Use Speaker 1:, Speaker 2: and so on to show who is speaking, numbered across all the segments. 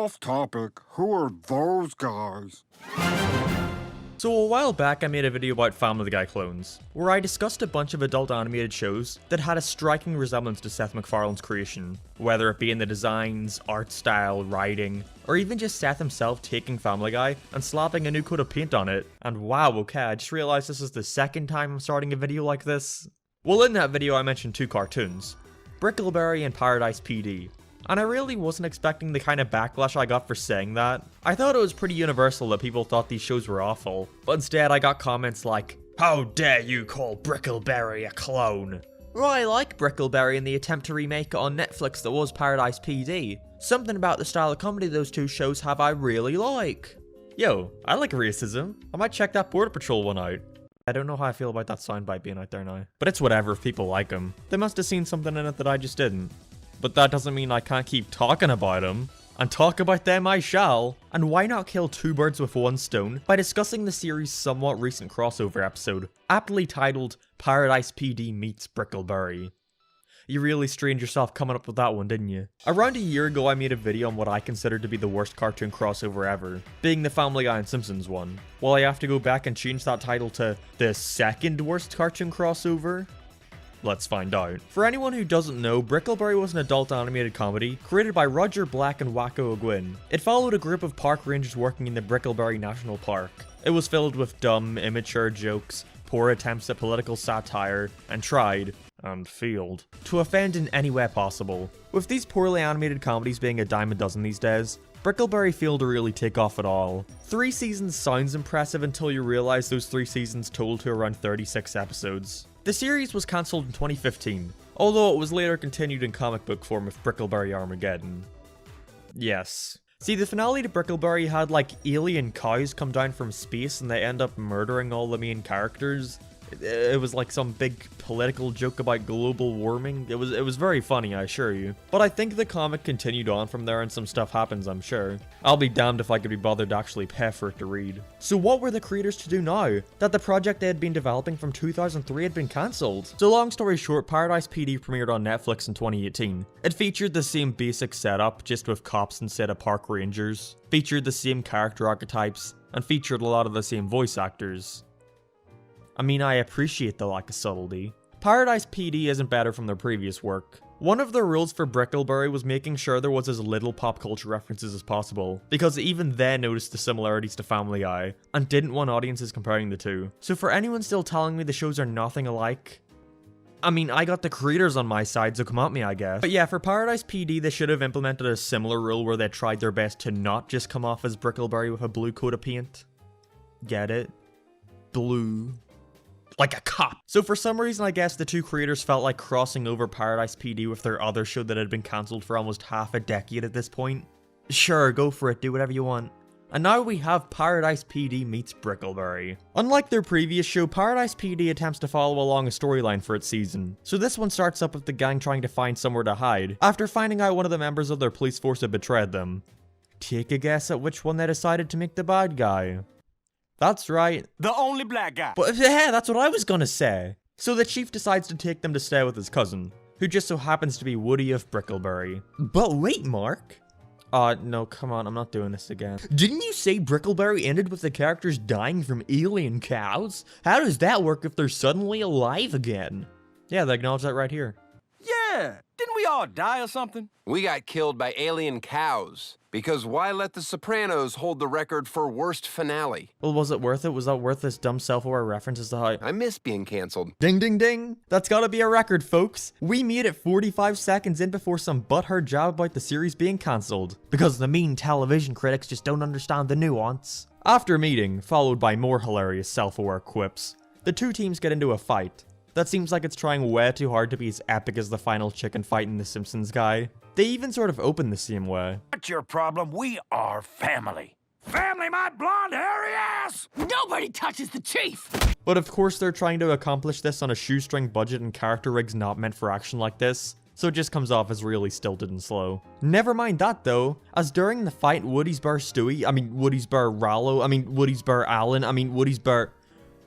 Speaker 1: Off topic, who are those guys?
Speaker 2: So a while back I made a video about Family Guy clones, where I discussed a bunch of adult animated shows that had a striking resemblance to Seth MacFarlane's creation, whether it be in the designs, art style, writing, or even just Seth himself taking Family Guy and slapping a new coat of paint on it. And wow, okay, I just realized this is the second time I'm starting a video like this. Well, in that video I mentioned two cartoons, Brickleberry and Paradise PD. And I really wasn't expecting the kind of backlash I got for saying that. I thought it was pretty universal that people thought these shows were awful, but instead I got comments like, "How dare you call Brickleberry a clone?" Or I like Brickleberry and the attempt to remake it on Netflix that was Paradise PD. Something about the style of comedy those two shows have I really like. Yo, I like racism. I might check that Border Patrol one out. I don't know how I feel about that soundbite being out there now, but it's whatever if people like them. They must have seen something in it that I just didn't. But that doesn't mean I can't keep talking about them. And talk about them I shall. And why not kill two birds with one stone by discussing the series' somewhat recent crossover episode, aptly titled Paradise PD meets Brickleberry. You really strained yourself coming up with that one, didn't you? Around a year ago I made a video on what I consider to be the worst cartoon crossover ever, being the Family Guy and Simpsons one. Well, I have to go back and change that title to the second worst cartoon crossover? Let's find out. For anyone who doesn't know, Brickleberry was an adult animated comedy created by Roger Black and Wacko Ogwin. It followed a group of park rangers working in the Brickleberry National Park. It was filled with dumb, immature jokes, poor attempts at political satire, and tried, and failed, to offend in any way possible. With these poorly animated comedies being a dime a dozen these days, Brickleberry failed to really take off at all. 3 seasons sounds impressive until you realize those 3 seasons totaled to around 36 episodes. The series was cancelled in 2015, although it was later continued in comic book form with Brickleberry Armageddon. Yes. See, the finale to Brickleberry had like alien cows come down from space and they end up murdering all the main characters. It was like some big political joke about global warming. It was very funny, I assure you. But I think the comic continued on from there and some stuff happens, I'm sure. I'll be damned if I could be bothered to actually pay for it to read. So what were the creators to do now that the project they had been developing from 2003 had been cancelled? So long story short, Paradise PD premiered on Netflix in 2018. It featured the same basic setup, just with cops instead of park rangers, featured the same character archetypes, and featured a lot of the same voice actors. I mean, I appreciate the lack of subtlety. Paradise PD isn't better from their previous work. One of their rules for Brickleberry was making sure there was as little pop culture references as possible, because even they noticed the similarities to Family Guy, and didn't want audiences comparing the two. So for anyone still telling me the shows are nothing alike, I mean, I got the creators on my side, so come at me, I guess. But yeah, for Paradise PD, they should have implemented a similar rule where they tried their best to not just come off as Brickleberry with a blue coat of paint. Get it? Blue. Like a cop. So for some reason, I guess the two creators felt like crossing over Paradise PD with their other show that had been cancelled for almost half a decade at this point. Sure, go for it, do whatever you want. And now we have Paradise PD meets Brickleberry. Unlike their previous show, Paradise PD attempts to follow along a storyline for its season. So this one starts up with the gang trying to find somewhere to hide, after finding out one of the members of their police force had betrayed them. Take a guess at which one they decided to make the bad guy. That's right.
Speaker 3: The only black guy.
Speaker 2: But yeah, that's what I was gonna say. So the chief decides to take them to stay with his cousin, who just so happens to be Woody of Brickleberry. But wait, Mark. No, come on, I'm not doing this again. Didn't you say Brickleberry ended with the characters dying from alien cows? How does that work if they're suddenly alive again? Yeah, they acknowledge that right here.
Speaker 3: Yeah, didn't we all die or something?
Speaker 4: We got killed by alien cows. Because why let The Sopranos hold the record for worst finale?
Speaker 2: Well, was it worth it? Was that worth this dumb self-aware reference as to how...
Speaker 4: I miss being canceled.
Speaker 2: Ding ding ding! That's gotta be a record, folks! We made it 45 seconds in before some butthurt job about the series being cancelled. Because the mean television critics just don't understand the nuance. After a meeting, followed by more hilarious self-aware quips, the two teams get into a fight. That seems like it's trying way too hard to be as epic as the final chicken fight in The Simpsons guy. They even sort of open the same way.
Speaker 3: What's your problem? We are family. Family, my blonde hairy ass!
Speaker 5: Nobody touches the chief!
Speaker 2: But of course they're trying to accomplish this on a shoestring budget and character rigs not meant for action like this, so it just comes off as really stilted and slow. Never mind that though, as during the fight Woody's Bar Stewie, Woody's Bar Rallo, Woody's Bar Allen, Woody's Bar...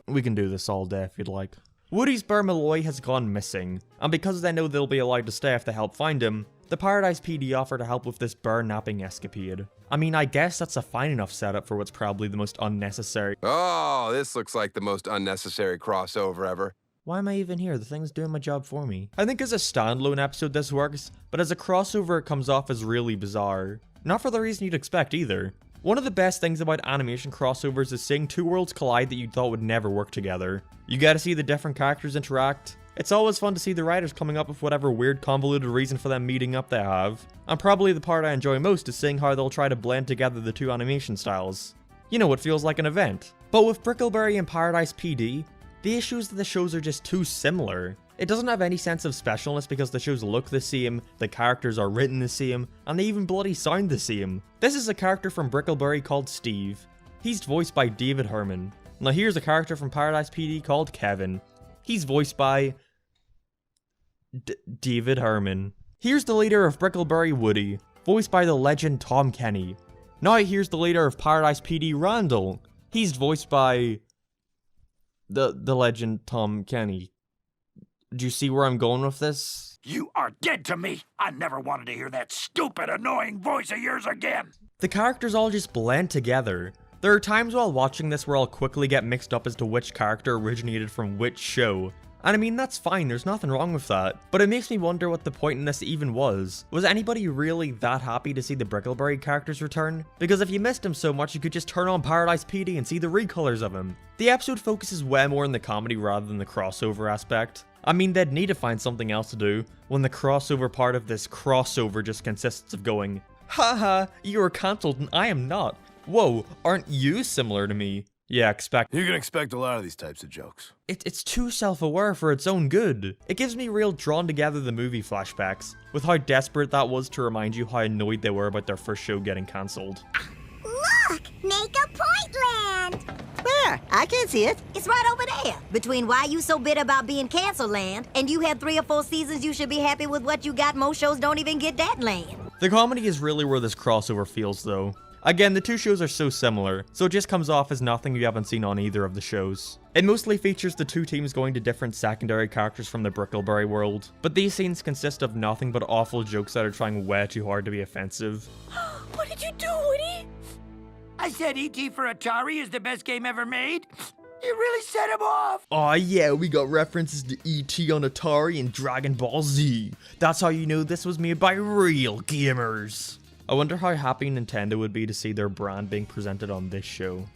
Speaker 2: We can do this all day if you'd like. Woody's Bar Malloy has gone missing, and because they know they'll be allowed to stay if they help find him, the Paradise PD offer to help with this bear napping escapade. I mean, I guess that's a fine enough setup for what's probably the most unnecessary.
Speaker 4: Oh, this looks like the most unnecessary crossover ever.
Speaker 2: Why am I even here? The thing's doing my job for me. I think as a standalone episode this works, but as a crossover it comes off as really bizarre. Not for the reason you'd expect either. One of the best things about animation crossovers is seeing two worlds collide that you thought would never work together. You get to see the different characters interact. It's always fun to see the writers coming up with whatever weird convoluted reason for them meeting up they have. And probably the part I enjoy most is seeing how they'll try to blend together the two animation styles. You know, it feels like an event. But with Brickleberry and Paradise PD, the issue is that the shows are just too similar. It doesn't have any sense of specialness because the shows look the same, the characters are written the same, and they even bloody sound the same. This is a character from Brickleberry called Steve. He's voiced by David Herman. Now here's a character from Paradise PD called Kevin. He's voiced by David Herman. Here's the leader of Brickleberry, Woody, voiced by the legend Tom Kenny. Now here's the leader of Paradise PD, Randall. He's voiced by the legend Tom Kenny. Do you see where I'm going with this?
Speaker 3: You are dead to me. I never wanted to hear that stupid, annoying voice of yours again.
Speaker 2: The characters all just blend together. There are times while watching this where I'll quickly get mixed up as to which character originated from which show. And I mean, that's fine, there's nothing wrong with that. But it makes me wonder what the point in this even was. Was anybody really that happy to see the Brickleberry characters return? Because if you missed him so much, you could just turn on Paradise PD and see the recolors of him. The episode focuses way more on the comedy rather than the crossover aspect. I mean, they'd need to find something else to do when the crossover part of this crossover just consists of going, haha, you are cancelled and I am not. Whoa, aren't you similar to me? Yeah,
Speaker 6: You can expect a lot of these types of jokes.
Speaker 2: It's too self-aware for its own good. It gives me real Drawn Together the movie flashbacks, with how desperate that was to remind you how annoyed they were about their first show getting cancelled.
Speaker 7: Look! Make a point land!
Speaker 8: Where? I can't see it.
Speaker 7: It's right over there. Between why you so bitter about being canceled land, and you had 3 or 4 seasons you should be happy with what you got. Most shows don't even get that land.
Speaker 2: The comedy is really where this crossover feels though. Again, the two shows are so similar, so it just comes off as nothing you haven't seen on either of the shows. It mostly features the two teams going to different secondary characters from the Brickleberry world, but these scenes consist of nothing but awful jokes that are trying way too hard to be offensive.
Speaker 5: What did you do, Woody?
Speaker 3: I said E.T. for Atari is the best game ever made. You really set him off.
Speaker 2: Aw yeah, we got references to E.T. on Atari and Dragon Ball Z. That's how you know this was made by real gamers. I wonder how happy Nintendo would be to see their brand being presented on this show.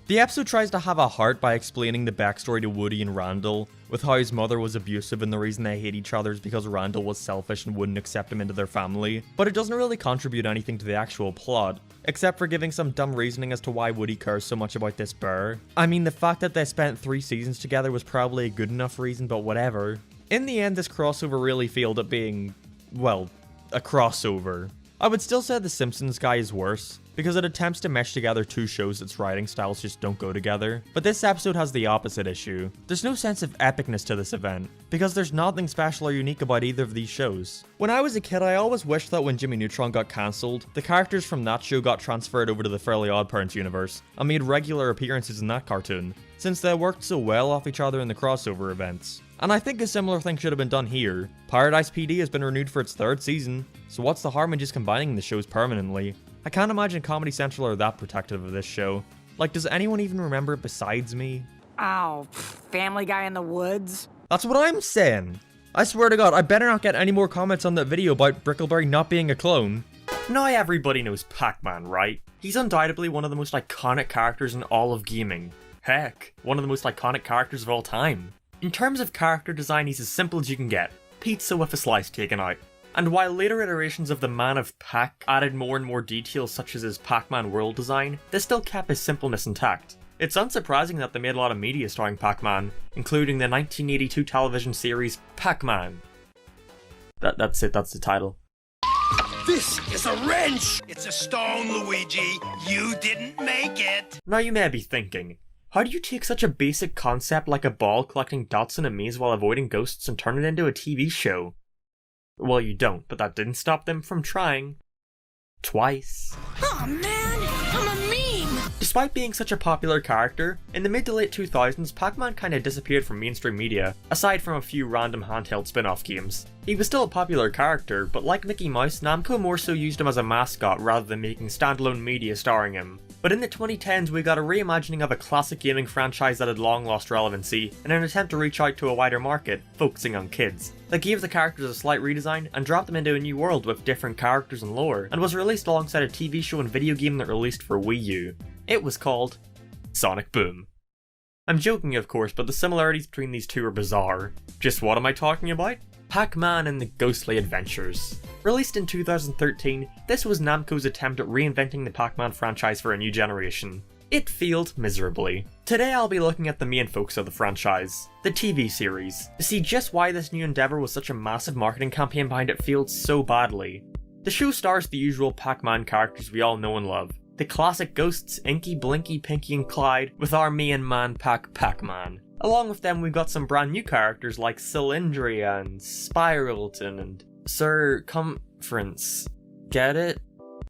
Speaker 2: The episode tries to have a heart by explaining the backstory to Woody and Randall, with how his mother was abusive and the reason they hate each other is because Randall was selfish and wouldn't accept him into their family, but it doesn't really contribute anything to the actual plot, except for giving some dumb reasoning as to why Woody cares so much about this bear. I mean, the fact that they spent 3 seasons together was probably a good enough reason, but whatever. In the end, this crossover really failed at being, well, a crossover. I would still say The Simpsons guy is worse, because it attempts to mesh together two shows that's writing styles just don't go together. But this episode has the opposite issue. There's no sense of epicness to this event, because there's nothing special or unique about either of these shows. When I was a kid, I always wished that when Jimmy Neutron got cancelled, the characters from that show got transferred over to the Fairly OddParents universe, and made regular appearances in that cartoon, since they worked so well off each other in the crossover events. And I think a similar thing should have been done here. Paradise PD has been renewed for its 3rd season, so what's the harm in just combining the shows permanently? I can't imagine Comedy Central are that protective of this show. Like, does anyone even remember it besides me?
Speaker 5: Oh, Family Guy in the Woods?
Speaker 2: That's what I'm saying! I swear to God, I better not get any more comments on that video about Brickleberry not being a clone. Now everybody knows Pac-Man, right? He's undoubtedly one of the most iconic characters in all of gaming. Heck, one of the most iconic characters of all time. In terms of character design, he's as simple as you can get. Pizza with a slice taken out. And while later iterations of the Man of Pac added more and more details such as his Pac-Man world design, they still kept his simpleness intact. It's unsurprising that they made a lot of media starring Pac-Man, including the 1982 television series Pac-Man. That's it, that's the title.
Speaker 3: This is a wrench. It's a stone, Luigi. You didn't make it.
Speaker 2: Now you may be thinking, how do you take such a basic concept like a ball collecting dots in a maze while avoiding ghosts and turn it into a TV show? Well, you don't, but that didn't stop them from trying. Twice.
Speaker 5: Oh man, I'm a meme!
Speaker 2: Despite being such a popular character, in the mid to late 2000s, Pac-Man kinda disappeared from mainstream media, aside from a few random handheld spin-off games. He was still a popular character, but like Mickey Mouse, Namco more so used him as a mascot rather than making standalone media starring him. But in the 2010s, we got a reimagining of a classic gaming franchise that had long lost relevancy, in an attempt to reach out to a wider market, focusing on kids. They gave the characters a slight redesign, and dropped them into a new world with different characters and lore, and was released alongside a TV show and video game that released for Wii U. It was called Sonic Boom. I'm joking of course, but the similarities between these two are bizarre. Just what am I talking about? Pac-Man and the Ghostly Adventures. Released in 2013, this was Namco's attempt at reinventing the Pac-Man franchise for a new generation. It failed miserably. Today I'll be looking at the main focus of the franchise, the TV series, to see just why this new endeavour with such a massive marketing campaign behind it failed so badly. The show stars the usual Pac-Man characters we all know and love. The classic ghosts Inky, Blinky, Pinky and Clyde, with our main man Pac-Man. Along with them we've got some brand new characters like Cylindria and Spiralton and Circumference. Get it?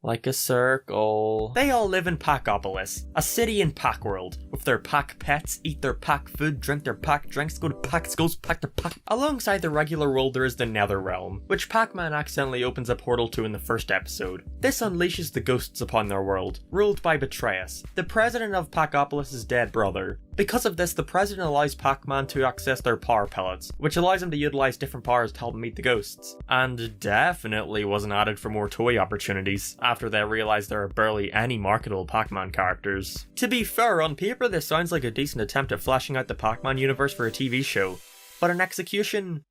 Speaker 2: Like a circle. They all live in Pacopolis, a city in Pac-World, with their Pac pets, eat their Pac food, drink their Pac drinks, go to Pac schools, pack their Pac. Alongside the regular world there is the Nether Realm, which Pac-Man accidentally opens a portal to in the first episode. This unleashes the ghosts upon their world, ruled by Betrayus, the president of Pacopolis' dead brother. Because of this, the president allows Pac-Man to access their power pellets, which allows him to utilise different powers to help him meet the ghosts. And definitely wasn't added for more toy opportunities, after they realised there are barely any marketable Pac-Man characters. To be fair, on paper this sounds like a decent attempt at fleshing out the Pac-Man universe for a TV show, but in execution,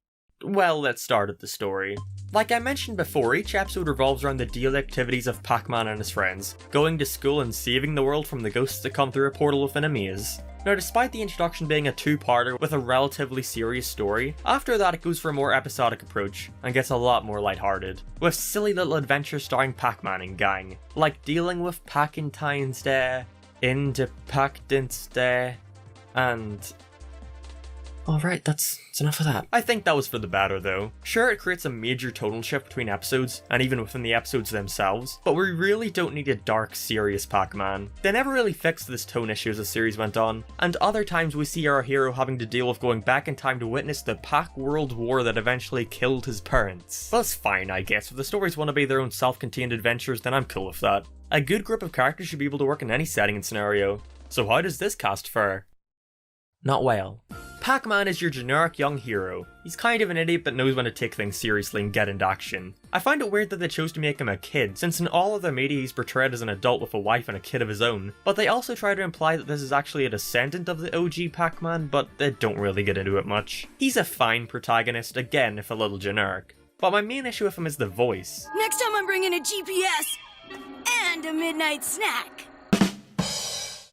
Speaker 2: well, let's start at the story. Like I mentioned before, each episode revolves around the daily activities of Pac-Man and his friends, going to school and saving the world from the ghosts that come through a portal within a maze. Now, despite the introduction being a two-parter with a relatively serious story, after that it goes for a more episodic approach, and gets a lot more lighthearted, with silly little adventures starring Pac-Man and gang, like dealing with Pac-Intine's Day, into Pac-Dint's Day, and... Alright, that's enough of that. I think that was for the better though. Sure, it creates a major tonal shift between episodes, and even within the episodes themselves, but we really don't need a dark, serious Pac-Man. They never really fixed this tone issue as the series went on, and other times we see our hero having to deal with going back in time to witness the Pac-World War that eventually killed his parents. Well, it's fine, I guess. If the stories want to be their own self-contained adventures, then I'm cool with that. A good group of characters should be able to work in any setting and scenario. So how does this cast fare? Not well. Pac-Man is your generic young hero. He's kind of an idiot but knows when to take things seriously and get into action. I find it weird that they chose to make him a kid, since in all of their media he's portrayed as an adult with a wife and a kid of his own, but they also try to imply that this is actually a descendant of the OG Pac-Man, but they don't really get into it much. He's a fine protagonist, again if a little generic. But my main issue with him is the voice.
Speaker 9: Next time I'm bringing a GPS and a midnight snack.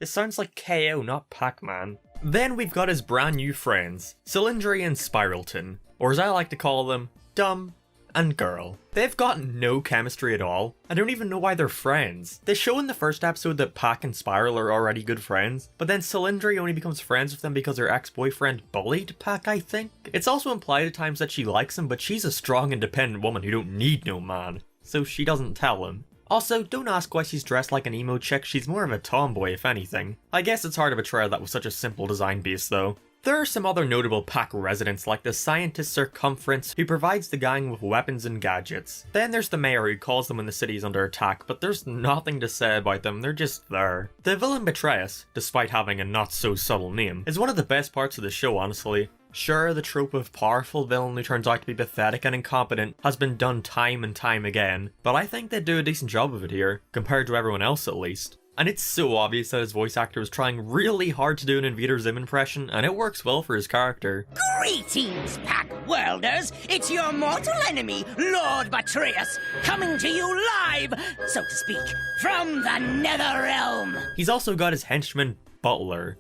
Speaker 2: It sounds like KO, not Pac-Man. Then we've got his brand new friends, Cylindria and Spiralton, or as I like to call them, Dumb and Girl. They've got no chemistry at all. I don't even know why they're friends. They show in the first episode that Pac and Spiral are already good friends, but then Cylindria only becomes friends with them because her ex-boyfriend bullied Pac, I think? It's also implied at times that she likes him, but she's a strong independent woman who don't need no man, so she doesn't tell him. Also, don't ask why she's dressed like an emo chick, she's more of a tomboy if anything. I guess it's hard to betray that with such a simple design base though. There are some other notable Pac residents like the scientist Circumference who provides the gang with weapons and gadgets. Then there's the mayor who calls them when the city is under attack, but there's nothing to say about them, they're just there. The villain Betrayus, despite having a not so subtle name, is one of the best parts of the show honestly. Sure, the trope of powerful villain who turns out to be pathetic and incompetent has been done time and time again, but I think they do a decent job of it here, compared to everyone else at least. And it's so obvious that his voice actor is trying really hard to do an Invader Zim impression, and it works well for his character.
Speaker 3: Greetings, Pac-Worlders! It's your mortal enemy, Lord Betrayus, coming to you live, so to speak, from the Nether Realm!
Speaker 2: He's also got his henchman, Butler.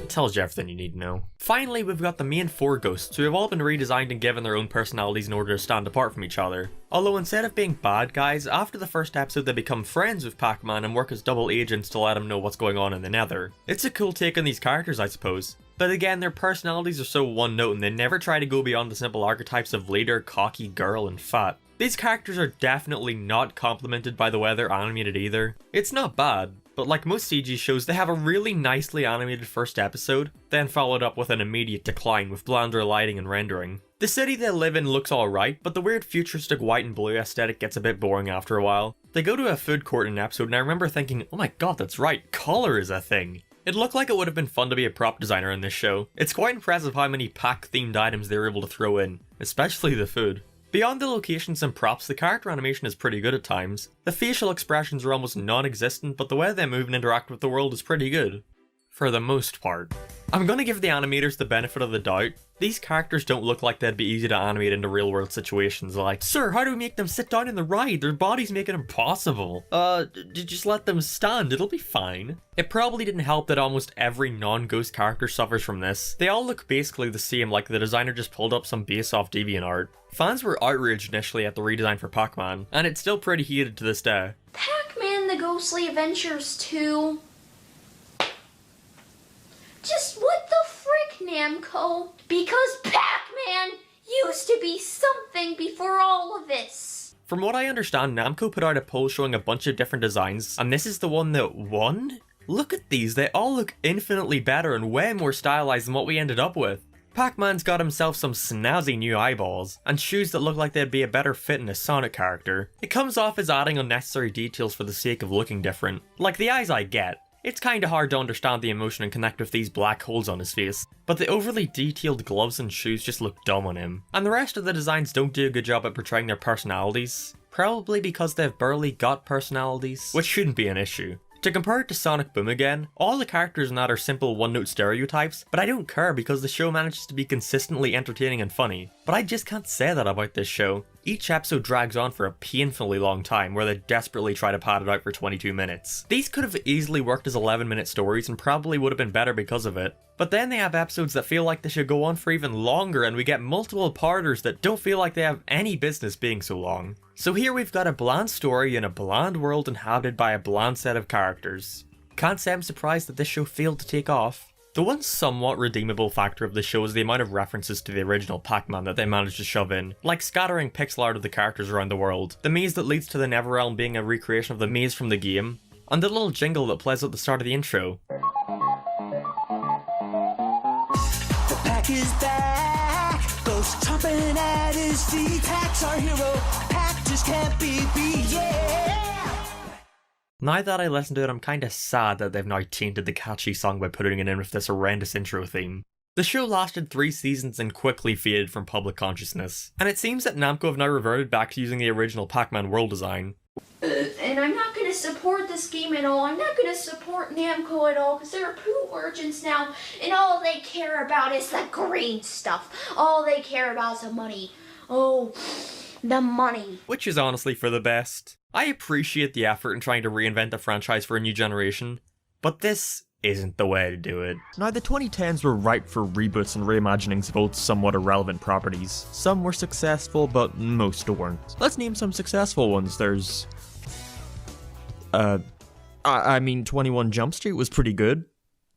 Speaker 2: It tells you everything you need to know. Finally, we've got the main four ghosts, who have all been redesigned and given their own personalities in order to stand apart from each other. Although instead of being bad guys, after the first episode they become friends with Pac-Man and work as double agents to let him know what's going on in the Nether. It's a cool take on these characters, I suppose. But again, their personalities are so one-note and they never try to go beyond the simple archetypes of leader, cocky, girl, and fat. These characters are definitely not complemented by the way they're animated either. It's not bad, But like most CG shows, they have a really nicely animated first episode, then followed up with an immediate decline with blander lighting and rendering. The city they live in looks alright, but the weird futuristic white and blue aesthetic gets a bit boring after a while. They go to a food court in an episode and I remember thinking, oh my god, that's right, color is a thing. It looked like it would have been fun to be a prop designer in this show. It's quite impressive how many Pac-themed items they were able to throw in, especially the food. Beyond the locations and props, the character animation is pretty good at times. The facial expressions are almost non-existent, but the way they move and interact with the world is pretty good. For the most part. I'm gonna give the animators the benefit of the doubt. These characters don't look like they'd be easy to animate into real world situations like, "Sir, how do we make them sit down in the ride? Their bodies make it impossible." Just let them stand, it'll be fine. It probably didn't help that almost every non-ghost character suffers from this. They all look basically the same, like the designer just pulled up some base off DeviantArt. Fans were outraged initially at the redesign for Pac-Man, and it's still pretty heated to this day.
Speaker 9: Pac-Man The Ghostly Adventures 2. Just what the frick, Namco? Because Pac-Man used to be something before all of this.
Speaker 2: From what I understand, Namco put out a poll showing a bunch of different designs, and this is the one that won? Look at these, they all look infinitely better and way more stylized than what we ended up with. Pac-Man's got himself some snazzy new eyeballs, and shoes that look like they'd be a better fit in a Sonic character. It comes off as adding unnecessary details for the sake of looking different. Like the eyes I get. It's kinda hard to understand the emotion and connect with these black holes on his face, but the overly detailed gloves and shoes just look dumb on him. And the rest of the designs don't do a good job at portraying their personalities. Probably because they've barely got personalities, which shouldn't be an issue. To compare it to Sonic Boom again, all the characters in that are simple one-note stereotypes, but I don't care because the show manages to be consistently entertaining and funny. But I just can't say that about this show. Each episode drags on for a painfully long time where they desperately try to pad it out for 22 minutes. These could have easily worked as 11-minute stories and probably would have been better because of it. But then they have episodes that feel like they should go on for even longer and we get multiple parters that don't feel like they have any business being so long. So here we've got a bland story in a bland world inhabited by a bland set of characters. Can't say I'm surprised that this show failed to take off. The one somewhat redeemable factor of the show is the amount of references to the original Pac-Man that they managed to shove in, like scattering pixel art of the characters around the world, the maze that leads to the Netherrealm being a recreation of the maze from the game, and the little jingle that plays at the start of the intro.
Speaker 10: The Pac is back, goes chomping at his feet, Pac's our hero, Pac just can't be beat, yeah!
Speaker 2: Now that I listen to it, I'm kinda sad that they've now tainted the catchy song by putting it in with this horrendous intro theme. The show lasted 3 seasons and quickly faded from public consciousness, and it seems that Namco have now reverted back to using the original Pac-Man world design.
Speaker 9: And I'm not gonna support this game at all. I'm not gonna support Namco at all because they're poo merchants now, and all they care about is the green stuff. All they care about is the money. Oh, the money.
Speaker 2: Which is honestly for the best. I appreciate the effort in trying to reinvent the franchise for a new generation, but this isn't the way to do it. Now, the 2010s were ripe for reboots and reimaginings of old, somewhat irrelevant properties. Some were successful, but most weren't. Let's name some successful ones. There's... I mean, 21 Jump Street was pretty good.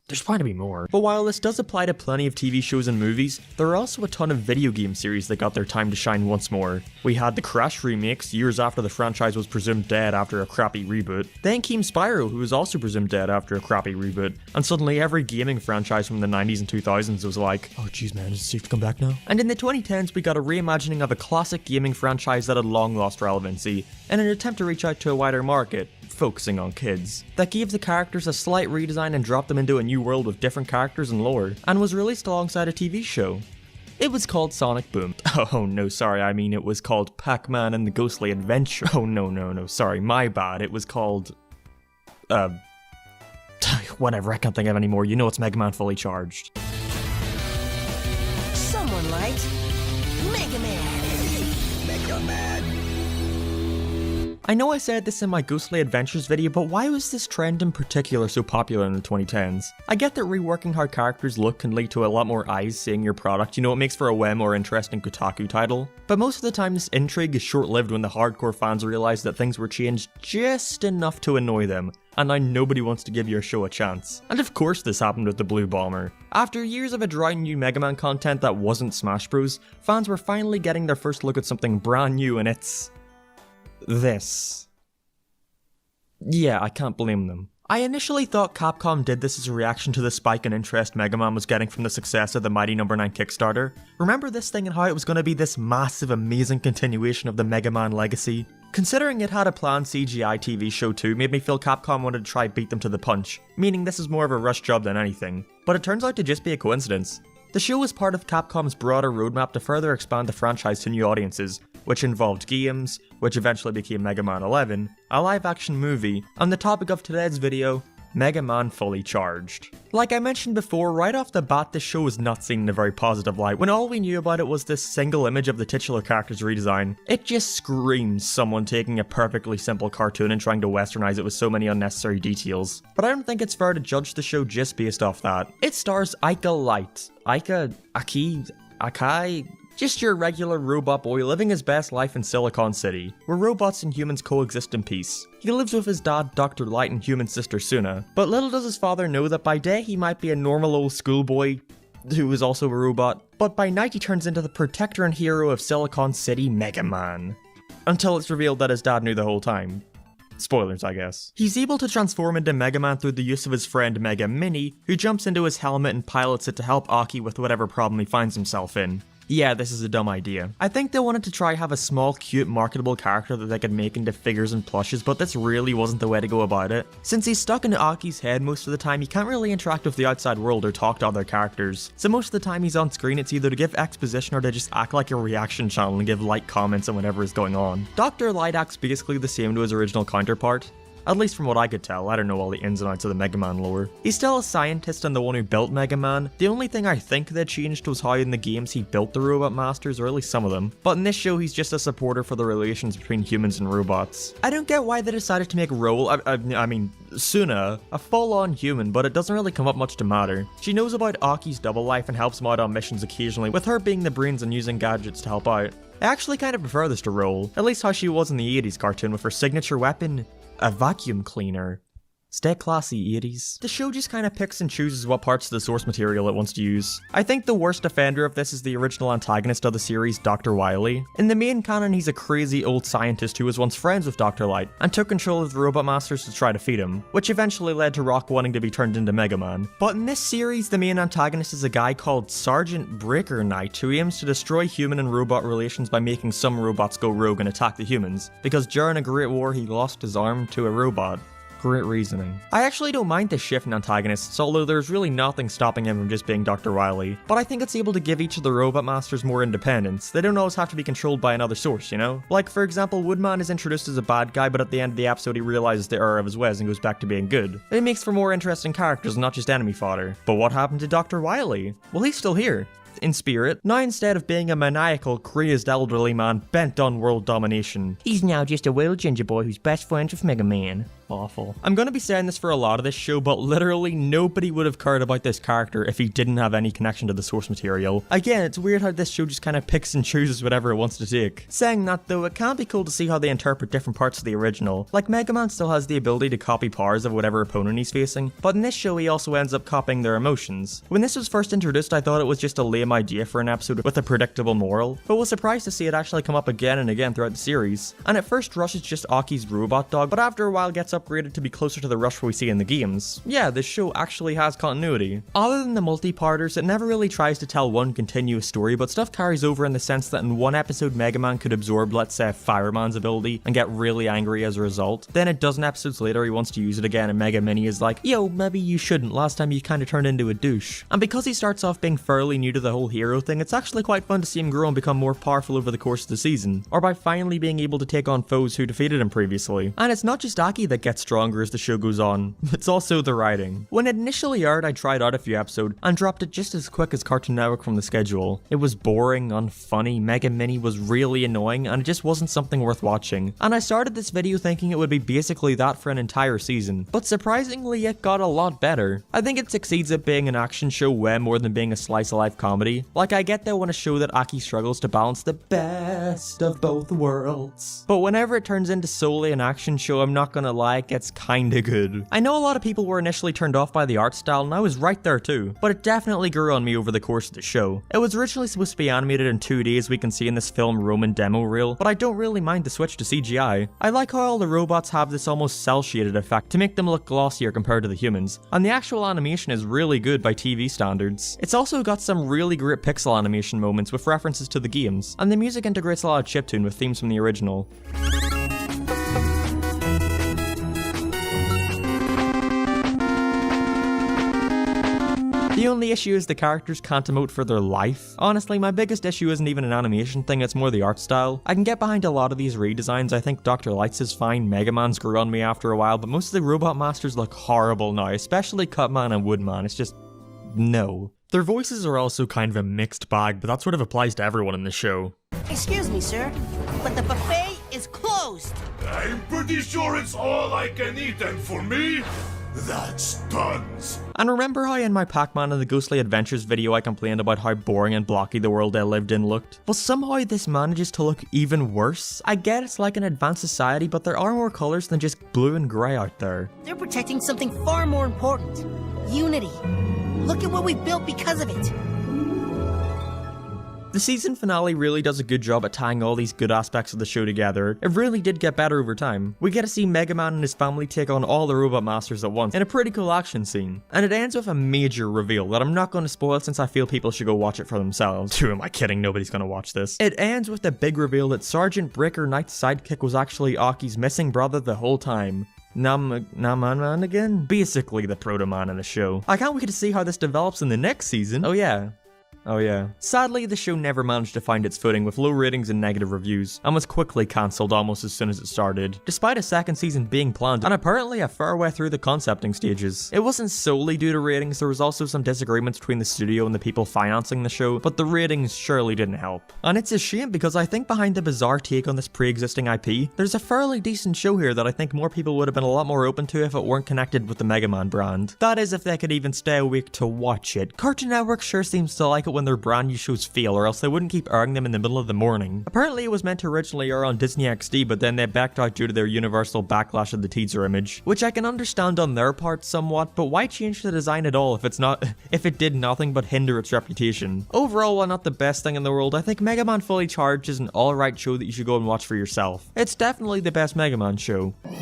Speaker 2: There's bound to be more. But while this does apply to plenty of TV shows and movies, there are also a ton of video game series that got their time to shine once more. We had the Crash remakes years after the franchise was presumed dead after a crappy reboot. Then came Spyro, who was also presumed dead after a crappy reboot. And suddenly every gaming franchise from the 90s and 2000s was like, oh jeez man, is it safe to come back now? And in the 2010s we got a reimagining of a classic gaming franchise that had long lost relevancy, in an attempt to reach out to a wider market, focusing on kids, that gave the characters a slight redesign and dropped them into a new world with different characters and lore, and was released alongside a TV show. It was called Sonic Boom. Oh no, sorry, I mean it was called Pac-Man and the Ghostly Adventure. Oh no, sorry, my bad. It was called... whatever, I can't think of any more. You know it's Mega Man Fully Charged.
Speaker 10: Someone liked Mega Man. Mega Man.
Speaker 2: I know I said this in my Ghostly Adventures video, but why was this trend in particular so popular in the 2010s? I get that reworking how characters look can lead to a lot more eyes seeing your product, you know, it makes for a way more interesting Kotaku title. But most of the time this intrigue is short-lived when the hardcore fans realize that things were changed just enough to annoy them, and now nobody wants to give your show a chance. And of course this happened with the Blue Bomber. After years of a dry new Mega Man content that wasn't Smash Bros, fans were finally getting their first look at something brand new, and it's... this. Yeah, I can't blame them. I initially thought Capcom did this as a reaction to the spike in interest Mega Man was getting from the success of the Mighty No. 9 Kickstarter. Remember this thing and how it was going to be this massive, amazing continuation of the Mega Man legacy? Considering it had a planned CGI TV show too made me feel Capcom wanted to try beat them to the punch, meaning this is more of a rush job than anything. But it turns out to just be a coincidence. The show was part of Capcom's broader roadmap to further expand the franchise to new audiences, which involved games, which eventually became Mega Man 11, a live-action movie, and the topic of today's video, Mega Man Fully Charged. Like I mentioned before, right off the bat this show was not seen in a very positive light, when all we knew about it was this single image of the titular character's redesign. It just screams someone taking a perfectly simple cartoon and trying to westernize it with so many unnecessary details. But I don't think it's fair to judge the show just based off that. It stars Aika Light. Akai? Just your regular robot boy living his best life in Silicon City, where robots and humans coexist in peace. He lives with his dad, Dr. Light, and human sister Suna, but little does his father know that by day he might be a normal old schoolboy who is also a robot, but by night he turns into the protector and hero of Silicon City, Mega Man. Until it's revealed that his dad knew the whole time. Spoilers, I guess. He's able to transform into Mega Man through the use of his friend Mega Mini, who jumps into his helmet and pilots it to help Aki with whatever problem he finds himself in. Yeah, this is a dumb idea. I think they wanted to try have a small, cute, marketable character that they could make into figures and plushes, but this really wasn't the way to go about it. Since he's stuck in Aki's head most of the time, he can't really interact with the outside world or talk to other characters. So most of the time he's on screen, it's either to give exposition or to just act like a reaction channel and give light comments on whatever is going on. Dr. Light acts basically the same to his original counterpart. At least from what I could tell, I don't know all the ins and outs of the Mega Man lore. He's still a scientist and the one who built Mega Man. The only thing I think they changed was how in the games he built the Robot Masters, or at least some of them. But in this show, he's just a supporter for the relations between humans and robots. I don't get why they decided to make Suna, a full-on human, but it doesn't really come up much to matter. She knows about Aki's double life and helps him out on missions occasionally, with her being the brains and using gadgets to help out. I actually kind of prefer this to Roll, at least how she was in the 80s cartoon with her signature weapon, a vacuum cleaner. Stay classy, 80s. The show just kind of picks and chooses what parts of the source material it wants to use. I think the worst offender of this is the original antagonist of the series, Dr. Wily. In the main canon, he's a crazy old scientist who was once friends with Dr. Light, and took control of the Robot Masters to try to feed him, which eventually led to Rock wanting to be turned into Mega Man. But in this series, the main antagonist is a guy called Sergeant Breaker Knight, who aims to destroy human and robot relations by making some robots go rogue and attack the humans, because during a Great War he lost his arm to a robot. Great reasoning. I actually don't mind this shift in antagonists, although there's really nothing stopping him from just being Dr. Wily, but I think it's able to give each of the Robot Masters more independence. They don't always have to be controlled by another source, you know? Like, for example, Woodman is introduced as a bad guy, but at the end of the episode he realizes the error of his ways and goes back to being good. It makes for more interesting characters, not just enemy fodder. But what happened to Dr. Wily? Well, he's still here. In spirit. Now instead of being a maniacal, crazed elderly man bent on world domination, he's now just a little ginger boy who's best friends with Mega Man. Awful. I'm gonna be saying this for a lot of this show, but literally nobody would have cared about this character if he didn't have any connection to the source material. Again, it's weird how this show just kind of picks and chooses whatever it wants to take. Saying that though, it can be cool to see how they interpret different parts of the original. Like Mega Man still has the ability to copy powers of whatever opponent he's facing, but in this show he also ends up copying their emotions. When this was first introduced, I thought it was just a lame idea for an episode with a predictable moral, but was surprised to see it actually come up again and again throughout the series. And at first Rush is just Aki's robot dog, but after a while gets upgraded to be closer to the Rush we see in the games. Yeah, this show actually has continuity. Other than the multi-parters, it never really tries to tell one continuous story, but stuff carries over in the sense that in one episode Mega Man could absorb, let's say, Fireman's ability and get really angry as a result. Then a dozen episodes later he wants to use it again and Mega Mini is like, yo, maybe you shouldn't, last time you kinda turned into a douche. And because he starts off being fairly new to the whole hero thing, it's actually quite fun to see him grow and become more powerful over the course of the season, or by finally being able to take on foes who defeated him previously. And it's not just Aki that gets stronger as the show goes on, it's also the writing. When it initially aired, I tried out a few episodes and dropped it just as quick as Cartoon Network from the schedule. It was boring, unfunny, Mega Mini was really annoying, and it just wasn't something worth watching. And I started this video thinking it would be basically that for an entire season, but surprisingly it got a lot better. I think it succeeds at being an action show way more than being a slice of life comedy comedy. Like, I get they want to show that Aki struggles to balance the best of both worlds. But whenever it turns into solely an action show, I'm not gonna lie, it gets kinda good. I know a lot of people were initially turned off by the art style, and I was right there too, but it definitely grew on me over the course of the show. It was originally supposed to be animated in 2D, as we can see in this film Roman demo reel, but I don't really mind the switch to CGI. I like how all the robots have this almost cel-shaded effect to make them look glossier compared to the humans, and the actual animation is really good by TV standards. It's also got some really great pixel animation moments with references to the games, and the music integrates a lot of chiptune with themes from the original. The only issue is the characters can't emote for their life. Honestly, my biggest issue isn't even an animation thing, it's more the art style. I can get behind a lot of these redesigns. I think Dr. Lights is fine, Mega Man's grew on me after a while, but most of the Robot Masters look horrible now, especially Cutman and Woodman. It's just... no. Their voices are also kind of a mixed bag, but that sort of applies to everyone in the show.
Speaker 8: Excuse me, sir, but the buffet is closed.
Speaker 6: I'm pretty sure it's all I can eat, and for me, that's tons.
Speaker 2: And remember how in my Pac-Man and the Ghostly Adventures video I complained about how boring and blocky the world I lived in looked? Well, somehow this manages to look even worse. I get it's like an advanced society, but there are more colours than just blue and grey out there.
Speaker 8: They're protecting something far more important. Unity. Look at what we built because of it.
Speaker 2: The season finale really does a good job at tying all these good aspects of the show together. It really did get better over time. We get to see Mega Man and his family take on all the Robot Masters at once in a pretty cool action scene. And it ends with a major reveal that I'm not going to spoil since I feel people should go watch it for themselves. Who am I kidding? Nobody's going to watch this. It ends with the big reveal that Sergeant Breaker Knight's sidekick was actually Aki's missing brother the whole time. Naman again? Basically the Proto-Man in the show. I can't wait to see how this develops in the next season. Oh yeah. Sadly, the show never managed to find its footing with low ratings and negative reviews, and was quickly cancelled almost as soon as it started, despite a second season being planned and apparently a fair way through the concepting stages. It wasn't solely due to ratings, there was also some disagreements between the studio and the people financing the show, but the ratings surely didn't help. And it's a shame because I think behind the bizarre take on this pre-existing IP, there's a fairly decent show here that I think more people would have been a lot more open to if it weren't connected with the Mega Man brand. That is, if they could even stay awake to watch it. Cartoon Network sure seems to like it when their brand new shows fail, or else they wouldn't keep airing them in the middle of the morning. Apparently it was meant to originally air on Disney XD, but then they backed out due to their universal backlash of the teaser image, which I can understand on their part somewhat, but why change the design at all if it did nothing but hinder its reputation? Overall, while not the best thing in the world, I think Mega Man Fully Charged is an alright show that you should go and watch for yourself. It's definitely the best Mega Man show.
Speaker 7: Oh,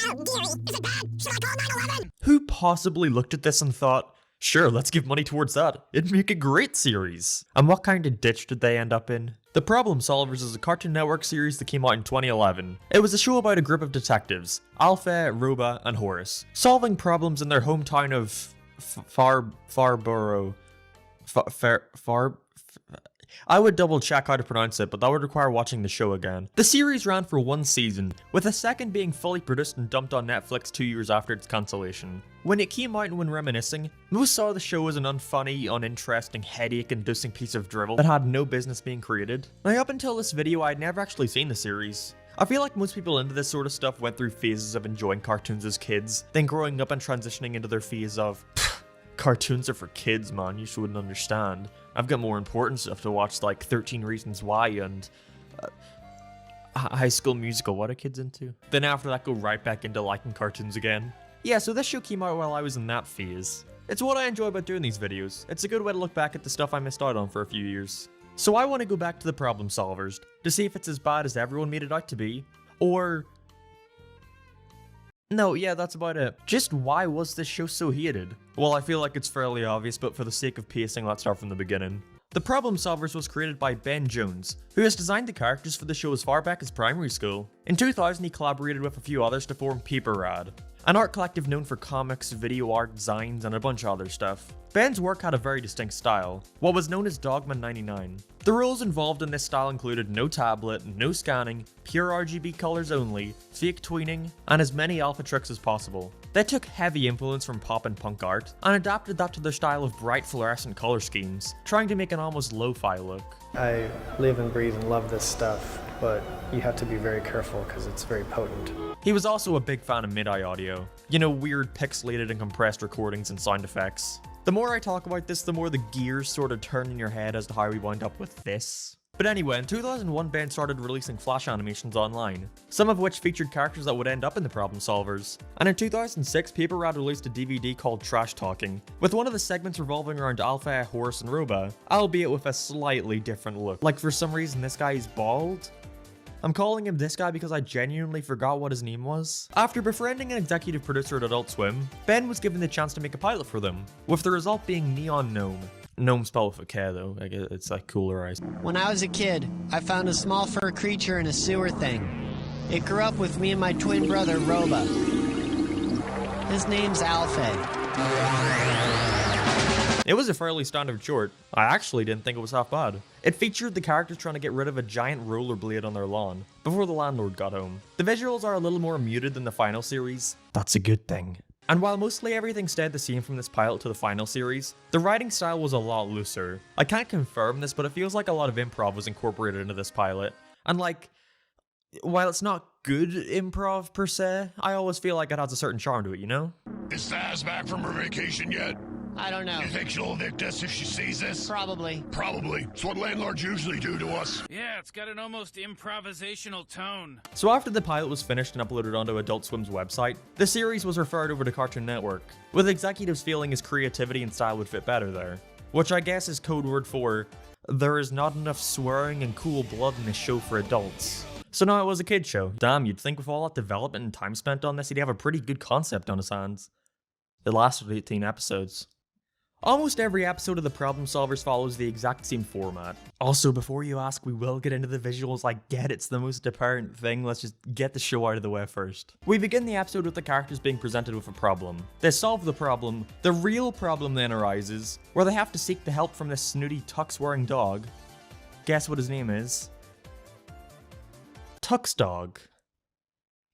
Speaker 7: dearie, is it bad? Should I call 911?
Speaker 2: Who possibly looked at this and thought, sure, let's give money towards that. It'd make a great series. And what kind of ditch did they end up in? The Problem Solvers is a Cartoon Network series that came out in 2011. It was a show about a group of detectives, Alpha, Roba, and Horace, solving problems in their hometown of Farborough. I would double check how to pronounce it, but that would require watching the show again. The series ran for one season, with the second being fully produced and dumped on Netflix 2 years after its cancellation. When it came out and when reminiscing, most saw the show as an unfunny, uninteresting, headache-inducing piece of drivel that had no business being created. Now, up until this video, I'd never actually seen the series. I feel like most people into this sort of stuff went through phases of enjoying cartoons as kids, then growing up and transitioning into their phase of, cartoons are for kids, man, you shouldn't understand. I've got more important stuff to watch, like 13 Reasons Why and High School Musical. What are kids into? Then after that, go right back into liking cartoons again. Yeah, so this show came out while I was in that phase. It's what I enjoy about doing these videos. It's a good way to look back at the stuff I missed out on for a few years. So I want to go back to the Problem Solvers to see if it's as bad as everyone made it out to be, or... No, yeah, that's about it. Just why was this show so hated? Well, I feel like it's fairly obvious, but for the sake of pacing, let's start from the beginning. The Problem Solvers was created by Ben Jones, who has designed the characters for the show as far back as primary school. In 2000, he collaborated with a few others to form Paper Rad, an art collective known for comics, video art, designs, and a bunch of other stuff. Ben's work had a very distinct style, what was known as Dogma 99. The rules involved in this style included no tablet, no scanning, pure RGB colors only, fake tweening, and as many alpha tricks as possible. They took heavy influence from pop and punk art, and adapted that to their style of bright fluorescent color schemes, trying to make an almost lo-fi look.
Speaker 11: I live and breathe and love this stuff, but you have to be very careful because it's very potent.
Speaker 2: He was also a big fan of MIDI audio. You know, weird pixelated and compressed recordings and sound effects. The more I talk about this, the more the gears sort of turn in your head as to how we wind up with this. But anyway, in 2001, Ben started releasing Flash animations online, some of which featured characters that would end up in the Problem Solvers. And in 2006, Paper Rad released a DVD called Trash Talking, with one of the segments revolving around Alpha, Horace, and Roba, albeit with a slightly different look. Like, for some reason, this guy is bald. I'm calling him this guy because I genuinely forgot what his name was. After befriending an executive producer at Adult Swim, Ben was given the chance to make a pilot for them, with the result being Neon Gnome. Gnome spelled with a K though, I guess it's like coolerized.
Speaker 12: When I was a kid, I found a small fur creature in a sewer thing. It grew up with me and my twin brother, Roba. His name's Alfie.
Speaker 2: It was a fairly standard short. I actually didn't think it was half bad. It featured the characters trying to get rid of a giant rollerblade on their lawn before the landlord got home. The visuals are a little more muted than the final series. That's a good thing. And while mostly everything stayed the same from this pilot to the final series, the writing style was a lot looser. I can't confirm this, but it feels like a lot of improv was incorporated into this pilot. And like, while it's not good improv per se, I always feel like it has a certain charm to it, you know?
Speaker 6: Is Thaz back from her vacation yet?
Speaker 12: I don't know.
Speaker 6: You think she'll evict us if she sees this?
Speaker 12: Probably.
Speaker 6: Probably. It's what landlords usually do to us.
Speaker 13: Yeah, it's got an almost improvisational tone.
Speaker 2: So after the pilot was finished and uploaded onto Adult Swim's website, the series was referred over to Cartoon Network, with executives feeling his creativity and style would fit better there. Which I guess is code word for, there is not enough swearing and cool blood in this show for adults. So now it was a kid show. Damn, you'd think with all that development and time spent on this, he'd have a pretty good concept on his hands. It lasted 18 episodes. Almost every episode of The Problem Solvers follows the exact same format. Also, before you ask, we will get into the visuals. I get it's the most apparent thing, let's just get the show out of the way first. We begin the episode with the characters being presented with a problem. They solve the problem. The real problem then arises, where they have to seek the help from this snooty tux-wearing dog. Guess what his name is? Tux Dog.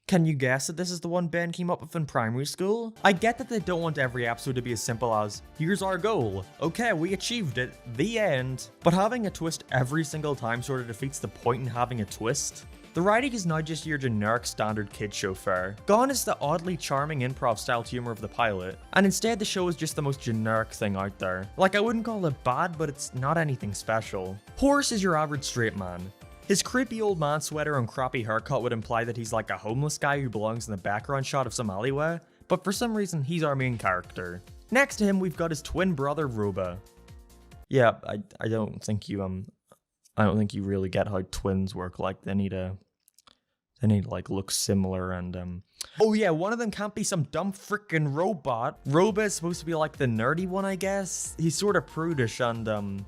Speaker 2: Can you guess that this is the one Ben came up with in primary school? I get that they don't want every episode to be as simple as, here's our goal, okay, we achieved it, the end. But having a twist every single time sort of defeats the point in having a twist. The writing is now just your generic standard kid show fare. Gone is the oddly charming improv style humor of the pilot, and instead the show is just the most generic thing out there. Like, I wouldn't call it bad, but it's not anything special. Horace is your average straight man. His creepy old man sweater and crappy haircut would imply that he's like a homeless guy who belongs in the background shot of some alleyway, but for some reason he's our main character. Next to him we've got his twin brother Roba. Yeah, I don't think you really get how twins work. Like they need to like look similar and oh yeah, one of them can't be some dumb freaking robot. Roba is supposed to be like the nerdy one, I guess. He's sort of prudish and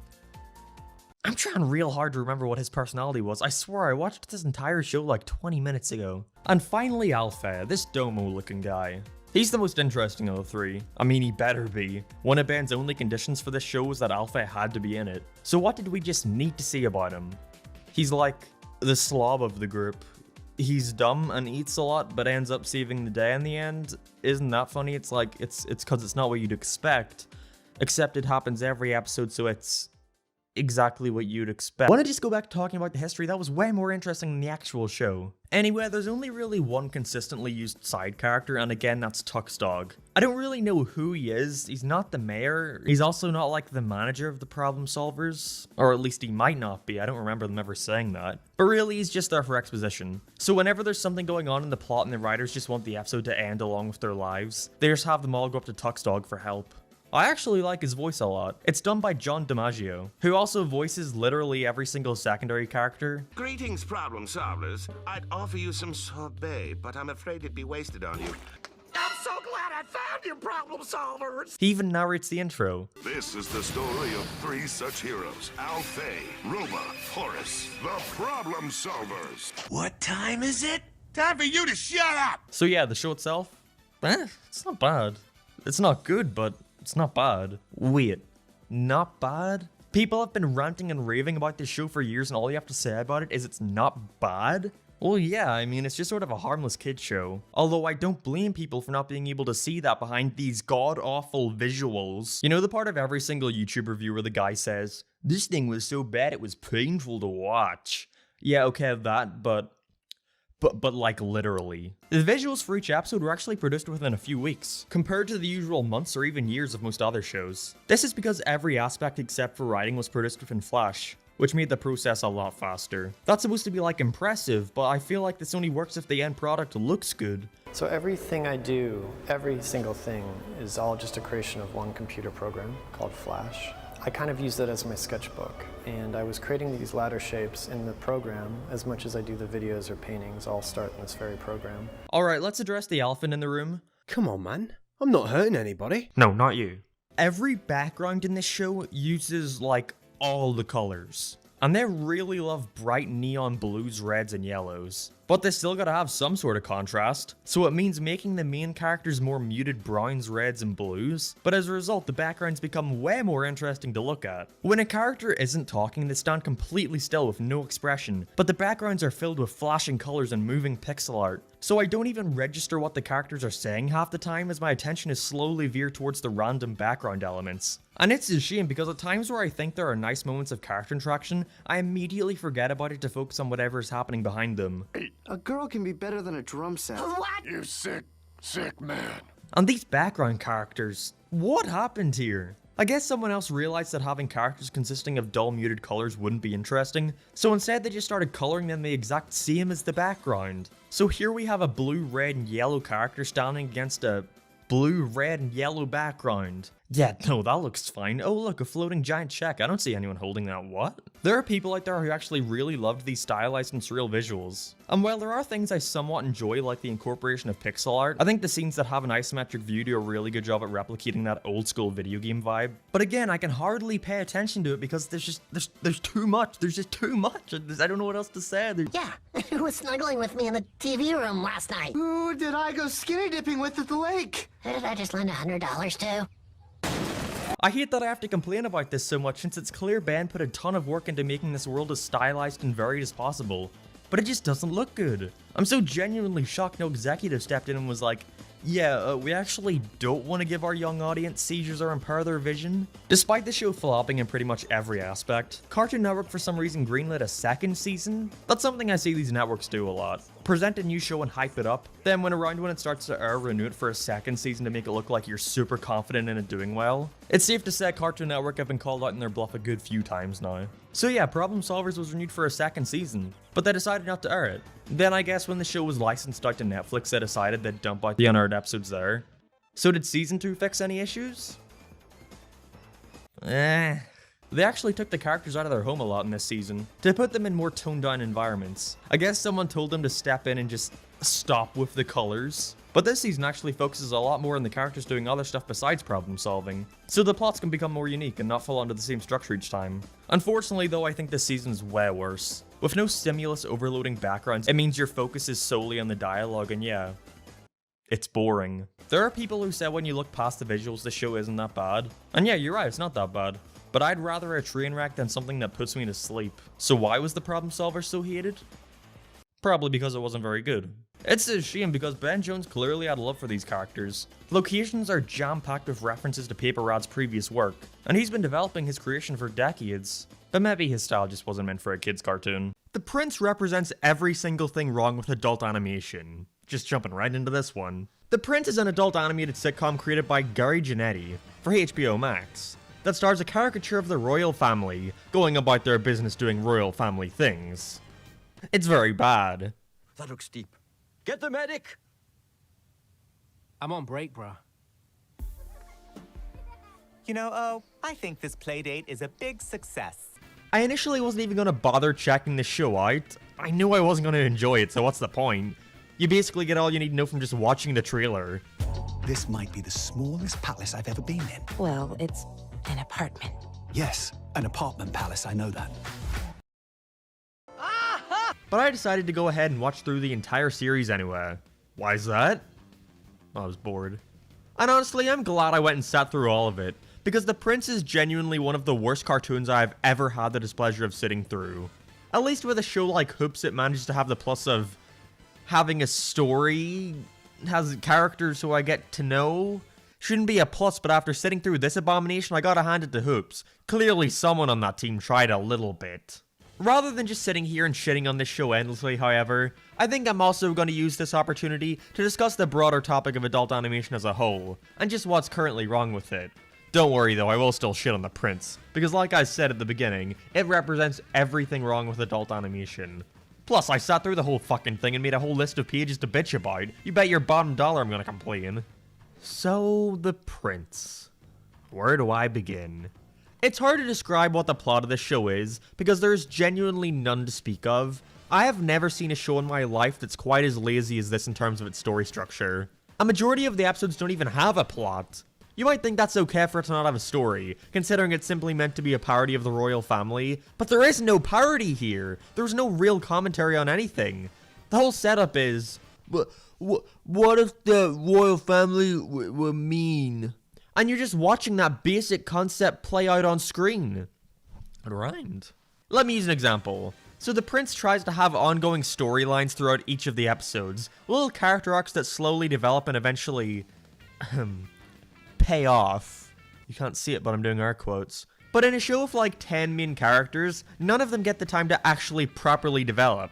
Speaker 2: I'm trying real hard to remember what his personality was. I swear I watched this entire show like 20 minutes ago. And finally Alpha, this Domo looking guy. He's the most interesting of the three. I mean, he better be. One of Ben's only conditions for this show was that Alpha had to be in it. So what did we just need to see about him? He's like the slob of the group. He's dumb and eats a lot but ends up saving the day in the end. Isn't that funny? It's like, it's cause it's not what you'd expect. Except it happens every episode, so it's exactly what you'd expect. I want to just go back to talking about the history. That was way more interesting than the actual show. Anyway, there's only really one consistently used side character, and again, that's Tux Dog. I don't really know who he is. He's not the mayor. He's also not like the manager of the Problem Solvers. Or at least he might not be. I don't remember them ever saying that. But really, he's just there for exposition. So whenever there's something going on in the plot and the writers just want the episode to end along with their lives, they just have them all go up to Tux Dog for help. I actually like his voice a lot. It's done by John DiMaggio, who also voices literally every single secondary character.
Speaker 14: Greetings, Problem Solvers. I'd offer you some sorbet, but I'm afraid it'd be wasted on you. I'm so glad I found you, Problem Solvers!
Speaker 2: He even narrates the intro.
Speaker 6: This is the story of three such heroes. Alfei, Roba, Horace, the Problem Solvers.
Speaker 14: What time is it?
Speaker 6: Time for you to shut up!
Speaker 2: So yeah, the show itself, it's not bad. It's not good, but it's not bad. Wait, not bad? People have been ranting and raving about this show for years and all you have to say about it is it's not bad? Well yeah, I mean it's just sort of a harmless kid show. Although I don't blame people for not being able to see that behind these god-awful visuals. You know the part of every single YouTube review where the guy says, this thing was so bad it was painful to watch. Yeah, okay, that, but But like literally. The visuals for each episode were actually produced within a few weeks, compared to the usual months or even years of most other shows. This is because every aspect except for writing was produced within Flash, which made the process a lot faster. That's supposed to be like impressive, but I feel like this only works if the end product looks good.
Speaker 11: So everything I do, every single thing, is all just a creation of one computer program called Flash. I kind of use that as my sketchbook, and I was creating these ladder shapes in the program as much as I do the videos or paintings all start in this very program.
Speaker 2: Alright, let's address the elephant in the room.
Speaker 15: Come on, man. I'm not hurting anybody.
Speaker 2: No, not you. Every background in this show uses like all the colors. And they really love bright neon blues, reds, and yellows. But they still gotta have some sort of contrast, so it means making the main characters more muted browns, reds, and blues, but as a result the backgrounds become way more interesting to look at. When a character isn't talking, they stand completely still with no expression, but the backgrounds are filled with flashing colors and moving pixel art, so I don't even register what the characters are saying half the time as my attention is slowly veered towards the random background elements. And it's a shame because at times where I think there are nice moments of character interaction, I immediately forget about it to focus on whatever is happening behind them.
Speaker 16: A girl can be better than a drum set.
Speaker 3: What?
Speaker 1: You sick man.
Speaker 2: And these background characters, what happened here? I guess someone else realized that having characters consisting of dull muted colors wouldn't be interesting, so instead they just started coloring them the exact same as the background. So here we have a blue, red, and yellow character standing against a blue, red, and yellow background. Yeah, no, that looks fine. Oh look, a floating giant check. I don't see anyone holding that, what? There are people out there who actually really loved these stylized and surreal visuals. And while there are things I somewhat enjoy, like the incorporation of pixel art, I think the scenes that have an isometric view do a really good job at replicating that old school video game vibe. But again, I can hardly pay attention to it because there's too much. There's just too much. I don't know what else to say.
Speaker 8: Yeah, who was snuggling with me in the TV room last night?
Speaker 16: Who did I go skinny dipping with at the lake?
Speaker 8: Who did I just lend $100 to?
Speaker 2: I hate that I have to complain about this so much since it's clear Ben put a ton of work into making this world as stylized and varied as possible, but it just doesn't look good. I'm so genuinely shocked no executive stepped in and was like, yeah, we actually don't want to give our young audience seizures or impair their vision. Despite the show flopping in pretty much every aspect, Cartoon Network for some reason greenlit a second season. That's something I see these networks do a lot. Present a new show and hype it up, then when it starts to air, renew it for a second season to make it look like you're super confident in it doing well. It's safe to say Cartoon Network have been called out in their bluff a good few times now. So yeah, Problem Solverz was renewed for a second season, but they decided not to air it. Then I guess when the show was licensed out to Netflix, they decided they'd dump out the unaired episodes there. So did season 2 fix any issues? They actually took the characters out of their home a lot in this season, to put them in more toned down environments. I guess someone told them to step in and just stop with the colors. But this season actually focuses a lot more on the characters doing other stuff besides problem solving, so the plots can become more unique and not fall under the same structure each time. Unfortunately though, I think this season's way worse. With no stimulus overloading backgrounds, it means your focus is solely on the dialogue, and yeah, it's boring. There are people who say when you look past the visuals, the show isn't that bad. And yeah, you're right, it's not that bad. But I'd rather a Trainwreck than something that puts me to sleep. So why was the Problem Solver so hated? Probably because it wasn't very good. It's a shame because Ben Jones clearly had love for these characters. Locations are jam-packed with references to Paper Rad's previous work, and he's been developing his creation for decades. But maybe his style just wasn't meant for a kid's cartoon. The Prince represents every single thing wrong with adult animation. Just jumping right into this one. The Prince is an adult animated sitcom created by Gary Janetti for HBO Max that stars a caricature of the royal family going about their business doing royal family things. It's very bad.
Speaker 17: That looks deep. Get the medic!
Speaker 18: I'm on break, bruh.
Speaker 19: You know, I think this playdate is a big success.
Speaker 2: I initially wasn't even going to bother checking the show out. I knew I wasn't going to enjoy it, so what's the point? You basically get all you need to know from just watching the trailer.
Speaker 20: This might be the smallest palace I've ever been in.
Speaker 5: Well, it's an apartment.
Speaker 20: Yes, an apartment palace, I know that.
Speaker 2: But I decided to go ahead and watch through the entire series anyway. Why is that? I was bored. And honestly, I'm glad I went and sat through all of it, because The Prince is genuinely one of the worst cartoons I've ever had the displeasure of sitting through. At least with a show like Hoops, it manages to have the plus of having a story, has characters who I get to know. Shouldn't be a plus, but after sitting through this abomination, I gotta hand it to Hoops. Clearly someone on that team tried a little bit. Rather than just sitting here and shitting on this show endlessly, however, I think I'm also going to use this opportunity to discuss the broader topic of adult animation as a whole, and just what's currently wrong with it. Don't worry though, I will still shit on the prince, because like I said at the beginning, it represents everything wrong with adult animation. Plus, I sat through the whole fucking thing and made a whole list of pages to bitch about. You bet your bottom dollar I'm gonna complain. So, the prince. Where do I begin? It's hard to describe what the plot of this show is, because there's genuinely none to speak of. I have never seen a show in my life that's quite as lazy as this in terms of its story structure. A majority of the episodes don't even have a plot. You might think that's okay for it to not have a story, considering it's simply meant to be a parody of the royal family, but there is no parody here. There's no real commentary on anything. The whole setup is, what if the royal family were mean? And you're just watching that basic concept play out on screen. It rhymed. Let me use an example. So the prince tries to have ongoing storylines throughout each of the episodes, little character arcs that slowly develop and eventually pay off. You can't see it, but I'm doing air quotes. But in a show of like 10 main characters, none of them get the time to actually properly develop.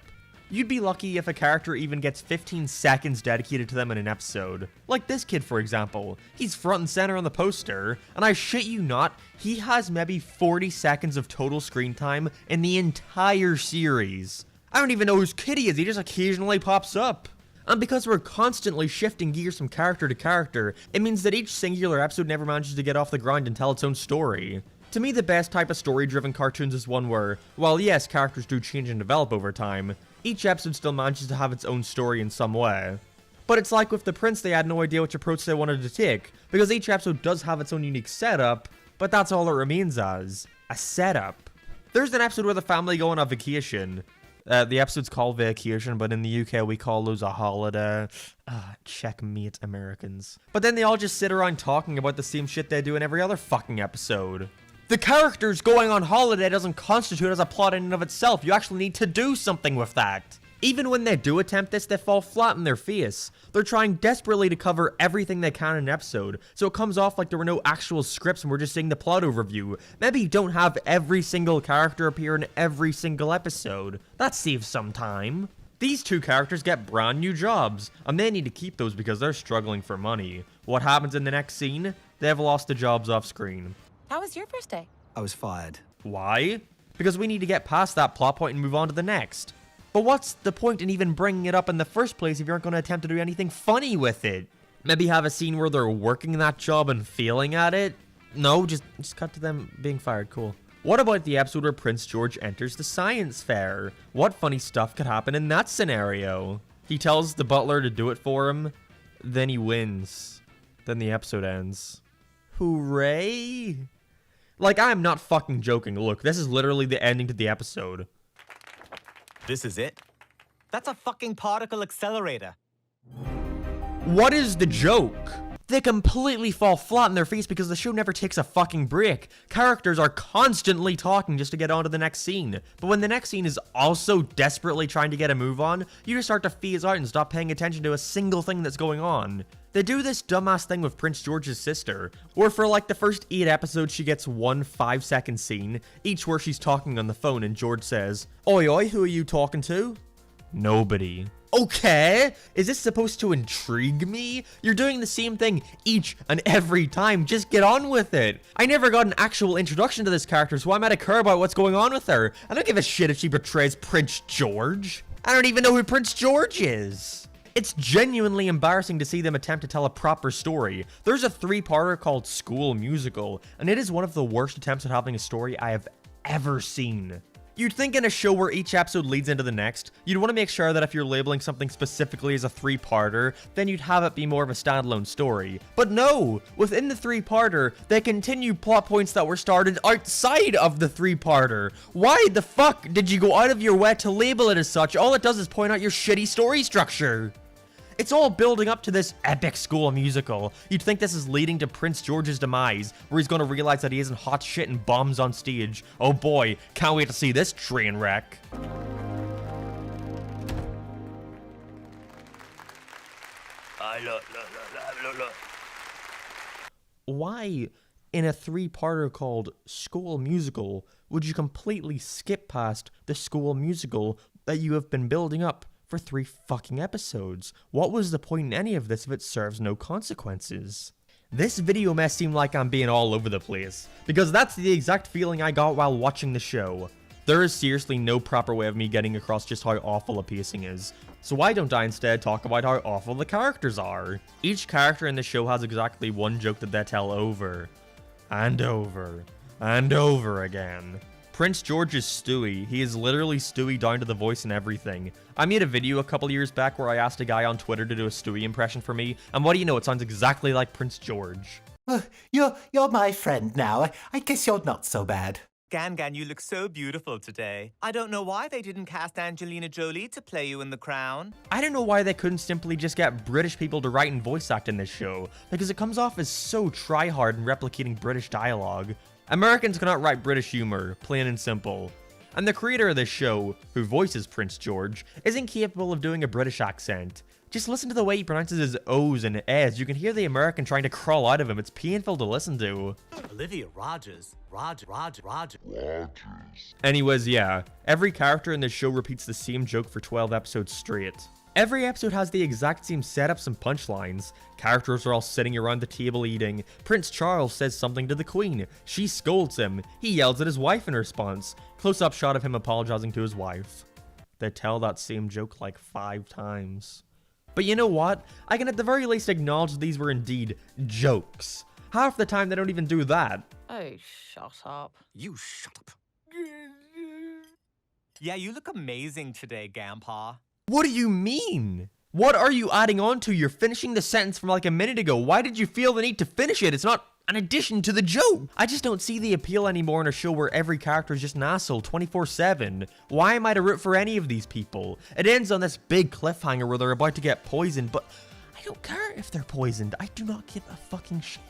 Speaker 2: You'd be lucky if a character even gets 15 seconds dedicated to them in an episode. Like this kid, for example. He's front and center on the poster, and I shit you not, he has maybe 40 seconds of total screen time in the entire series. I don't even know whose kid he is, he just occasionally pops up. And because we're constantly shifting gears from character to character, it means that each singular episode never manages to get off the ground and tell its own story. To me, the best type of story-driven cartoons is one where, while yes, characters do change and develop over time, each episode still manages to have its own story in some way. But it's like with The Prince, they had no idea which approach they wanted to take, because each episode does have its own unique setup, but that's all it remains as, a setup. There's an episode where the family go on a vacation. The episode's called Vacation, but in the UK we call those a holiday. Checkmate, Americans. But then they all just sit around talking about the same shit they do in every other fucking episode. The characters going on holiday doesn't constitute as a plot in and of itself. You actually need to do something with that. Even when they do attempt this, they fall flat in their face. They're trying desperately to cover everything they can in an episode, so it comes off like there were no actual scripts and we're just seeing the plot overview. Maybe you don't have every single character appear in every single episode. That saves some time. These two characters get brand new jobs, and they need to keep those because they're struggling for money. What happens in the next scene? They've lost the jobs off screen.
Speaker 5: How was your first day?
Speaker 20: I was fired.
Speaker 2: Why? Because we need to get past that plot point and move on to the next. But what's the point in even bringing it up in the first place if you aren't going to attempt to do anything funny with it? Maybe have a scene where they're working that job and failing at it? No, just cut to them being fired, cool. What about the episode where Prince George enters the science fair? What funny stuff could happen in that scenario? He tells the butler to do it for him, then he wins. Then the episode ends. Hooray! Like, I'm not fucking joking. Look, this is literally the ending to the episode.
Speaker 19: This is it? That's a fucking particle accelerator.
Speaker 2: What is the joke? They completely fall flat in their face because the show never takes a fucking break. Characters are constantly talking just to get on to the next scene. But when the next scene is also desperately trying to get a move on, you just start to phase out and stop paying attention to a single thing that's going on. They do this dumbass thing with Prince George's sister, where for like the first 8 episodes she gets one 5-second scene, each where she's talking on the phone and George says, "Oi oi, who are you talking to?" Nobody. Okay, is this supposed to intrigue me? You're doing the same thing each and every time, just get on with it. I never got an actual introduction to this character, so why am I to care about what's going on with her? I don't give a shit if she betrays Prince George. I don't even know who Prince George is. It's genuinely embarrassing to see them attempt to tell a proper story. There's a 3-parter called School Musical, and it is one of the worst attempts at having a story I have ever seen. You'd think in a show where each episode leads into the next, you'd want to make sure that if you're labeling something specifically as a 3-parter, then you'd have it be more of a standalone story. But no! Within the 3-parter, they continue plot points that were started outside of the 3-parter. Why the fuck did you go out of your way to label it as such? All it does is point out your shitty story structure. It's all building up to this epic school musical. You'd think this is leading to Prince George's demise, where he's going to realize that he isn't hot shit and bombs on stage. Oh boy, can't wait to see this train wreck. Why in a 3-parter called School Musical would you completely skip past the school musical that you have been building up for 3 fucking episodes? What was the point in any of this if it serves no consequences? This video may seem like I'm being all over the place, because that's the exact feeling I got while watching the show. There is seriously no proper way of me getting across just how awful the pacing is, so why don't I instead talk about how awful the characters are? Each character in the show has exactly one joke that they tell over, and over, and over again. Prince George is Stewie. He is literally Stewie down to the voice and everything. I made a video a couple years back where I asked a guy on Twitter to do a Stewie impression for me, and what do you know, it sounds exactly like Prince George.
Speaker 21: You're my friend now. I guess you're not so bad.
Speaker 19: Gan, you look so beautiful today. I don't know why they didn't cast Angelina Jolie to play you in The Crown.
Speaker 2: I don't know why they couldn't simply just get British people to write and voice act in this show, because it comes off as so try-hard in replicating British dialogue. Americans cannot write British humor, plain and simple. And the creator of this show, who voices Prince George, isn't capable of doing a British accent. Just listen to the way he pronounces his O's and A's. You can hear the American trying to crawl out of him. It's painful to listen to.
Speaker 19: Olivia Rogers. Rogers.
Speaker 2: Anyways, yeah. Every character in this show repeats the same joke for 12 episodes straight. Every episode has the exact same setups and punchlines. Characters are all sitting around the table eating. Prince Charles says something to the Queen. She scolds him. He yells at his wife in response. Close-up shot of him apologizing to his wife. They tell that same joke like 5 times. But you know what? I can at the very least acknowledge these were indeed jokes. Half the time they don't even do that.
Speaker 22: Oh, shut up.
Speaker 19: You shut up. Yeah, you look amazing today, Grandpa.
Speaker 2: What do you mean? What are you adding on to? You're finishing the sentence from like a minute ago. Why did you feel the need to finish it? It's not an addition to the joke. I just don't see the appeal anymore in a show where every character is just an asshole 24/7. Why am I to root for any of these people? It ends on this big cliffhanger where they're about to get poisoned, but I don't care if they're poisoned. I do not give a fucking shit.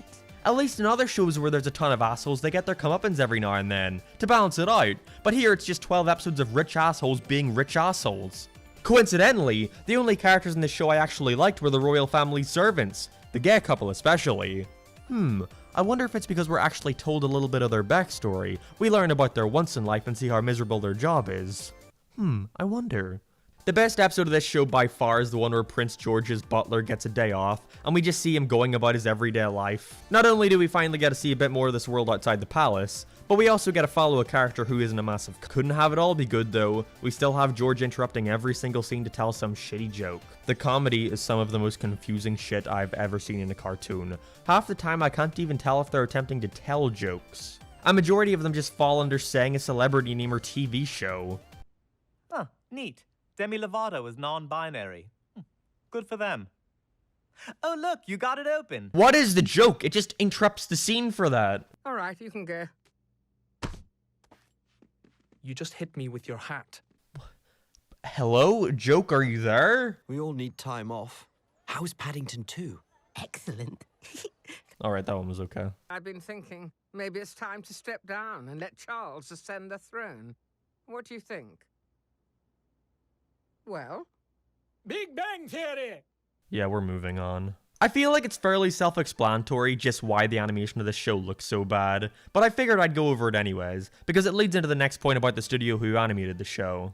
Speaker 2: At least in other shows where there's a ton of assholes, they get their comeuppance every now and then to balance it out. But here it's just 12 episodes of rich assholes being rich assholes. Coincidentally, the only characters in this show I actually liked were the royal family's servants, the gay couple especially. I wonder if it's because we're actually told a little bit of their backstory. We learn about their once in life and see how miserable their job is. I wonder. The best episode of this show by far is the one where Prince George's butler gets a day off, and we just see him going about his everyday life. Not only do we finally get to see a bit more of this world outside the palace, but we also get to follow a character who isn't a massive couldn't have it all be good though. We still have George interrupting every single scene to tell some shitty joke. The comedy is some of the most confusing shit I've ever seen in a cartoon. Half the time I can't even tell if they're attempting to tell jokes. A majority of them just fall under saying a celebrity name or TV show.
Speaker 19: Huh, neat. Demi Lovato is non-binary. Good for them. Oh look, you got it open.
Speaker 2: What is the joke? It just interrupts the scene for that.
Speaker 22: All right, you can go.
Speaker 18: You just hit me with your hat.
Speaker 2: Hello? Joke, are you there?
Speaker 17: We all need time off. How's Paddington 2?
Speaker 22: Excellent.
Speaker 2: Alright, that one was okay.
Speaker 22: I've been thinking maybe it's time to step down and let Charles ascend the throne. What do you think? Well?
Speaker 18: Big Bang Theory!
Speaker 2: Yeah, we're moving on. I feel like it's fairly self-explanatory just why the animation of this show looks so bad, but I figured I'd go over it anyways, because it leads into the next point about the studio who animated the show.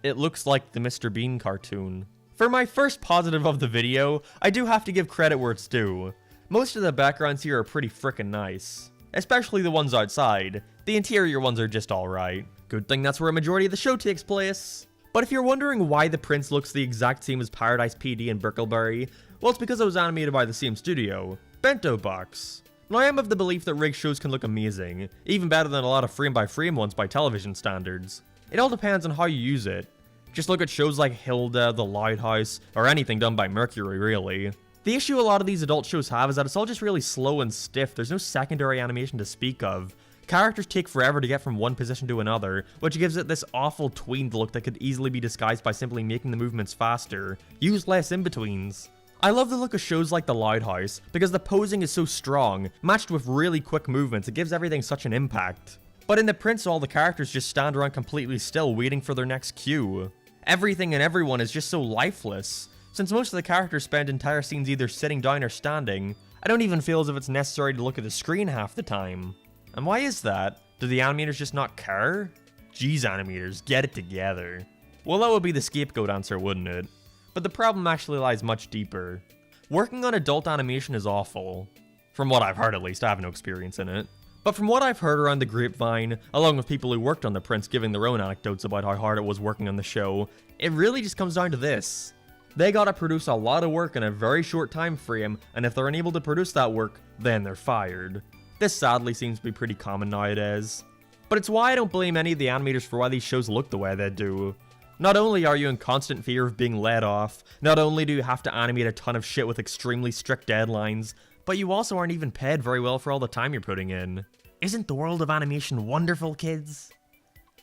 Speaker 2: It looks like the Mr. Bean cartoon. For my first positive of the video, I do have to give credit where it's due. Most of the backgrounds here are pretty frickin' nice. Especially the ones outside. The interior ones are just alright. Good thing that's where a majority of the show takes place. But if you're wondering why the prince looks the exact same as Paradise PD and Brickleberry, well, it's because it was animated by the same studio, Bento Box. Now, I am of the belief that rigged shows can look amazing, even better than a lot of frame-by-frame ones by television standards. It all depends on how you use it. Just look at shows like Hilda, The Lighthouse, or anything done by Mercury, really. The issue a lot of these adult shows have is that it's all just really slow and stiff. There's no secondary animation to speak of. Characters take forever to get from one position to another, which gives it this awful tweened look that could easily be disguised by simply making the movements faster. Use less in-betweens. I love the look of shows like The Lighthouse, because the posing is so strong, matched with really quick movements, it gives everything such an impact. But in The Prince, all the characters just stand around completely still, waiting for their next cue. Everything and everyone is just so lifeless. Since most of the characters spend entire scenes either sitting down or standing, I don't even feel as if it's necessary to look at the screen half the time. And why is that? Do the animators just not care? Jeez, animators, get it together. Well, that would be the scapegoat answer, wouldn't it? But the problem actually lies much deeper. Working on adult animation is awful. From what I've heard at least, I have no experience in it. But from what I've heard around the grapevine, along with people who worked on The Prince giving their own anecdotes about how hard it was working on the show, it really just comes down to this. They gotta produce a lot of work in a very short time frame, and if they're unable to produce that work, then they're fired. This sadly seems to be pretty common nowadays. But it's why I don't blame any of the animators for why these shows look the way they do. Not only are you in constant fear of being let off, not only do you have to animate a ton of shit with extremely strict deadlines, but you also aren't even paid very well for all the time you're putting in. Isn't the world of animation wonderful, kids?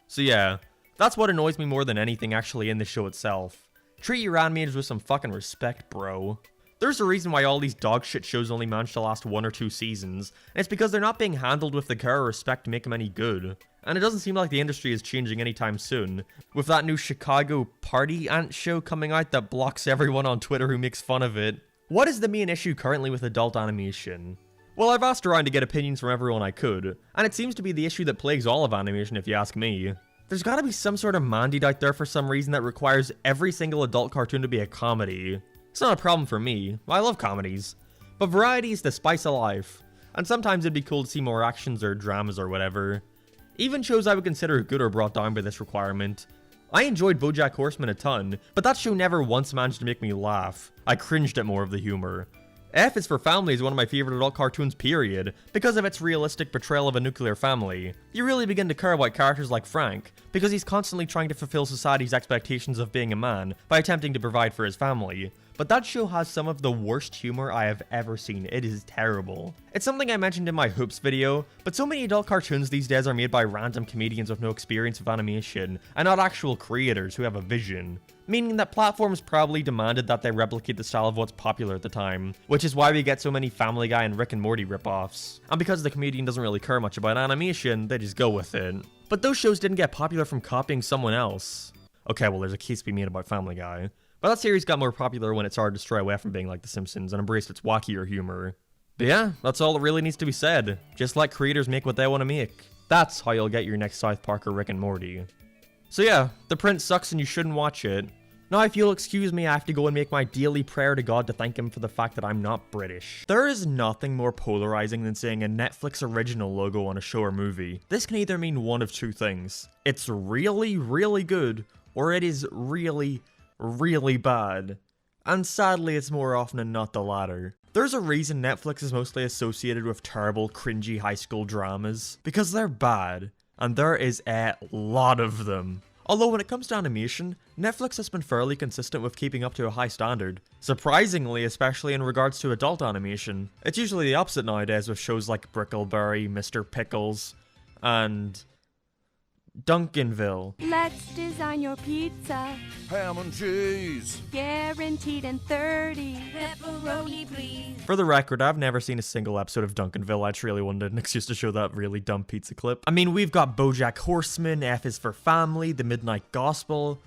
Speaker 2: So yeah, that's what annoys me more than anything actually in the show itself. Treat your animators with some fucking respect, bro. There's a reason why all these dog shit shows only manage to last 1 or 2 seasons, and it's because they're not being handled with the care or respect to make them any good. And it doesn't seem like the industry is changing anytime soon, with that new Chicago party ant show coming out that blocks everyone on Twitter who makes fun of it. What is the main issue currently with adult animation? Well, I've asked around to get opinions from everyone I could, and it seems to be the issue that plagues all of animation if you ask me. There's gotta be some sort of mandate out there for some reason that requires every single adult cartoon to be a comedy. It's not a problem for me, I love comedies, but variety is the spice of life, and sometimes it'd be cool to see more actions or dramas or whatever. Even shows I would consider good are brought down by this requirement. I enjoyed BoJack Horseman a ton, but that show never once managed to make me laugh. I cringed at more of the humor. F is for Family is one of my favorite adult cartoons period, because of its realistic portrayal of a nuclear family. You really begin to care about characters like Frank, because he's constantly trying to fulfill society's expectations of being a man by attempting to provide for his family. But that show has some of the worst humor I have ever seen. It is terrible. It's something I mentioned in my Hoops video, but so many adult cartoons these days are made by random comedians with no experience with animation, and not actual creators who have a vision. Meaning that platforms probably demanded that they replicate the style of what's popular at the time, which is why we get so many Family Guy and Rick and Morty ripoffs. And because the comedian doesn't really care much about animation, they just go with it. But those shows didn't get popular from copying someone else. Okay, well there's a case to be made about Family Guy. But that series got more popular when it started to stray away from being like The Simpsons and embraced its wackier humor. But yeah, that's all that really needs to be said. Just let creators make what they want to make. That's how you'll get your next South Park or Rick and Morty. So yeah, The Prince sucks and you shouldn't watch it. Now if you'll excuse me, I have to go and make my daily prayer to God to thank him for the fact that I'm not British. There is nothing more polarizing than seeing a Netflix original logo on a show or movie. This can either mean one of two things. It's really, really good, or it is really, really bad. And sadly, it's more often than not the latter. There's a reason Netflix is mostly associated with terrible, cringy high school dramas, because they're bad, and there is a lot of them. Although when it comes to animation, Netflix has been fairly consistent with keeping up to a high standard. Surprisingly, especially in regards to adult animation. It's usually the opposite nowadays with shows like Brickleberry, Mr. Pickles, and Duncanville.
Speaker 4: Let's design your pizza.
Speaker 6: Ham and cheese.
Speaker 4: Guaranteed in 30. Pepperoni, please.
Speaker 2: For the record, I've never seen a single episode of Duncanville. I just really wanted an excuse to show that really dumb pizza clip. I mean, we've got BoJack Horseman, F is for Family, The Midnight Gospel.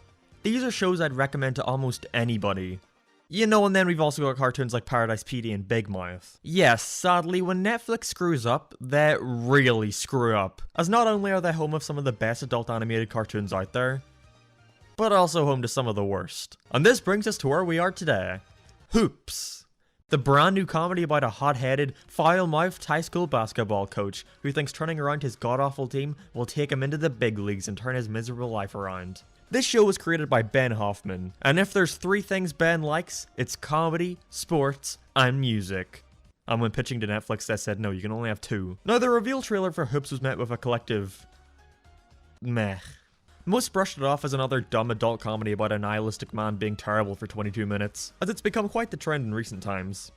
Speaker 2: These are shows I'd recommend to almost anybody. You know, and then we've also got cartoons like Paradise PD and Big Mouth. Yes, sadly, when Netflix screws up, they really screw up. As not only are they home of some of the best adult animated cartoons out there, but also home to some of the worst. And this brings us to where we are today. Hoops. The brand new comedy about a hot-headed, foul-mouthed high school basketball coach who thinks turning around his god-awful team will take him into the big leagues and turn his miserable life around. This show was created by Ben Hoffman, and if there's 3 things Ben likes, it's comedy, sports, and music. And when pitching to Netflix, they said no, you can only have 2. Now, the reveal trailer for Hoops was met with a collective meh. Most brushed it off as another dumb adult comedy about a nihilistic man being terrible for 22 minutes, as it's become quite the trend in recent times.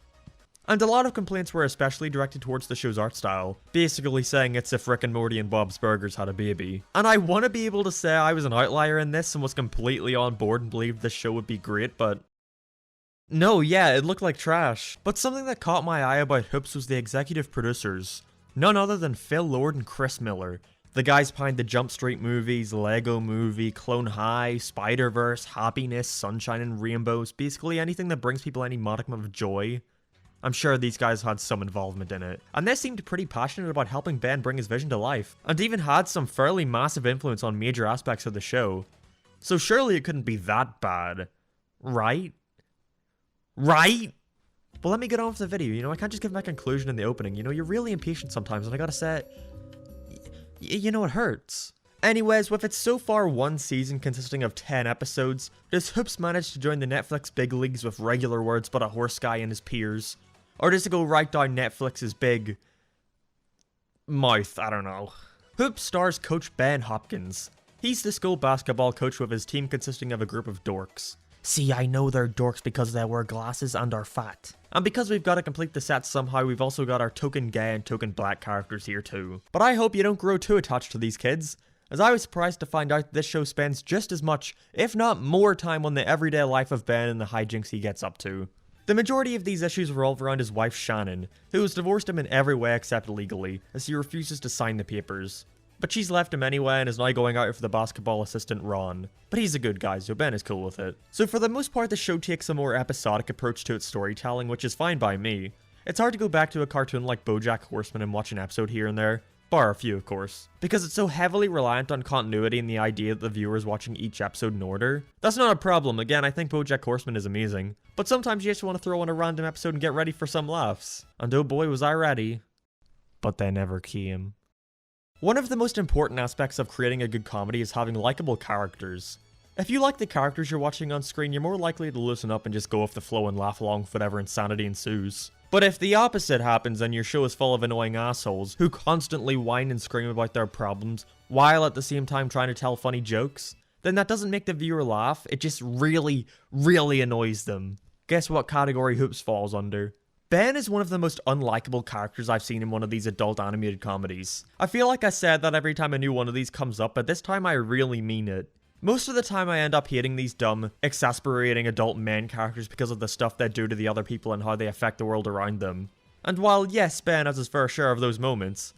Speaker 2: And a lot of complaints were especially directed towards the show's art style, basically saying it's if Rick and Morty and Bob's Burgers had a baby. And I want to be able to say I was an outlier in this and was completely on board and believed this show would be great, but no, yeah, it looked like trash. But something that caught my eye about Hoops was the executive producers, none other than Phil Lord and Chris Miller, the guys behind the Jump Street movies, Lego Movie, Clone High, Spider-Verse, Happiness, Sunshine and Rainbows, basically anything that brings people any modicum of joy. I'm sure these guys had some involvement in it. And they seemed pretty passionate about helping Ben bring his vision to life, and even had some fairly massive influence on major aspects of the show. So surely it couldn't be that bad. Right? Right? But let me get on with the video, you know, I can't just give my conclusion in the opening, you know, you're really impatient sometimes, and I gotta say, you know, it hurts. Anyways, with its so far one season consisting of 10 episodes, does Hoops manage to join the Netflix big leagues with regular words but a horse guy and his peers? Or does it go right down Netflix's big mouth? I don't know. Hoops stars Coach Ben Hopkins. He's the school basketball coach with his team consisting of a group of dorks. See, I know they're dorks because they wear glasses and are fat. And because we've got to complete the set somehow, we've also got our token gay and token black characters here too. But I hope you don't grow too attached to these kids, as I was surprised to find out this show spends just as much, if not more time on the everyday life of Ben and the hijinks he gets up to. The majority of these issues revolve around his wife Shannon, who has divorced him in every way except legally, as he refuses to sign the papers. But she's left him anyway and is now going out with the basketball assistant Ron. But he's a good guy, so Ben is cool with it. So for the most part, the show takes a more episodic approach to its storytelling, which is fine by me. It's hard to go back to a cartoon like BoJack Horseman and watch an episode here and there, bar a few of course, because it's so heavily reliant on continuity and the idea that the viewer is watching each episode in order. That's not a problem, again, I think BoJack Horseman is amazing. But sometimes you just want to throw in a random episode and get ready for some laughs. And oh boy was I ready. But they never came. One of the most important aspects of creating a good comedy is having likable characters. If you like the characters you're watching on screen, you're more likely to loosen up and just go with the flow and laugh along with whatever insanity ensues. But if the opposite happens and your show is full of annoying assholes who constantly whine and scream about their problems while at the same time trying to tell funny jokes, then that doesn't make the viewer laugh, it just really, really annoys them. Guess what category Hoops falls under? Ben is one of the most unlikable characters I've seen in one of these adult animated comedies. I feel like I said that every time a new one of these comes up, but this time I really mean it. Most of the time I end up hating these dumb, exasperating adult men characters because of the stuff they do to the other people and how they affect the world around them. And while yes, Ben has his fair share of those moments,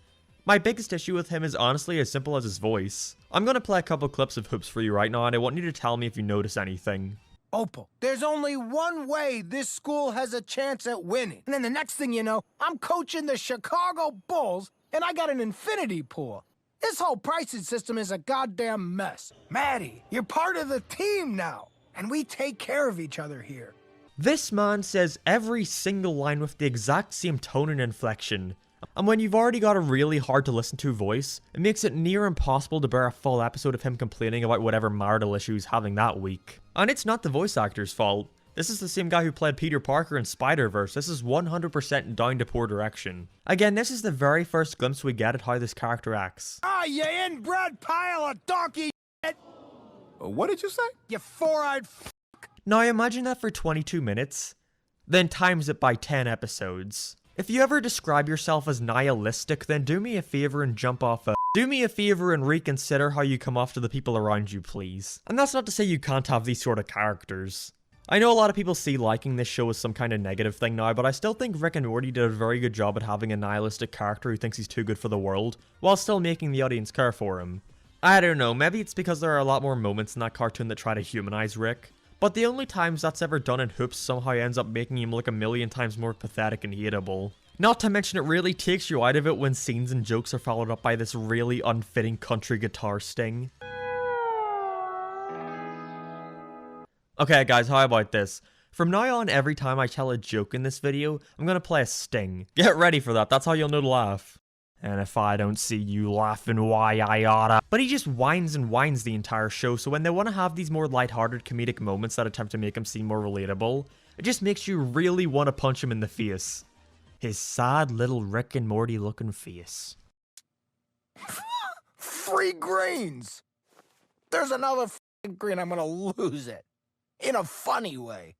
Speaker 2: my biggest issue with him is honestly as simple as his voice. I'm gonna play a couple clips of Hoops for you right now and I want you to tell me if you notice anything.
Speaker 9: Opal, there's only one way this school has a chance at winning. And then the next thing you know, I'm coaching the Chicago Bulls, and I got an infinity pool. This whole pricing system is a goddamn mess. Maddie, you're part of the team now, and we take care of each other here.
Speaker 2: This man says every single line with the exact same tone and inflection. And when you've already got a really hard to listen to voice, it makes it near impossible to bear a full episode of him complaining about whatever marital issue he's having that week. And it's not the voice actor's fault. This is the same guy who played Peter Parker in Spider-Verse. This is 100% down to poor direction. Again, this is the very first glimpse we get at how this character acts.
Speaker 9: Ah, you inbred pile of donkey shit!
Speaker 10: What did you say?
Speaker 9: You four-eyed f***.
Speaker 2: Now imagine that for 22 minutes, then times it by 10 episodes. If you ever describe yourself as nihilistic, then do me a favor and jump off a... Do me a favor and reconsider how you come off to the people around you, please. And that's not to say you can't have these sort of characters. I know a lot of people see liking this show as some kind of negative thing now, but I still think Rick and Morty did a very good job at having a nihilistic character who thinks he's too good for the world, while still making the audience care for him. I don't know, maybe it's because there are a lot more moments in that cartoon that try to humanize Rick. But the only times that's ever done in Hoops somehow ends up making him look a million times more pathetic and hateable. Not to mention it really takes you out of it when scenes and jokes are followed up by this really unfitting country guitar sting. Okay guys, how about this? From now on, every time I tell a joke in this video, I'm gonna play a sting. Get ready for that, that's how you'll know to laugh. And if I don't see you laughing, why I oughta. But he just whines and whines the entire show, so when they want to have these more lighthearted comedic moments that attempt to make him seem more relatable, it just makes you really want to punch him in the face. His sad little Rick and Morty looking face.
Speaker 9: Free greens! There's another green, I'm gonna lose it. In a funny way.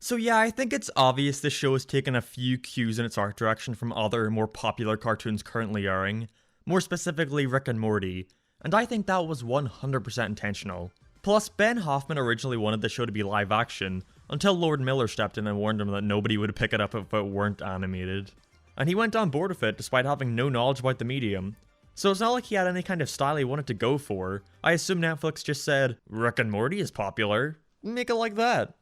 Speaker 2: So yeah, I think it's obvious this show has taken a few cues in its art direction from other more popular cartoons currently airing, more specifically Rick and Morty, and I think that was 100% intentional. Plus, Ben Hoffman originally wanted the show to be live action, until Lord Miller stepped in and warned him that nobody would pick it up if it weren't animated. And he went on board with it despite having no knowledge about the medium. So it's not like he had any kind of style he wanted to go for. I assume Netflix just said, Rick and Morty is popular, make it like that.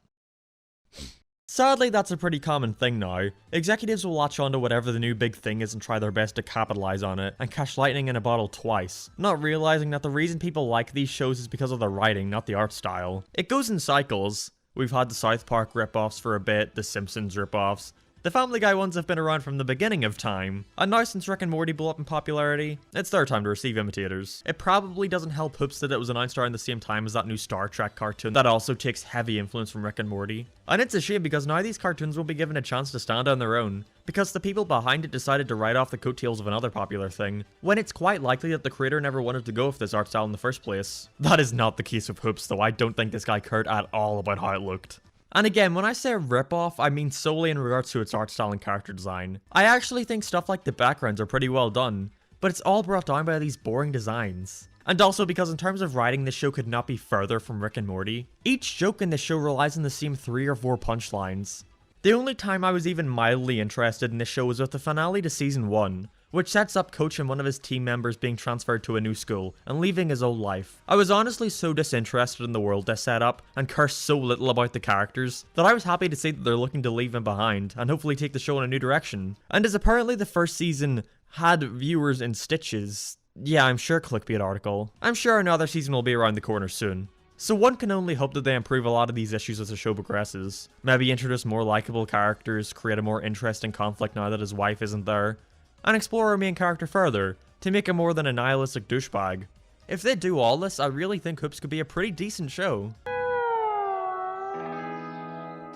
Speaker 2: Sadly, that's a pretty common thing now. Executives will latch onto whatever the new big thing is and try their best to capitalize on it, and catch lightning in a bottle twice, not realizing that the reason people like these shows is because of the writing, not the art style. It goes in cycles. We've had the South Park ripoffs for a bit, the Simpsons ripoffs. The Family Guy ones have been around from the beginning of time, and now since Rick and Morty blew up in popularity, it's their time to receive imitators. It probably doesn't help Hoops that it was announced around the same time as that new Star Trek cartoon that also takes heavy influence from Rick and Morty. And it's a shame because now these cartoons will be given a chance to stand on their own, because the people behind it decided to ride off the coattails of another popular thing, when it's quite likely that the creator never wanted to go with this art style in the first place. That is not the case with Hoops though. I don't think this guy cared at all about how it looked. And again, when I say ripoff, I mean solely in regards to its art style and character design. I actually think stuff like the backgrounds are pretty well done, but it's all brought down by these boring designs. And also because in terms of writing, this show could not be further from Rick and Morty. Each joke in the show relies on the same 3 or 4 punchlines. The only time I was even mildly interested in this show was with the finale to season 1, which sets up Coach and one of his team members being transferred to a new school and leaving his old life. I was honestly so disinterested in the world they set up and cursed so little about the characters that I was happy to see that they're looking to leave him behind and hopefully take the show in a new direction. And as apparently the first season had viewers in stitches, yeah, I'm sure clickbait article. I'm sure another season will be around the corner soon. So one can only hope that they improve a lot of these issues as the show progresses. Maybe introduce more likable characters, create a more interesting conflict now that his wife isn't there, and explore our main character further, to make him more than a nihilistic douchebag. If they do all this, I really think Hoops could be a pretty decent show.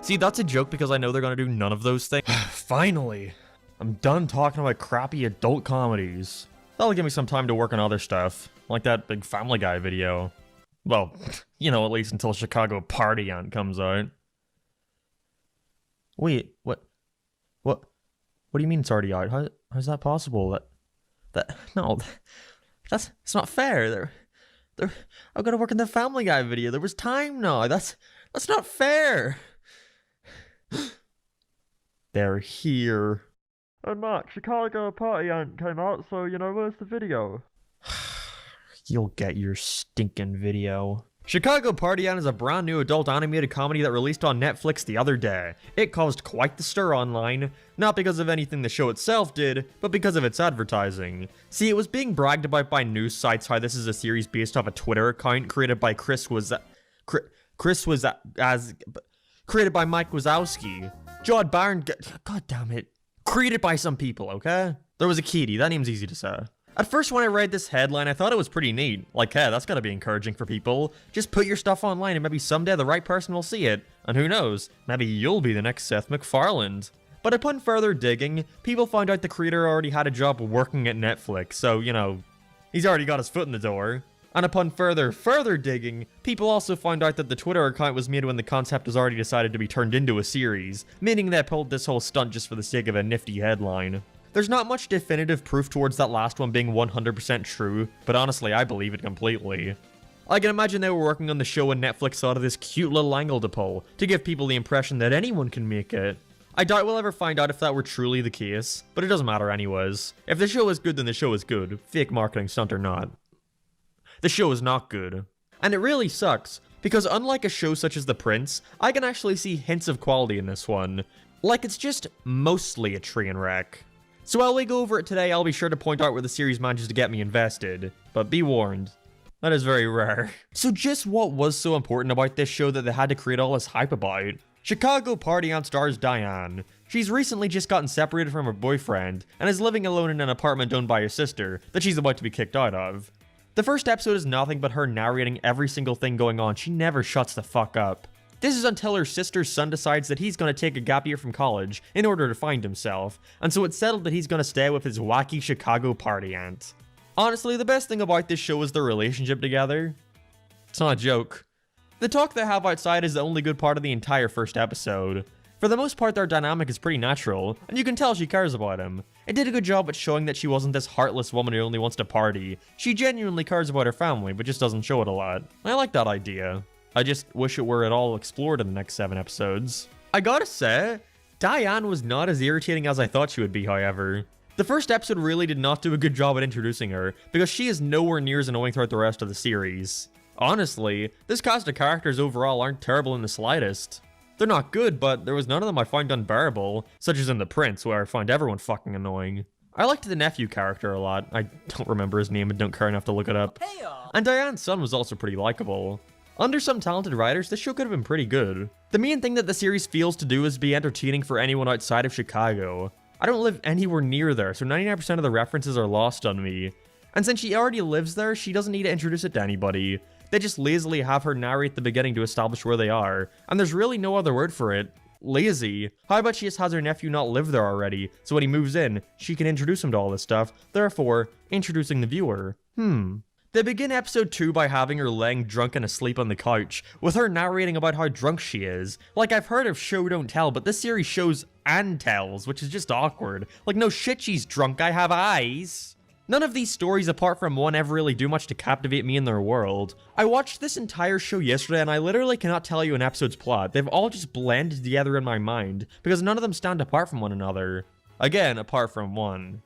Speaker 2: See, that's a joke because I know they're gonna do none of those things. Finally! I'm done talking about crappy adult comedies. That'll give me some time to work on other stuff, like that big Family Guy video. Well, you know, at least until Chicago Party Ant comes out. Wait, what do you mean it's already out? How's that possible? No, it's not fair. I've got to work on the Family Guy video. There was time now. That's not fair. They're here. And Mac, Chicago Party Ant came out, so you know, where's the video? You'll get your stinking video. Chicago Party Ant is a brand new adult animated comedy that released on Netflix the other day. It caused quite the stir online, not because of anything the show itself did, but because of its advertising. See, it was being bragged about by news sites how this is a series based off a Twitter account created by created by Mike Wazowski. Jod Barron, god damn it. Created by some people, okay? There was a kitty, that name's easy to say. At first when I read this headline, I thought it was pretty neat. Like, hey, that's gotta be encouraging for people. Just put your stuff online and maybe someday the right person will see it. And who knows, maybe you'll be the next Seth MacFarlane. But upon further digging, people found out the creator already had a job working at Netflix, so, you know, he's already got his foot in the door. And upon further digging, people also found out that the Twitter account was made when the concept was already decided to be turned into a series, meaning they pulled this whole stunt just for the sake of a nifty headline. There's not much definitive proof towards that last one being 100% true, but honestly, I believe it completely. I can imagine they were working on the show and Netflix thought of this cute little angle to pull, to give people the impression that anyone can make it. I doubt we'll ever find out if that were truly the case, but it doesn't matter anyways. If the show is good, then the show is good, fake marketing stunt or not. The show is not good. And it really sucks, because unlike a show such as The Prince, I can actually see hints of quality in this one. Like it's just mostly a train wreck. So while we go over it today, I'll be sure to point out where the series manages to get me invested. But be warned, that is very rare. So just what was so important about this show that they had to create all this hype about? Chicago Party Ant stars Diane. She's recently just gotten separated from her boyfriend, and is living alone in an apartment owned by her sister, that she's about to be kicked out of. The first episode is nothing but her narrating every single thing going on. She never shuts the fuck up. This is until her sister's son decides that he's going to take a gap year from college in order to find himself, and so it's settled that he's going to stay with his wacky Chicago Party Ant. Honestly, the best thing about this show is their relationship together. It's not a joke. The talk they have outside is the only good part of the entire first episode. For the most part, their dynamic is pretty natural, and you can tell she cares about him. It did a good job at showing that she wasn't this heartless woman who only wants to party. She genuinely cares about her family, but just doesn't show it a lot. I like that idea. I just wish it were at all explored in the next 7 episodes. I gotta say, Diane was not as irritating as I thought she would be, however. The first episode really did not do a good job at introducing her, because she is nowhere near as annoying throughout the rest of the series. Honestly, this cast of characters overall aren't terrible in the slightest. They're not good, but there was none of them I find unbearable, such as in The Prince, where I find everyone fucking annoying. I liked the nephew character a lot. I don't remember his name and don't care enough to look it up. And Diane's son was also pretty likable. Under some talented writers, this show could have been pretty good. The main thing that the series feels to do is be entertaining for anyone outside of Chicago. I don't live anywhere near there, so 99% of the references are lost on me. And since she already lives there, she doesn't need to introduce it to anybody. They just lazily have her narrate the beginning to establish where they are, and there's really no other word for it. Lazy. How about she just has her nephew not live there already, so when he moves in, she can introduce him to all this stuff, therefore, introducing the viewer. They begin episode 2 by having her laying drunk and asleep on the couch, with her narrating about how drunk she is. Like, I've heard of show don't tell, but this series shows and tells, which is just awkward. Like, no shit she's drunk, I have eyes. None of these stories, apart from one, ever really do much to captivate me in their world. I watched this entire show yesterday and I literally cannot tell you an episode's plot. They've all just blended together in my mind, because none of them stand apart from one another. Again, apart from one.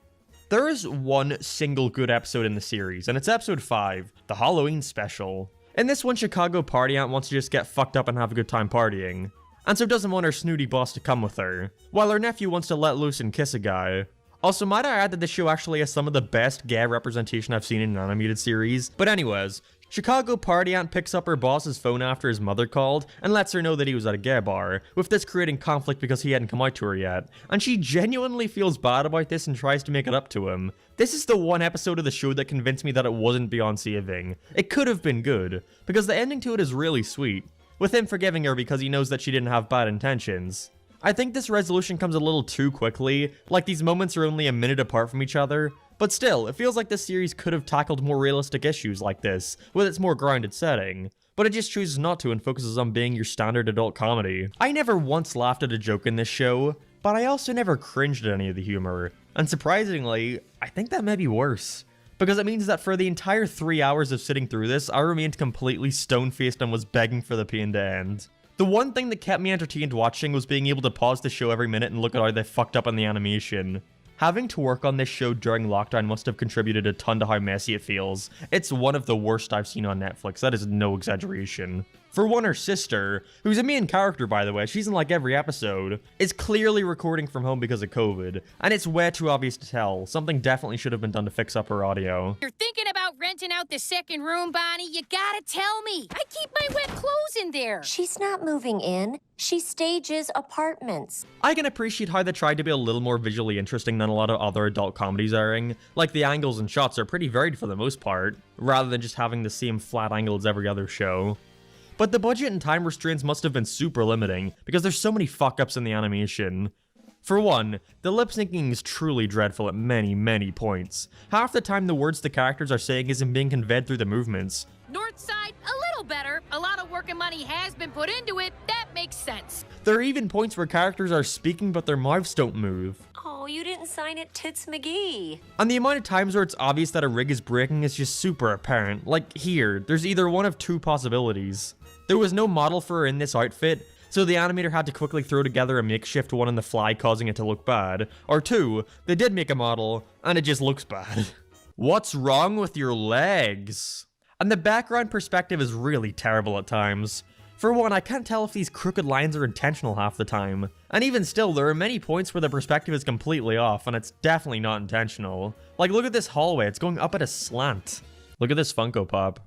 Speaker 2: There is one single good episode in the series, and it's episode 5, the Halloween special. In this one, Chicago party aunt wants to just get fucked up and have a good time partying, and so doesn't want her snooty boss to come with her, while her nephew wants to let loose and kiss a guy. Also, might I add that this show actually has some of the best gay representation I've seen in an animated series. But anyways, Chicago party aunt picks up her boss's phone after his mother called and lets her know that he was at a gay bar, with this creating conflict because he hadn't come out to her yet. And she genuinely feels bad about this and tries to make it up to him. This is the one episode of the show that convinced me that it wasn't beyond saving. It could have been good, because the ending to it is really sweet, with him forgiving her because he knows that she didn't have bad intentions. I think this resolution comes a little too quickly, like these moments are only a minute apart from each other, but still, it feels like this series could have tackled more realistic issues like this, with its more grounded setting, but it just chooses not to and focuses on being your standard adult comedy. I never once laughed at a joke in this show, but I also never cringed at any of the humor, and surprisingly, I think that may be worse. Because it means that for the entire 3 hours of sitting through this, I remained completely stone-faced and was begging for the pain to end. The one thing that kept me entertained watching was being able to pause the show every minute and look at how they fucked up on the animation. Having to work on this show during lockdown must have contributed a ton to how messy it feels. It's one of the worst I've seen on Netflix, that is no exaggeration. For one, her sister, who's a main character by the way, she's in like every episode, is clearly recording from home because of COVID, and it's way too obvious to tell. Something definitely should have been done to fix up her audio.
Speaker 7: You're thinking about renting out the second room, Bonnie? You gotta tell me. I keep my wet clothes in there.
Speaker 5: She's not moving in. She stages apartments.
Speaker 2: I can appreciate how they tried to be a little more visually interesting than a lot of other adult comedies airing. Like, the angles and shots are pretty varied for the most part, rather than just having the same flat angle as every other show. But the budget and time restraints must have been super limiting, because there's so many fuck-ups in the animation. For one, the lip-syncing is truly dreadful at many points. Half the time the words the characters are saying isn't being conveyed through the movements.
Speaker 7: North side, a little better. A lot of work and money has been put into it. That makes sense.
Speaker 2: There are even points where characters are speaking but their mouths don't move.
Speaker 5: Oh, you didn't sign it, Tits McGee.
Speaker 2: And the amount of times where it's obvious that a rig is breaking is just super apparent. Like here, there's either one of two possibilities. There was no model for her in this outfit, so the animator had to quickly throw together a makeshift one on the fly, causing it to look bad. Or two, they did make a model, and it just looks bad. What's wrong with your legs? And the background perspective is really terrible at times. For one, I can't tell if these crooked lines are intentional half the time. And even still, there are many points where the perspective is completely off, and it's definitely not intentional. Like, look at this hallway, it's going up at a slant. Look at this Funko Pop.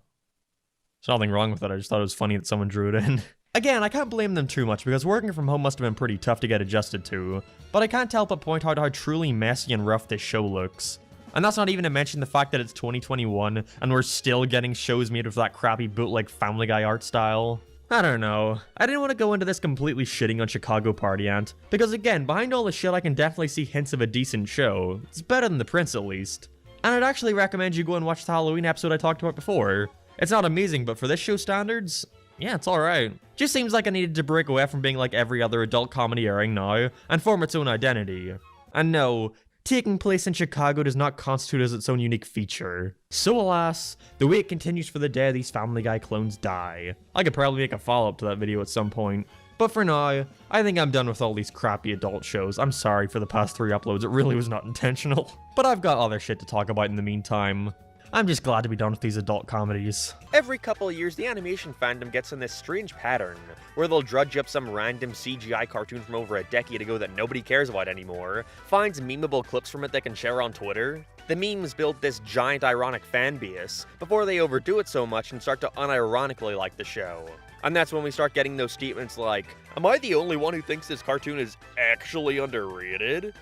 Speaker 2: There's nothing wrong with it, I just thought it was funny that someone drew it in. Again, I can't blame them too much because working from home must have been pretty tough to get adjusted to, but I can't help but point out how truly messy and rough this show looks. And that's not even to mention the fact that it's 2021 and we're still getting shows made with that crappy bootleg Family Guy art style. I don't know. I didn't want to go into this completely shitting on Chicago Party Aunt, because again, behind all the shit I can definitely see hints of a decent show. It's better than The Prince at least. And I'd actually recommend you go and watch the Halloween episode I talked about before. It's not amazing, but for this show standards, yeah, it's alright. Just seems like I needed to break away from being like every other adult comedy airing now, and form its own identity. And no, taking place in Chicago does not constitute as its own unique feature. So alas, the wait continues for the day these Family Guy clones die. I could probably make a follow-up to that video at some point. But for now, I think I'm done with all these crappy adult shows. I'm sorry for the past 3 uploads, it really was not intentional. But I've got other shit to talk about in the meantime. I'm just glad to be done with these adult comedies. Every couple of years, the animation fandom gets in this strange pattern, where they'll drudge up some random CGI cartoon from over a decade ago that nobody cares about anymore, finds memeable clips from it they can share on Twitter. The memes build this giant ironic fan base, before they overdo it so much and start to unironically like the show. And that's when we start getting those statements like, "Am I the only one who thinks this cartoon is actually underrated?"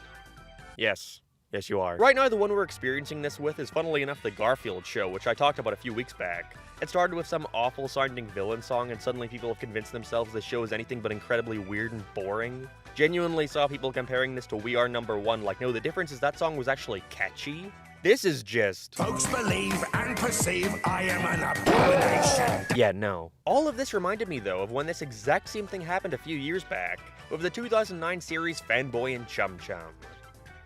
Speaker 2: Yes. Yes, you are. Right now, the one we're experiencing this with is, funnily enough, the Garfield show, which I talked about a few weeks back. It started with some awful-sounding villain song, and suddenly people have convinced themselves the show is anything but incredibly weird and boring. Genuinely saw people comparing this to We Are Number One, like, no, the difference is that song was actually catchy. This is just...
Speaker 6: Folks believe and perceive I am an abomination.
Speaker 2: Yeah, no. All of this reminded me, though, of when this exact same thing happened a few years back, with the 2009 series Fanboy and Chum.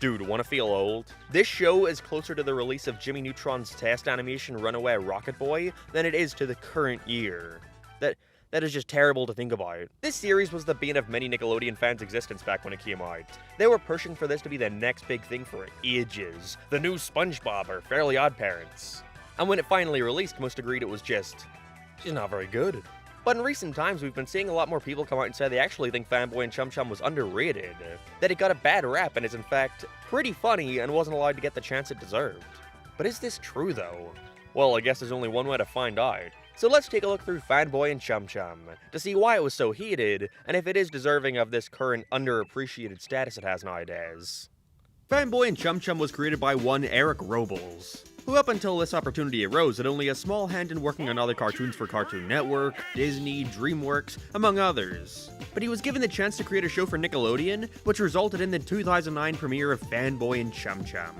Speaker 2: Dude, wanna feel old? This show is closer to the release of Jimmy Neutron's test animation Runaway Rocket Boy than it is to the current year. That is just terrible to think about. This series was the bane of many Nickelodeon fans' existence back when it came out. They were pushing for this to be the next big thing for ages. The new SpongeBob or Fairly Odd Parents. And when it finally released, most agreed it was just not very good. But in recent times, we've been seeing a lot more people come out and say they actually think Fanboy and Chum was underrated. That it got a bad rap and is in fact pretty funny and wasn't allowed to get the chance it deserved. But is this true though? Well, I guess there's only one way to find out. So let's take a look through Fanboy and Chum to see why it was so heated, and if it is deserving of this current underappreciated status it has nowadays. Fanboy and Chum was created by one Eric Robles, who up until this opportunity arose had only a small hand in working on other cartoons for Cartoon Network, Disney, DreamWorks, among others. But he was given the chance to create a show for Nickelodeon, which resulted in the 2009 premiere of Fanboy and Chum.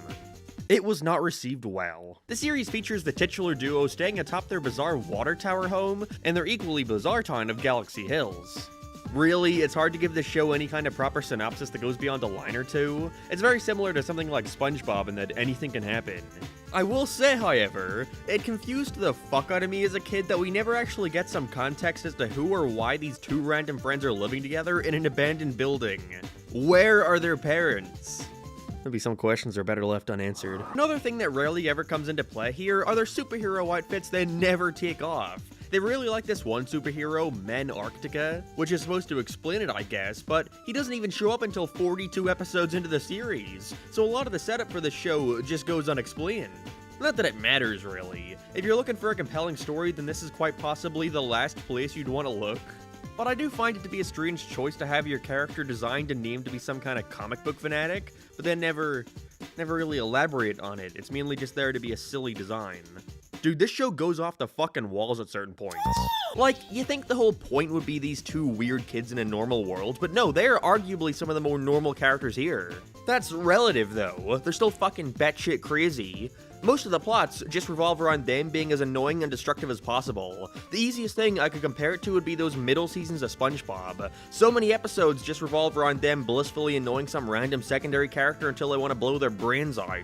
Speaker 2: It was not received well. The series features the titular duo staying atop their bizarre water tower home in their equally bizarre town of Galaxy Hills. Really, it's hard to give this show any kind of proper synopsis that goes beyond a line or two. It's very similar to something like SpongeBob in that anything can happen. I will say, however, it confused the fuck out of me as a kid that we never actually get some context as to who or why these two random friends are living together in an abandoned building. Where are their parents? Maybe some questions are better left unanswered. Another thing that rarely ever comes into play here are their superhero outfits they never take off. They really like this one superhero, Men Arctica, which is supposed to explain it, I guess, but he doesn't even show up until 42 episodes into the series, so a lot of the setup for the show just goes unexplained. Not that it matters, really. If you're looking for a compelling story, then this is quite possibly the last place you'd want to look. But I do find it to be a strange choice to have your character designed and named to be some kind of comic book fanatic, but then never really elaborate on it. It's mainly just there to be a silly design. Dude, this show goes off the fucking walls at certain points. Like, you think the whole point would be these two weird kids in a normal world, but no, they're arguably some of the more normal characters here. That's relative, though. They're still fucking batshit crazy. Most of the plots just revolve around them being as annoying and destructive as possible. The easiest thing I could compare it to would be those middle seasons of SpongeBob. So many episodes just revolve around them blissfully annoying some random secondary character until they want to blow their brains out.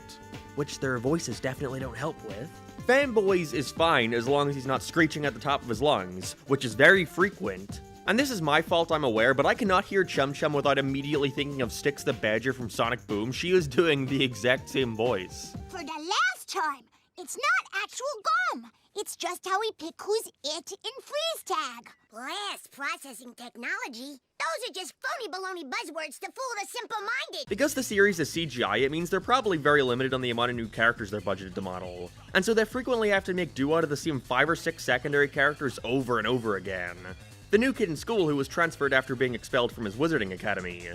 Speaker 2: Which their voices definitely don't help with. Fanboys is fine as long as he's not screeching at the top of his lungs, which is very frequent. And this is my fault, I'm aware, but I cannot hear Chum without immediately thinking of Styx the Badger from Sonic Boom. She is doing the exact same voice.
Speaker 12: For the last time, it's not actual gum. It's just how we pick who's it in freeze tag. Blast processing technology. Those are just phony baloney buzzwords to fool the simple-minded.
Speaker 2: Because the series is CGI, it means they're probably very limited on the amount of new characters they're budgeted to model. And so they frequently have to make do out of the same 5 or 6 secondary characters over and over again. The new kid in school who was transferred after being expelled from his wizarding academy.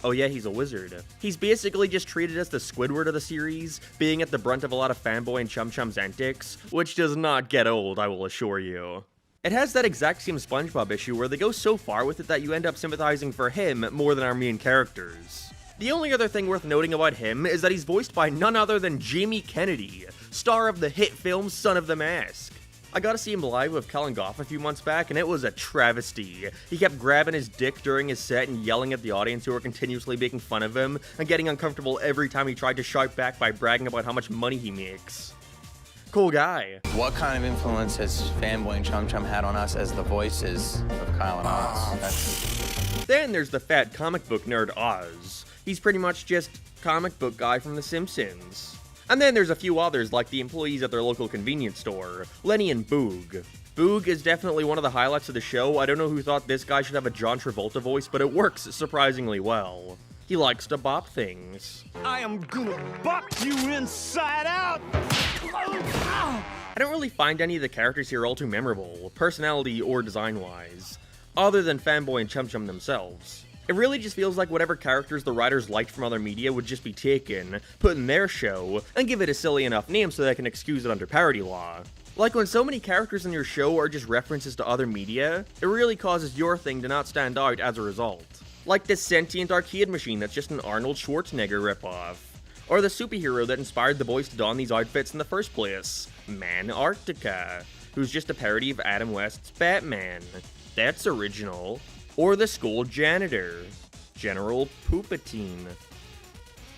Speaker 2: Oh yeah, he's a wizard. He's basically just treated as the Squidward of the series, being at the brunt of a lot of Fanboy and Chum's antics, which does not get old, I will assure you. It has that exact same SpongeBob issue where they go so far with it that you end up sympathizing for him more than our main characters. The only other thing worth noting about him is that he's voiced by none other than Jamie Kennedy, star of the hit film Son of the Mask. I got to see him live with Kellen Goff a few months back, and it was a travesty. He kept grabbing his dick during his set and yelling at the audience who were continuously making fun of him, and getting uncomfortable every time he tried to shout back by bragging about how much money he makes. Cool guy.
Speaker 13: What kind of influence has Fanboy and Chum had on us as the voices of Kyle and Oz?
Speaker 2: Then there's the fat comic book nerd Oz. He's pretty much just comic book guy from The Simpsons. And then there's a few others like the employees at their local convenience store, Lenny and Boog. Boog is definitely one of the highlights of the show. I don't know who thought this guy should have a John Travolta voice, but it works surprisingly well. He likes to bop things.
Speaker 11: I am gonna bop you inside out!
Speaker 2: I don't really find any of the characters here all too memorable, personality or design-wise, other than Fanboy and Chum Chum themselves. It really just feels like whatever characters the writers liked from other media would just be taken, put in their show, and give it a silly enough name so they can excuse it under parody law. Like when so many characters in your show are just references to other media, it really causes your thing to not stand out as a result. Like this sentient arcade machine that's just an Arnold Schwarzenegger ripoff. Or the superhero that inspired the boys to don these outfits in the first place, Man-Arctica, who's just a parody of Adam West's Batman. That's original. Or the school janitor, General Poopatine.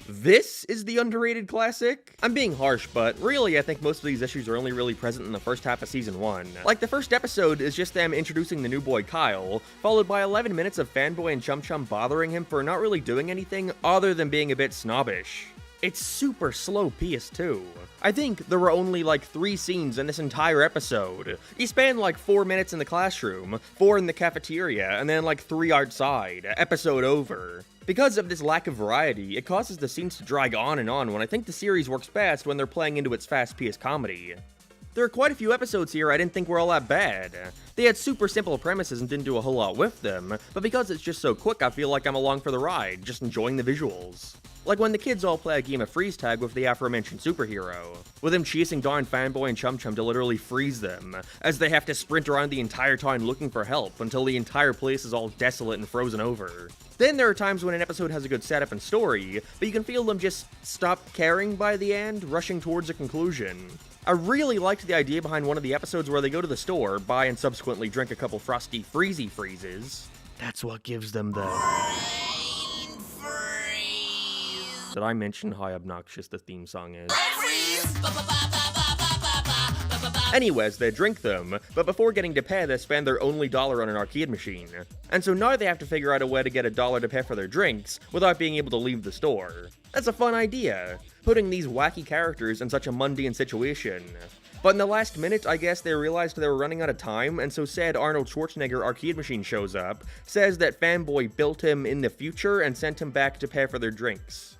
Speaker 2: This is the underrated classic? I'm being harsh, but really I think most of these issues are only really present in the first half of season 1. Like the first episode is just them introducing the new boy Kyle, followed by 11 minutes of Fanboy and Chum Chum bothering him for not really doing anything other than being a bit snobbish. It's super slow paced too. I think there were only like 3 scenes in this entire episode. You span like 4 minutes in the classroom, 4 in the cafeteria, and then like 3 outside. Episode over. Because of this lack of variety, it causes the scenes to drag on and on when I think the series works best when they're playing into its fast-paced comedy. There are quite a few episodes here I didn't think were all that bad. They had super simple premises and didn't do a whole lot with them, but because it's just so quick I feel like I'm along for the ride, just enjoying the visuals. Like when the kids all play a game of freeze tag with the aforementioned superhero, with him chasing down Fanboy and Chum Chum to literally freeze them, as they have to sprint around the entire town looking for help until the entire place is all desolate and frozen over. Then there are times when an episode has a good setup and story, but you can feel them just stop caring by the end, rushing towards a conclusion. I really liked the idea behind one of the episodes where they go to the store, buy and subsequently drink a couple frosty freezy freezes. That's what gives them the... Did I mention how obnoxious the theme song is? Anyways, they drink them, but before getting to pay, they spend their only dollar on an arcade machine. And so now they have to figure out a way to get $1 to pay for their drinks without being able to leave the store. That's a fun idea, putting these wacky characters in such a mundane situation. But in the last minute, I guess they realized they were running out of time, and so said Arnold Schwarzenegger arcade machine shows up, says that Fanboy built him in the future and sent him back to pay for their drinks.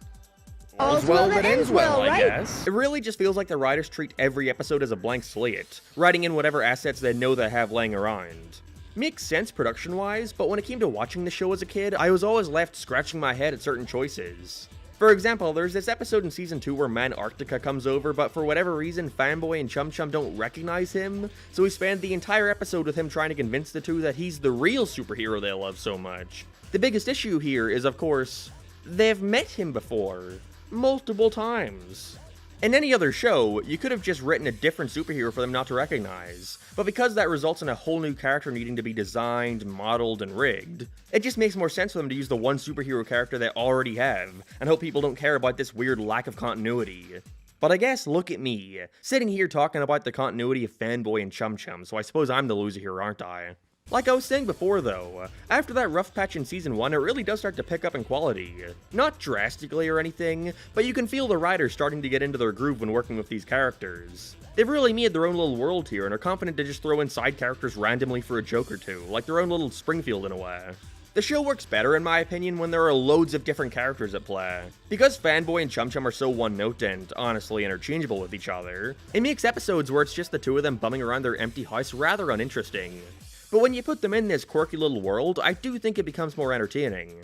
Speaker 2: All's well that ends well, I guess. It really just feels like the writers treat every episode as a blank slate, writing in whatever assets they know they have laying around. Makes sense production-wise, but when it came to watching the show as a kid, I was always left scratching my head at certain choices. For example, there's this episode in season 2 where Man-Arctica comes over, but for whatever reason, Fanboy and Chum Chum don't recognize him, so we spend the entire episode with him trying to convince the two that he's the real superhero they love so much. The biggest issue here is, of course, they've met him before. Multiple times. In any other show, you could have just written a different superhero for them not to recognize, but because that results in a whole new character needing to be designed, modeled, and rigged, it just makes more sense for them to use the one superhero character they already have, and hope people don't care about this weird lack of continuity. But I guess, look at me, sitting here talking about the continuity of Fanboy and Chum Chum, so I suppose I'm the loser here, aren't I? Like I was saying before though, after that rough patch in season 1, it really does start to pick up in quality. Not drastically or anything, but you can feel the writers starting to get into their groove when working with these characters. They've really made their own little world here and are confident to just throw in side characters randomly for a joke or two, like their own little Springfield in a way. The show works better in my opinion when there are loads of different characters at play. Because Fanboy and Chum Chum are so one-note and honestly interchangeable with each other, it makes episodes where it's just the two of them bumming around their empty house rather uninteresting. But when you put them in this quirky little world, I do think it becomes more entertaining.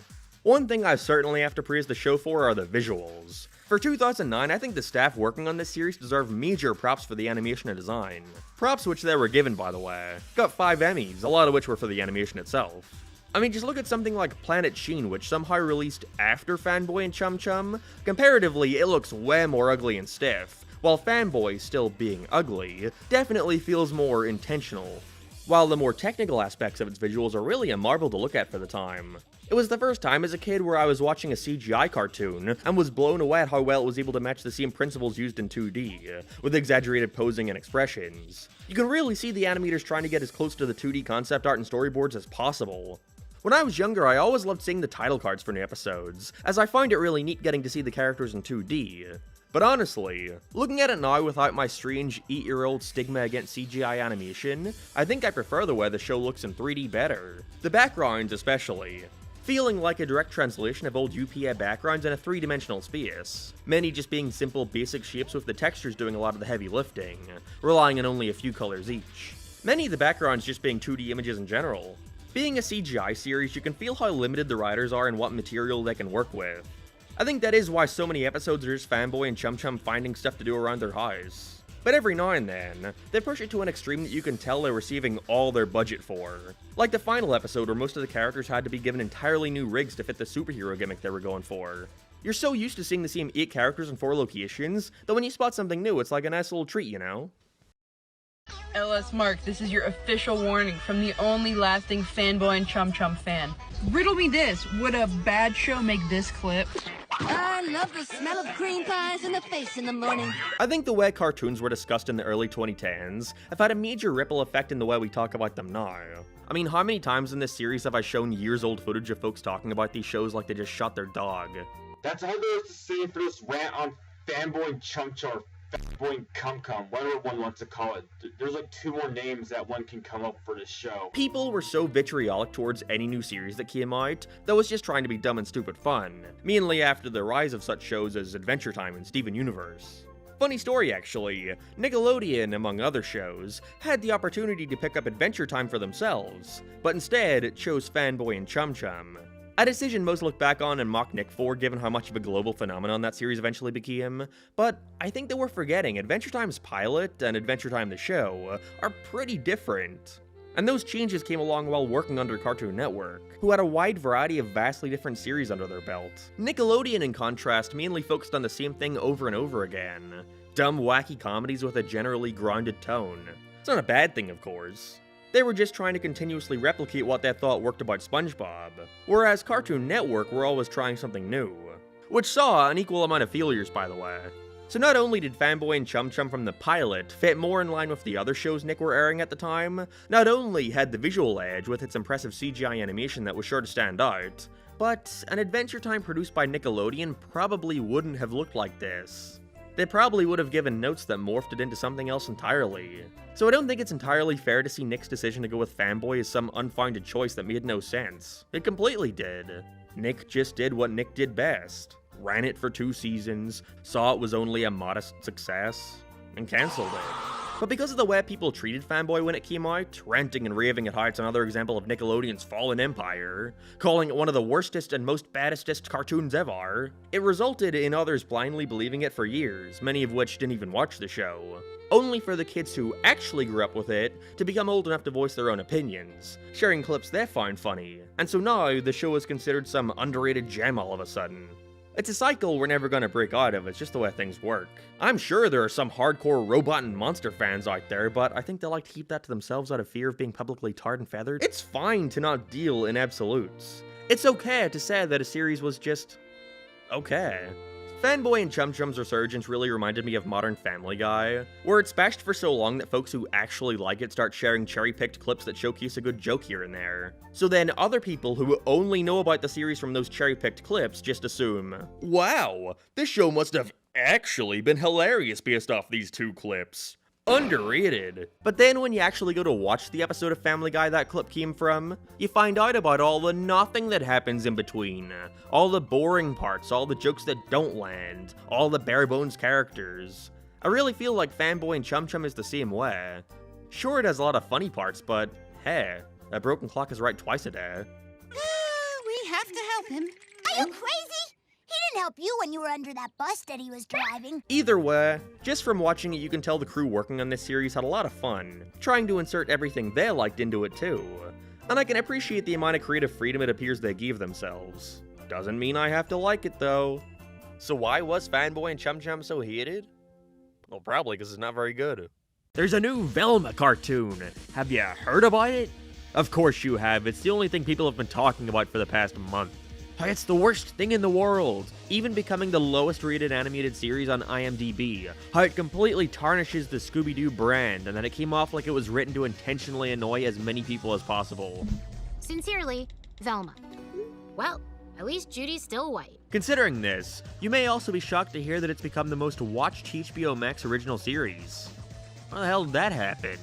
Speaker 2: One thing I certainly have to praise the show for are the visuals. For 2009, I think the staff working on this series deserve major props for the animation and design. Props which they were given, by the way. Got 5 Emmys, a lot of which were for the animation itself. I mean, just look at something like Planet Sheen, which somehow released after Fanboy and Chum Chum. Comparatively, it looks way more ugly and stiff, while Fanboy, still being ugly, definitely feels more intentional. While the more technical aspects of its visuals are really a marvel to look at for the time. It was the first time as a kid where I was watching a CGI cartoon, and was blown away at how well it was able to match the same principles used in 2D, with exaggerated posing and expressions. You can really see the animators trying to get as close to the 2D concept art and storyboards as possible. When I was younger, I always loved seeing the title cards for new episodes, as I find it really neat getting to see the characters in 2D. But honestly, looking at it now without my strange 8-year-old stigma against CGI animation, I think I prefer the way the show looks in 3D better. The backgrounds especially. Feeling like a direct translation of old UPA backgrounds in a 3-dimensional space. Many just being simple basic shapes with the textures doing a lot of the heavy lifting, relying on only a few colors each. Many of the backgrounds just being 2D images in general. Being a CGI series, you can feel how limited the writers are and what material they can work with. I think that is why so many episodes are just Fanboy and Chum Chum finding stuff to do around their house. But every now and then, they push it to an extreme that you can tell they're receiving all their budget for. Like the final episode where most of the characters had to be given entirely new rigs to fit the superhero gimmick they were going for. You're so used to seeing the same 8 characters in 4 locations, that when you spot something new, it's like a nice little treat, you know?
Speaker 14: LS Mark, this is your official warning from the only lasting Fanboy and Chum Chum fan. Riddle me this, would a bad show make this clip?
Speaker 15: I love the smell of cream pies in the face in the morning.
Speaker 2: I think the way cartoons were discussed in the early 2010s have had a major ripple effect in the way we talk about them now. I mean, how many times in this series have I shown years old footage of folks talking about these shows like they just shot their dog?
Speaker 23: That's all there is to say for this rant on Fanboy and Chum Chum, or Fanboy and Cum Cum, whatever one wants to call it. There's like 2 more names that one can come up for this show.
Speaker 2: People were so vitriolic towards any new series that came out that was just trying to be dumb and stupid fun, mainly after the rise of such shows as Adventure Time and Steven Universe. Funny story actually, Nickelodeon, among other shows, had the opportunity to pick up Adventure Time for themselves, but instead it chose Fanboy and Chum Chum. A decision most look back on and mock Nick for given how much of a global phenomenon that series eventually became, but I think that we're forgetting Adventure Time's pilot and Adventure Time the show are pretty different. And those changes came along while working under Cartoon Network, who had a wide variety of vastly different series under their belt. Nickelodeon, in contrast, mainly focused on the same thing over and over again. Dumb, wacky comedies with a generally grounded tone. It's not a bad thing, of course. They were just trying to continuously replicate what they thought worked about SpongeBob, whereas Cartoon Network were always trying something new. Which saw an equal amount of failures, by the way. So not only did Fanboy and Chum Chum from the pilot fit more in line with the other shows Nick were airing at the time, not only had the visual edge with its impressive CGI animation that was sure to stand out, but an Adventure Time produced by Nickelodeon probably wouldn't have looked like this. They probably would have given notes that morphed it into something else entirely. So I don't think it's entirely fair to see Nick's decision to go with Fanboy as some unfounded choice that made no sense. It completely did. Nick just did what Nick did best. Ran it for 2 seasons, saw it was only a modest success, and cancelled it. But because of the way people treated Fanboy when it came out, ranting and raving at how it's another example of Nickelodeon's fallen empire, calling it one of the worstest and most baddestest cartoons ever, it resulted in others blindly believing it for years, many of which didn't even watch the show. Only for the kids who actually grew up with it to become old enough to voice their own opinions, sharing clips they find funny, and so now the show is considered some underrated gem all of a sudden. It's a cycle we're never gonna break out of, it's just the way things work. I'm sure there are some hardcore robot and monster fans out there, but I think they like to keep that to themselves out of fear of being publicly tarred and feathered. It's fine to not deal in absolutes. It's okay to say that a series was just okay. Fanboy and Chum Chum's resurgence really reminded me of modern Family Guy, where it's bashed for so long that folks who actually like it start sharing cherry-picked clips that showcase a good joke here and there. So then other people who only know about the series from those cherry-picked clips just assume, wow, this show must have actually been hilarious based off these 2 clips. Underrated. But then when you actually go to watch the episode of Family Guy that clip came from, you find out about all the nothing that happens in between. All the boring parts, all the jokes that don't land, all the bare bones characters. I really feel like Fanboy and Chum Chum is the same way. Sure, it has a lot of funny parts, but hey, a broken clock is right twice a day.
Speaker 12: We have to help him. Are you crazy? He didn't help you when you were under that bus that he was driving.
Speaker 2: Either way, just from watching it you can tell the crew working on this series had a lot of fun, trying to insert everything they liked into it too. And I can appreciate the amount of creative freedom it appears they gave themselves. Doesn't mean I have to like it though. So why was Fanboy and Chum Chum so hated? Well, probably because it's not very good. There's a new Velma cartoon. Have you heard about it? Of course you have, it's the only thing people have been talking about for the past month. It's the worst thing in the world, even becoming the lowest rated animated series on IMDb. How it completely tarnishes the Scooby-Doo brand, and that it came off like it was written to intentionally annoy as many people as possible.
Speaker 24: Sincerely, Velma. Well, at least Judy's still white.
Speaker 2: Considering this, you may also be shocked to hear that it's become the most watched HBO Max original series. How the hell did that happen?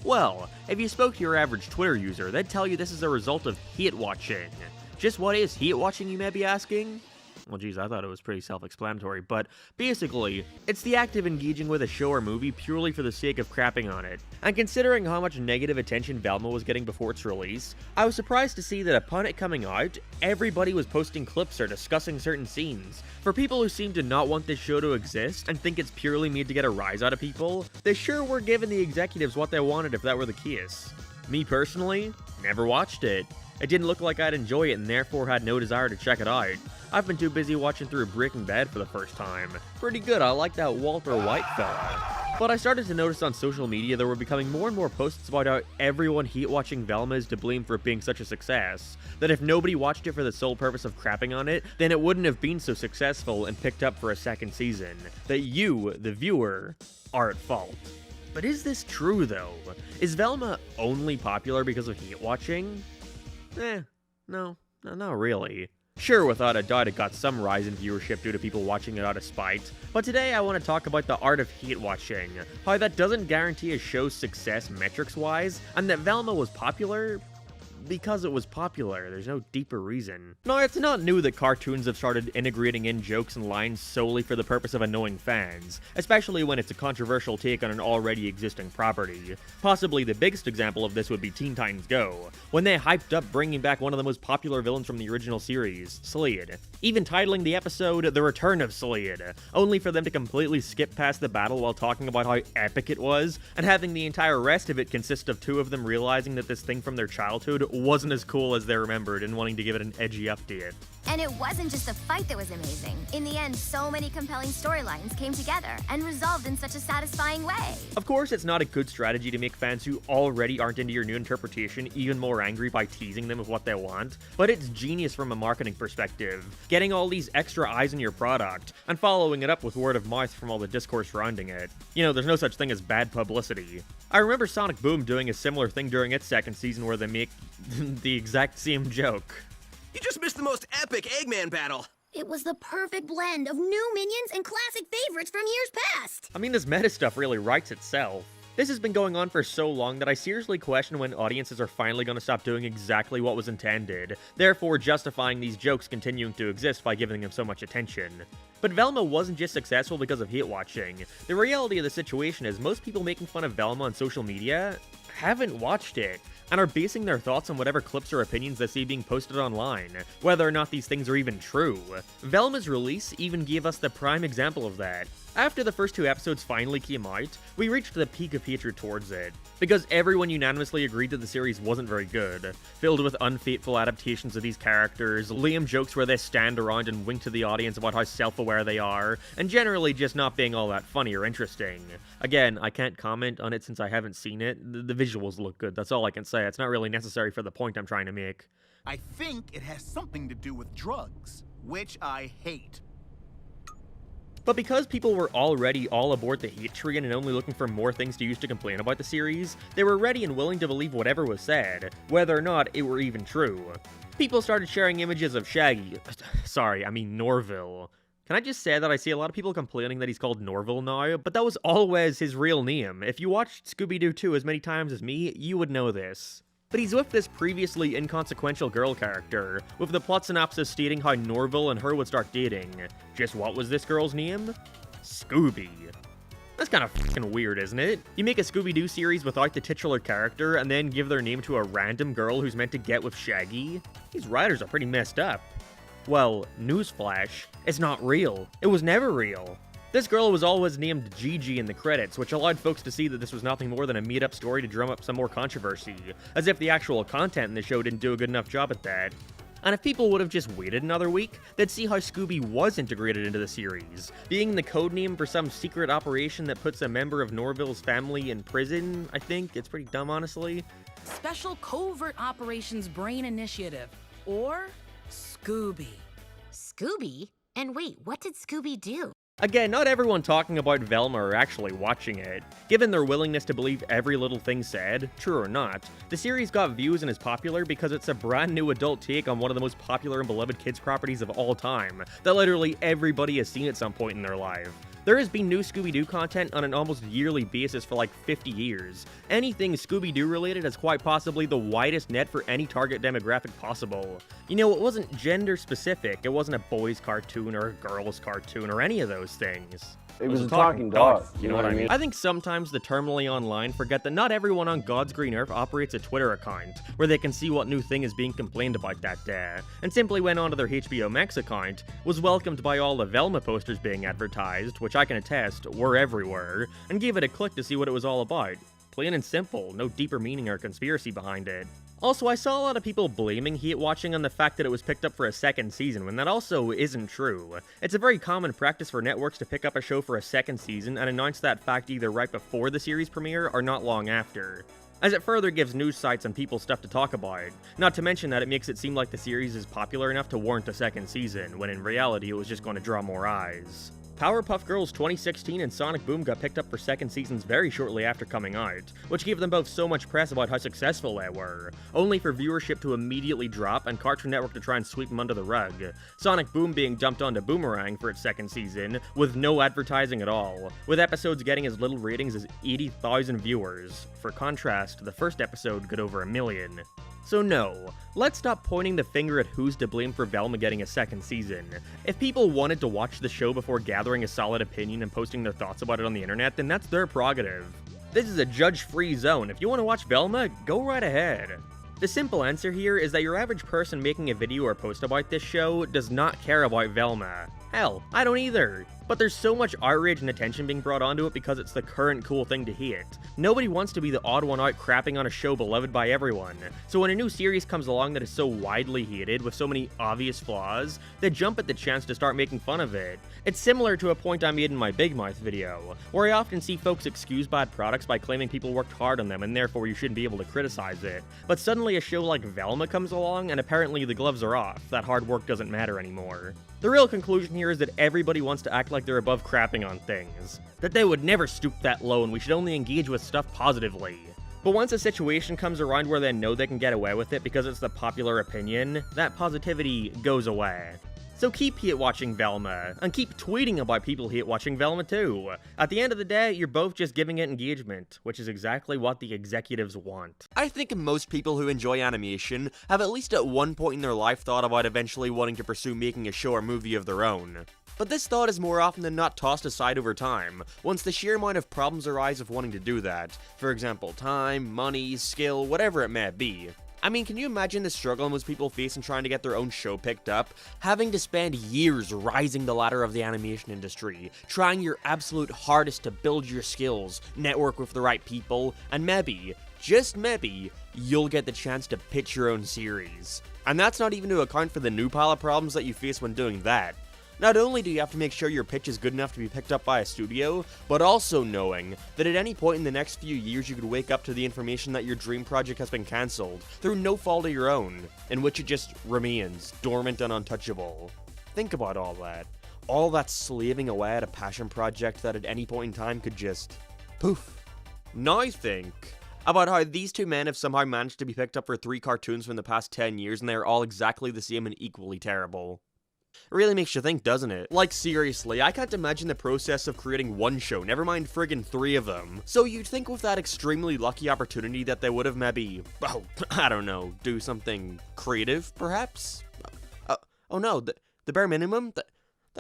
Speaker 2: Well, if you spoke to your average Twitter user, they'd tell you this is a result of hate watching. Just what is hate watching, you may be asking? Well, geez, I thought it was pretty self-explanatory, but basically, it's the act of engaging with a show or movie purely for the sake of crapping on it. And considering how much negative attention Velma was getting before its release, I was surprised to see that upon it coming out, everybody was posting clips or discussing certain scenes. For people who seem to not want this show to exist and think it's purely made to get a rise out of people, they sure were giving the executives what they wanted if that were the case. Me personally, never watched it. It didn't look like I'd enjoy it and therefore had no desire to check it out. I've been too busy watching through Breaking Bad for the first time. Pretty good, I like that Walter White fella. But I started to notice on social media there were becoming more and more posts about how everyone hate-watching Velma is to blame for it being such a success. That if nobody watched it for the sole purpose of crapping on it, then it wouldn't have been so successful and picked up for a second season. That you, the viewer, are at fault. But is this true though? Is Velma only popular because of hate-watching? No, not really. Sure, without a doubt it got some rise in viewership due to people watching it out of spite, but today I want to talk about the art of hate watching, how that doesn't guarantee a show's success metrics-wise, and that Velma was popular because it was popular. There's no deeper reason. Now, it's not new that cartoons have started integrating in jokes and lines solely for the purpose of annoying fans, especially when it's a controversial take on an already existing property. Possibly the biggest example of this would be Teen Titans Go, when they hyped up bringing back one of the most popular villains from the original series, Slade, even titling the episode The Return of Slade, only for them to completely skip past the battle while talking about how epic it was, and having the entire rest of it consist of two of them realizing that this thing from their childhood wasn't as cool as they remembered and wanting to give it an edgy update.
Speaker 1: And it wasn't just the fight that was amazing. In the end, so many compelling storylines came together and resolved in such a satisfying way.
Speaker 2: Of course, it's not a good strategy to make fans who already aren't into your new interpretation even more angry by teasing them with what they want, but it's genius from a marketing perspective, getting all these extra eyes on your product, and following it up with word of mouth from all the discourse surrounding it. You know, there's no such thing as bad publicity. I remember Sonic Boom doing a similar thing during its second season where they make the exact same joke.
Speaker 3: You just missed the most epic Eggman battle!
Speaker 12: It was the perfect blend of new minions and classic favorites from years past!
Speaker 2: I mean, this meta stuff really writes itself. This has been going on for so long that I seriously question when audiences are finally going to stop doing exactly what was intended, therefore justifying these jokes continuing to exist by giving them so much attention. But Velma wasn't just successful because of hate watching. The reality of the situation is most people making fun of Velma on social media haven't watched it, and are basing their thoughts on whatever clips or opinions they see being posted online, whether or not these things are even true. Velma's release even gave us the prime example of that. After the first two episodes finally came out, we reached the peak of hatred towards it, because everyone unanimously agreed that the series wasn't very good, filled with unfaithful adaptations of these characters, lame jokes where they stand around and wink to the audience about how self-aware they are, and generally just not being all that funny or interesting. Again, I can't comment on it since I haven't seen it. The visuals look good, that's all I can say. It's not really necessary for the point I'm trying to make.
Speaker 10: I think it has something to do with drugs, which I hate.
Speaker 2: But because people were already all aboard the hate train and only looking for more things to use to complain about the series, they were ready and willing to believe whatever was said, whether or not it were even true. People started sharing images of Shaggy, sorry, I mean Norville. Can I just say that I see a lot of people complaining that he's called Norville now, but that was always his real name. If you watched Scooby-Doo 2 as many times as me, you would know this. But he's with this previously inconsequential girl character, with the plot synopsis stating how Norville and her would start dating. Just what was this girl's name? Scooby. That's kind of fucking weird, isn't it? You make a Scooby-Doo series without the titular character, and then give their name to a random girl who's meant to get with Shaggy? These writers are pretty messed up. Well, newsflash, it's not real. It was never real. This girl was always named Gigi in the credits, which allowed folks to see that this was nothing more than a made-up story to drum up some more controversy, as if the actual content in the show didn't do a good enough job at that. And if people would have just waited another week, they'd see how Scooby was integrated into the series, being the codename for some secret operation that puts a member of Norville's family in prison, I think. It's pretty dumb, honestly.
Speaker 16: Special Covert Operations Brain Initiative, or Scooby.
Speaker 1: Scooby? And wait, what did Scooby do?
Speaker 2: Again, not everyone talking about Velma are actually watching it. Given their willingness to believe every little thing said, true or not, the series got views and is popular because it's a brand new adult take on one of the most popular and beloved kids properties of all time, that literally everybody has seen at some point in their life. There has been new Scooby-Doo content on an almost yearly basis for like 50 years. Anything Scooby-Doo related has quite possibly the widest net for any target demographic possible. You know, it wasn't gender specific, it wasn't a boys cartoon or a girls cartoon or any of those things.
Speaker 8: It was a talking dog,
Speaker 2: You know what I mean? I think sometimes the terminally online forget that not everyone on God's green earth operates a Twitter account, where they can see what new thing is being complained about that day, and simply went onto their HBO Max account, was welcomed by all the Velma posters being advertised, which I can attest were everywhere, and gave it a click to see what it was all about. Plain and simple, no deeper meaning or conspiracy behind it. Also, I saw a lot of people blaming hate watching on the fact that it was picked up for a second season, when that also isn't true. It's a very common practice for networks to pick up a show for a second season and announce that fact either right before the series premiere or not long after, as it further gives news sites and people stuff to talk about. Not to mention that it makes it seem like the series is popular enough to warrant a second season, when in reality it was just going to draw more eyes. Powerpuff Girls 2016 and Sonic Boom got picked up for second seasons very shortly after coming out, which gave them both so much press about how successful they were, only for viewership to immediately drop and Cartoon Network to try and sweep them under the rug. Sonic Boom being dumped onto Boomerang for its second season, with no advertising at all, with episodes getting as little ratings as 80,000 viewers. For contrast, the first episode got over 1 million. So no, let's stop pointing the finger at who's to blame for Velma getting a second season. If people wanted to watch the show before gathering a solid opinion and posting their thoughts about it on the internet, then that's their prerogative. This is a judge-free zone. If you want to watch Velma, go right ahead. The simple answer here is that your average person making a video or post about this show does not care about Velma. Hell, I don't either. But there's so much outrage and attention being brought onto it because it's the current cool thing to hate. Nobody wants to be the odd one out crapping on a show beloved by everyone. So when a new series comes along that is so widely hated with so many obvious flaws, they jump at the chance to start making fun of it. It's similar to a point I made in my Big Mouth video, where I often see folks excuse bad products by claiming people worked hard on them and therefore you shouldn't be able to criticize it. But suddenly a show like Velma comes along and apparently the gloves are off, that hard work doesn't matter anymore. The real conclusion here is that everybody wants to act like they're above crapping on things. That they would never stoop that low and we should only engage with stuff positively. But once a situation comes around where they know they can get away with it because it's the popular opinion, that positivity goes away. So keep hate watching Velma, and keep tweeting about people hate watching Velma too. At the end of the day, you're both just giving it engagement, which is exactly what the executives want.
Speaker 20: I think most people who enjoy animation have at least at one point in their life thought about eventually wanting to pursue making a show or movie of their own. But this thought is more often than not tossed aside over time, once the sheer amount of problems arise of wanting to do that. For example, time, money, skill, whatever it may be. I mean, can you imagine the struggle most people face in trying to get their own show picked up? Having to spend years rising the ladder of the animation industry, trying your absolute hardest to build your skills, network with the right people, and maybe, just maybe, you'll get the chance to pitch your own series. And that's not even to account for the new pile of problems that you face when doing that. Not only do you have to make sure your pitch is good enough to be picked up by a studio, but also knowing that at any point in the next few years you could wake up to the information that your dream project has been cancelled, through no fault of your own, in which it just remains dormant and untouchable. Think about all that. All that slaving away at a passion project that at any point in time could just poof. Now think about how these two men have somehow managed to be picked up for 3 cartoons from the past 10 years and they are all exactly the same and equally terrible. It really makes you think, doesn't it? Like, seriously, I can't imagine the process of creating one show, never mind friggin' 3 of them. So you'd think with that extremely lucky opportunity that they would have maybe, well, I don't know, do something creative, perhaps? Oh no, the bare minimum? That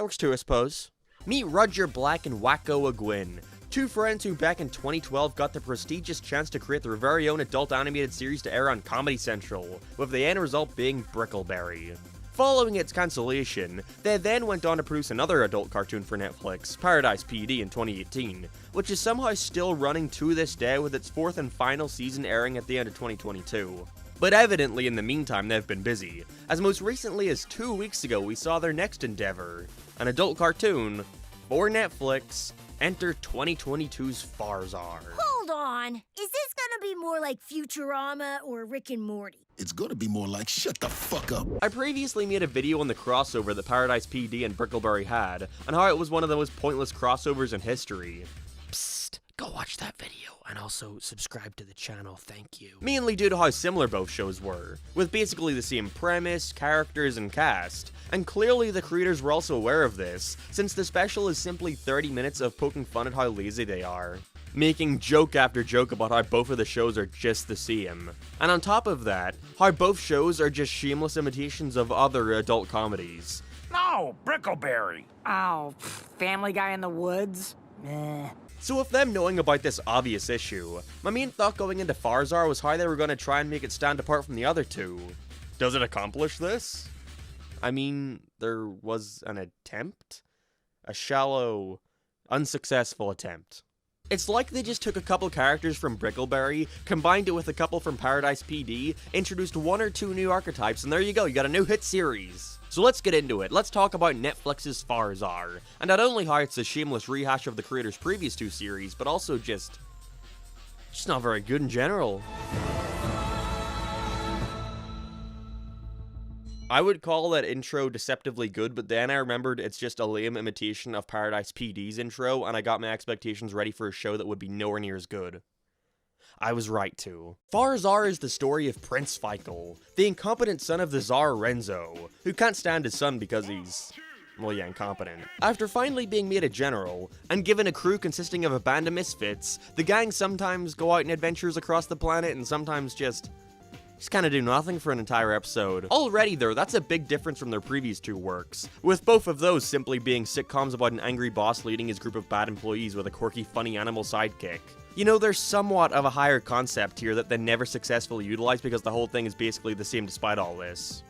Speaker 20: works too, I suppose. Meet Roger Black and Wacko Agwin, 2 friends who back in 2012 got the prestigious chance to create their very own adult animated series to air on Comedy Central, with the end result being Brickleberry. Following its cancellation, they then went on to produce another adult cartoon for Netflix, Paradise PD, in 2018, which is somehow still running to this day with its 4th and final season airing at the end of 2022. But evidently in the meantime they've been busy, as most recently as 2 weeks ago we saw their next endeavor, an adult cartoon for Netflix. Enter 2022's Farzar.
Speaker 12: Hold on, is this gonna
Speaker 8: gonna be more like Futurama or Rick and Morty.
Speaker 6: It's gonna be more like shut the fuck up.
Speaker 20: I previously made a video on the crossover that Paradise PD and Brickleberry had, and how it was one of the most pointless crossovers in history.
Speaker 17: Psst, go watch that video, and also subscribe to the channel, thank you.
Speaker 20: Mainly due to how similar both shows were, with basically the same premise, characters, and cast. And clearly the creators were also aware of this, since the special is simply 30 minutes of poking fun at how lazy they are, making joke after joke about how both of the shows are just the same. And on top of that, how both shows are just shameless imitations of other adult comedies.
Speaker 19: No, Brickleberry. Oh, Family Guy in the Woods? Meh.
Speaker 20: So with them knowing about this obvious issue, my main thought going into Farzar was how they were going to try and make it stand apart from the other two. Does it accomplish this? I mean, there was an attempt? A shallow, unsuccessful attempt. It's like they just took a couple characters from Brickleberry, combined it with a couple from Paradise PD, introduced one or two new archetypes, and there you go, you got a new hit series. So let's get into it. Let's talk about Netflix's Farzar, and not only how it's a shameless rehash of the creator's previous two series, but also just not very good in general. I would call that intro deceptively good, but then I remembered it's just a lame imitation of Paradise PD's intro, and I got my expectations ready for a show that would be nowhere near as good. I was right too. Farzar is the story of Prince Feikl, the incompetent son of the Tsar Renzo, who can't stand his son because he's, well yeah, incompetent. After finally being made a general, and given a crew consisting of a band of misfits, the gang sometimes go out on adventures across the planet and sometimes just kind of do nothing for an entire episode. Already though, that's a big difference from their previous two works, with both of those simply being sitcoms about an angry boss leading his group of bad employees with a quirky, funny animal sidekick. You know, there's somewhat of a higher concept here that they never successfully utilized because the whole thing is basically the same despite all this.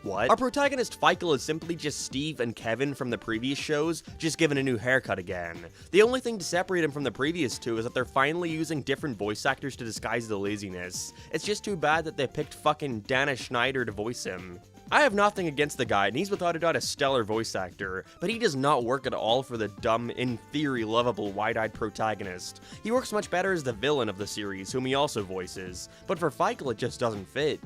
Speaker 20: What? Our protagonist Feikl is simply just Steve and Kevin from the previous shows, just given a new haircut again. The only thing to separate him from the previous two is that they're finally using different voice actors to disguise the laziness. It's just too bad that they picked fucking Dana Schneider to voice him. I have nothing against the guy, and he's without a doubt a stellar voice actor, but he does not work at all for the dumb, in theory lovable, wide-eyed protagonist. He works much better as the villain of the series, whom he also voices, but for Feikl it just doesn't fit.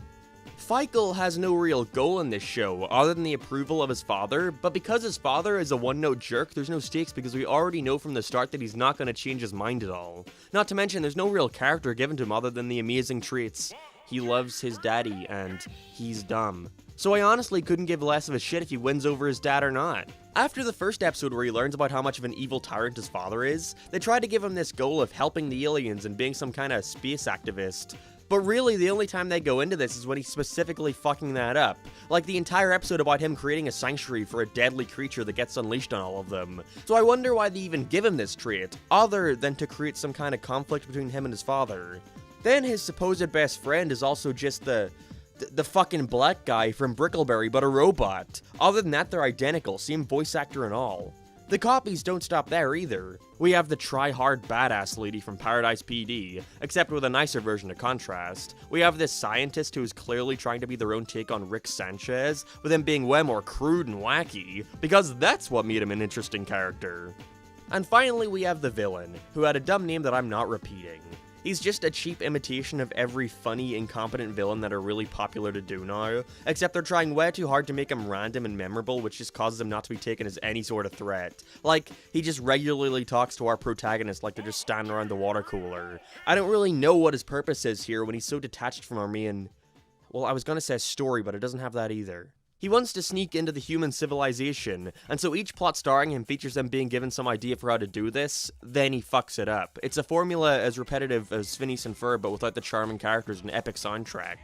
Speaker 20: Feikl has no real goal in this show, other than the approval of his father, but because his father is a one-note jerk, there's no stakes because we already know from the start that he's not going to change his mind at all. Not to mention, there's no real character given to him other than the amazing traits. He loves his daddy, and he's dumb. So I honestly couldn't give less of a shit if he wins over his dad or not. After the first episode where he learns about how much of an evil tyrant his father is, they try to give him this goal of helping the aliens and being some kind of space activist. But really, the only time they go into this is when he's specifically fucking that up. Like the entire episode about him creating a sanctuary for a deadly creature that gets unleashed on all of them. So I wonder why they even give him this trait, other than to create some kind of conflict between him and his father. Then his supposed best friend is also just the fucking black guy from Brickleberry, but a robot. Other than that, they're identical, same voice actor and all. The copies don't stop there either. We have the try-hard badass lady from Paradise PD, except with a nicer version to contrast. We have this scientist who is clearly trying to be their own take on Rick Sanchez, with him being way more crude and wacky, because that's what made him an interesting character. And finally we have the villain, who had a dumb name that I'm not repeating. He's just a cheap imitation of every funny, incompetent villain that are really popular to do now, except they're trying way too hard to make him random and memorable, which just causes him not to be taken as any sort of threat. Like, he just regularly talks to our protagonist like they're just standing around the water cooler. I don't really know what his purpose is here when he's so detached from our main... well, I was gonna say story, but it doesn't have that either. He wants to sneak into the human civilization, and so each plot starring him features them being given some idea for how to do this, then he fucks it up. It's a formula as repetitive as Phineas and Ferb, but without the charming characters and epic soundtrack.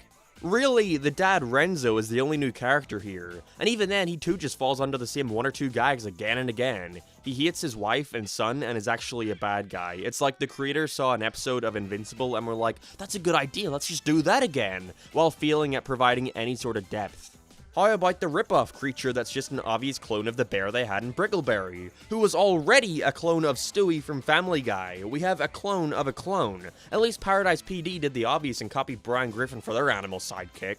Speaker 20: Really, the dad Renzo is the only new character here, and even then he too just falls under the same one or two gags again and again. He hates his wife and son and is actually a bad guy. It's like the creators saw an episode of Invincible and were like, that's a good idea, let's just do that again, while failing at providing any sort of depth. How about the ripoff creature that's just an obvious clone of the bear they had in Brickleberry, who was already a clone of Stewie from Family Guy? We have a clone of a clone. At least Paradise PD did the obvious and copied Brian Griffin for their animal sidekick.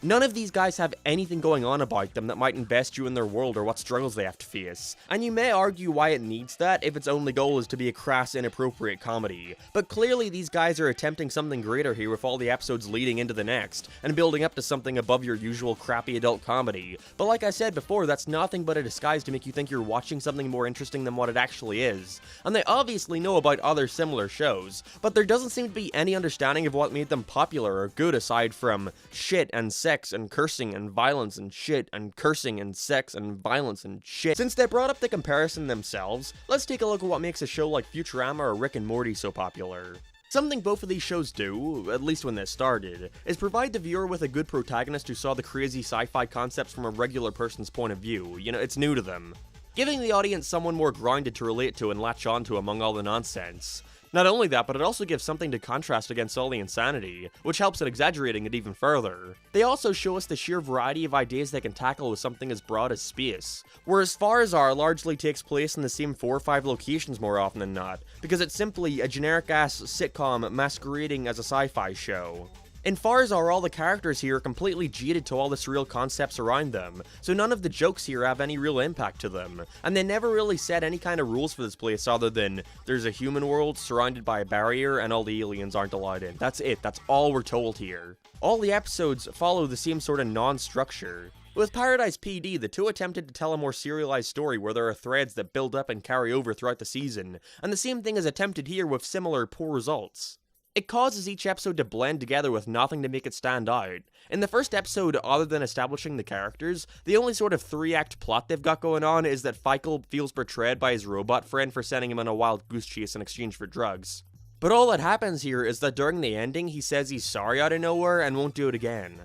Speaker 20: None of these guys have anything going on about them that might invest you in their world or what struggles they have to face. And you may argue why it needs that if its only goal is to be a crass, inappropriate comedy. But clearly these guys are attempting something greater here with all the episodes leading into the next, and building up to something above your usual crappy adult comedy. But like I said before, that's nothing but a disguise to make you think you're watching something more interesting than what it actually is. And they obviously know about other similar shows, but there doesn't seem to be any understanding of what made them popular or good aside from shit and sex and cursing and violence and shit and cursing and sex and violence and shit. Since they brought up the comparison themselves, let's take a look at what makes a show like Futurama or Rick and Morty so popular. Something both of these shows do, at least when they started, is provide the viewer with a good protagonist who saw the crazy sci-fi concepts from a regular person's point of view. You know, it's new to them. Giving the audience someone more grounded to relate to and latch onto among all the nonsense. Not only that, but it also gives something to contrast against all the insanity, which helps in exaggerating it even further. They also show us the sheer variety of ideas they can tackle with something as broad as space, whereas Farzar largely takes place in the same 4 or 5 locations more often than not, because it's simply a generic-ass sitcom masquerading as a sci-fi show. In Farzar, all the characters here are completely jaded to all the surreal concepts around them, so none of the jokes here have any real impact to them, and they never really set any kind of rules for this place other than there's a human world surrounded by a barrier and all the aliens aren't allowed in. That's it, that's all we're told here. All the episodes follow the same sort of non-structure. With Paradise PD, the two attempted to tell a more serialized story where there are threads that build up and carry over throughout the season, and the same thing is attempted here with similar poor results. It causes each episode to blend together with nothing to make it stand out. In the first episode, other than establishing the characters, the only sort of 3-act plot they've got going on is that Feichel feels betrayed by his robot friend for sending him on a wild goose chase in exchange for drugs. But all that happens here is that during the ending, he says he's sorry out of nowhere and won't do it again.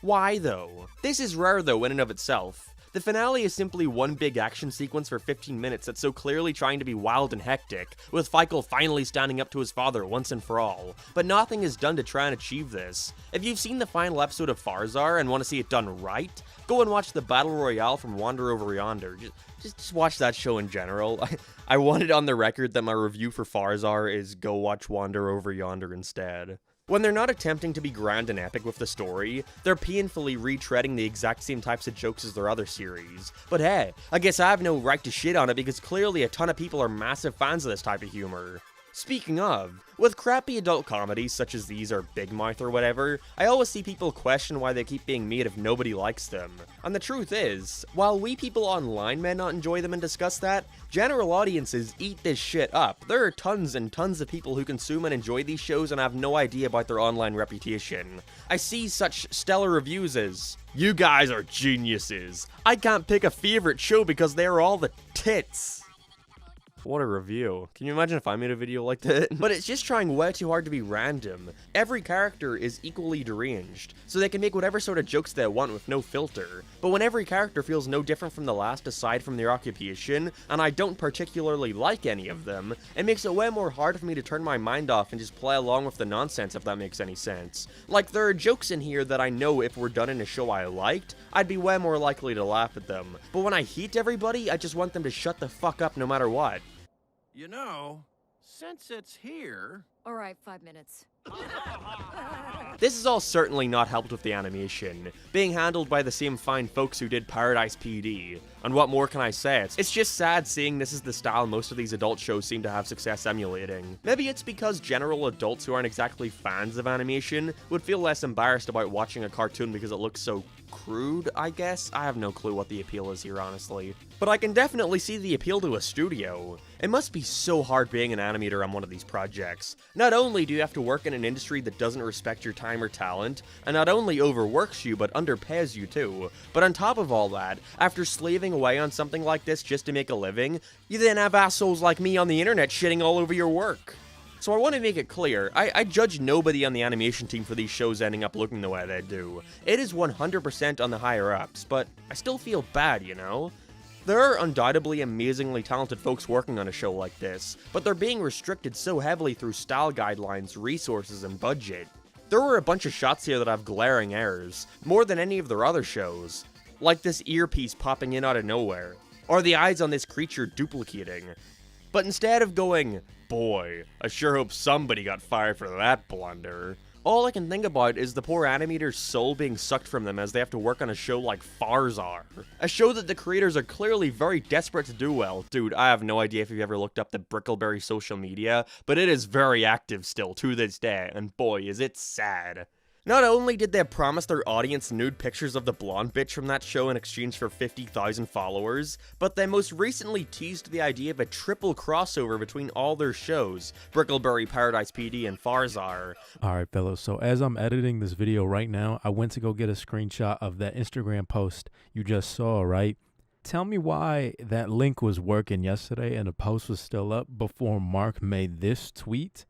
Speaker 20: Why though? This is rare though in and of itself. The finale is simply one big action sequence for 15 minutes that's so clearly trying to be wild and hectic, with Feichel finally standing up to his father once and for all, but nothing is done to try and achieve this. If you've seen the final episode of Farzar and want to see it done right, go and watch the Battle Royale from Wander Over Yonder. Just watch that show in general. I want it on the record that my review for Farzar is go watch Wander Over Yonder instead. When they're not attempting to be grand and epic with the story, they're painfully retreading the exact same types of jokes as their other series. But hey, I guess I have no right to shit on it because clearly a ton of people are massive fans of this type of humor. Speaking of, with crappy adult comedies such as these or Big Mouth or whatever, I always see people question why they keep being made if nobody likes them. And the truth is, while we people online may not enjoy them and discuss that, general audiences eat this shit up. There are tons and tons of people who consume and enjoy these shows and have no idea about their online reputation. I see such stellar reviews as, "You guys are geniuses. I can't pick a favorite show because they're all the tits." What a review. Can you imagine if I made a video like that? But it's just trying way too hard to be random. Every character is equally deranged, so they can make whatever sort of jokes they want with no filter. But when every character feels no different from the last aside from their occupation, and I don't particularly like any of them, it makes it way more hard for me to turn my mind off and just play along with the nonsense, if that makes any sense. Like, there are jokes in here that I know if were done in a show I liked, I'd be way more likely to laugh at them. But when I hate everybody, I just want them to shut the fuck up no matter what.
Speaker 11: You know, since it's here...
Speaker 15: All right, 5 minutes.
Speaker 20: This is all certainly not helped with the animation, being handled by the same fine folks who did Paradise PD. And what more can I say? It's just sad seeing this is the style most of these adult shows seem to have success emulating. Maybe it's because general adults who aren't exactly fans of animation would feel less embarrassed about watching a cartoon because it looks so crude, I guess? I have no clue what the appeal is here, honestly. But I can definitely see the appeal to a studio. It must be so hard being an animator on one of these projects. Not only do you have to work in an industry that doesn't respect your time or talent, and not only overworks you, but underpays you too, but on top of all that, after slaving away on something like this just to make a living, you then have assholes like me on the internet shitting all over your work. So I want to make it clear, I judge nobody on the animation team for these shows ending up looking the way they do. It is 100% on the higher-ups, but I still feel bad, you know? There are undoubtedly amazingly talented folks working on a show like this, but they're being restricted so heavily through style guidelines, resources, and budget. There were a bunch of shots here that have glaring errors, more than any of their other shows. Like this earpiece popping in out of nowhere, or the eyes on this creature duplicating. But instead of going, "Boy, I sure hope somebody got fired for that blunder," All I can think about is the poor animator's soul being sucked from them as they have to work on a show like Farzar. A show that the creators are clearly very desperate to do well. Dude, I have no idea if you've ever looked up the Brickleberry social media, but it is very active still to this day, and boy is it sad. Not only did they promise their audience nude pictures of the blonde bitch from that show in exchange for 50,000 followers, but they most recently teased the idea of a triple crossover between all their shows, Brickleberry, Paradise PD, and Farzar.
Speaker 18: Alright fellas, so as I'm editing this video right now, I went to go get a screenshot of that Instagram post you just saw, right? Tell me why that link was working yesterday and the post was still up before Mark made this tweet,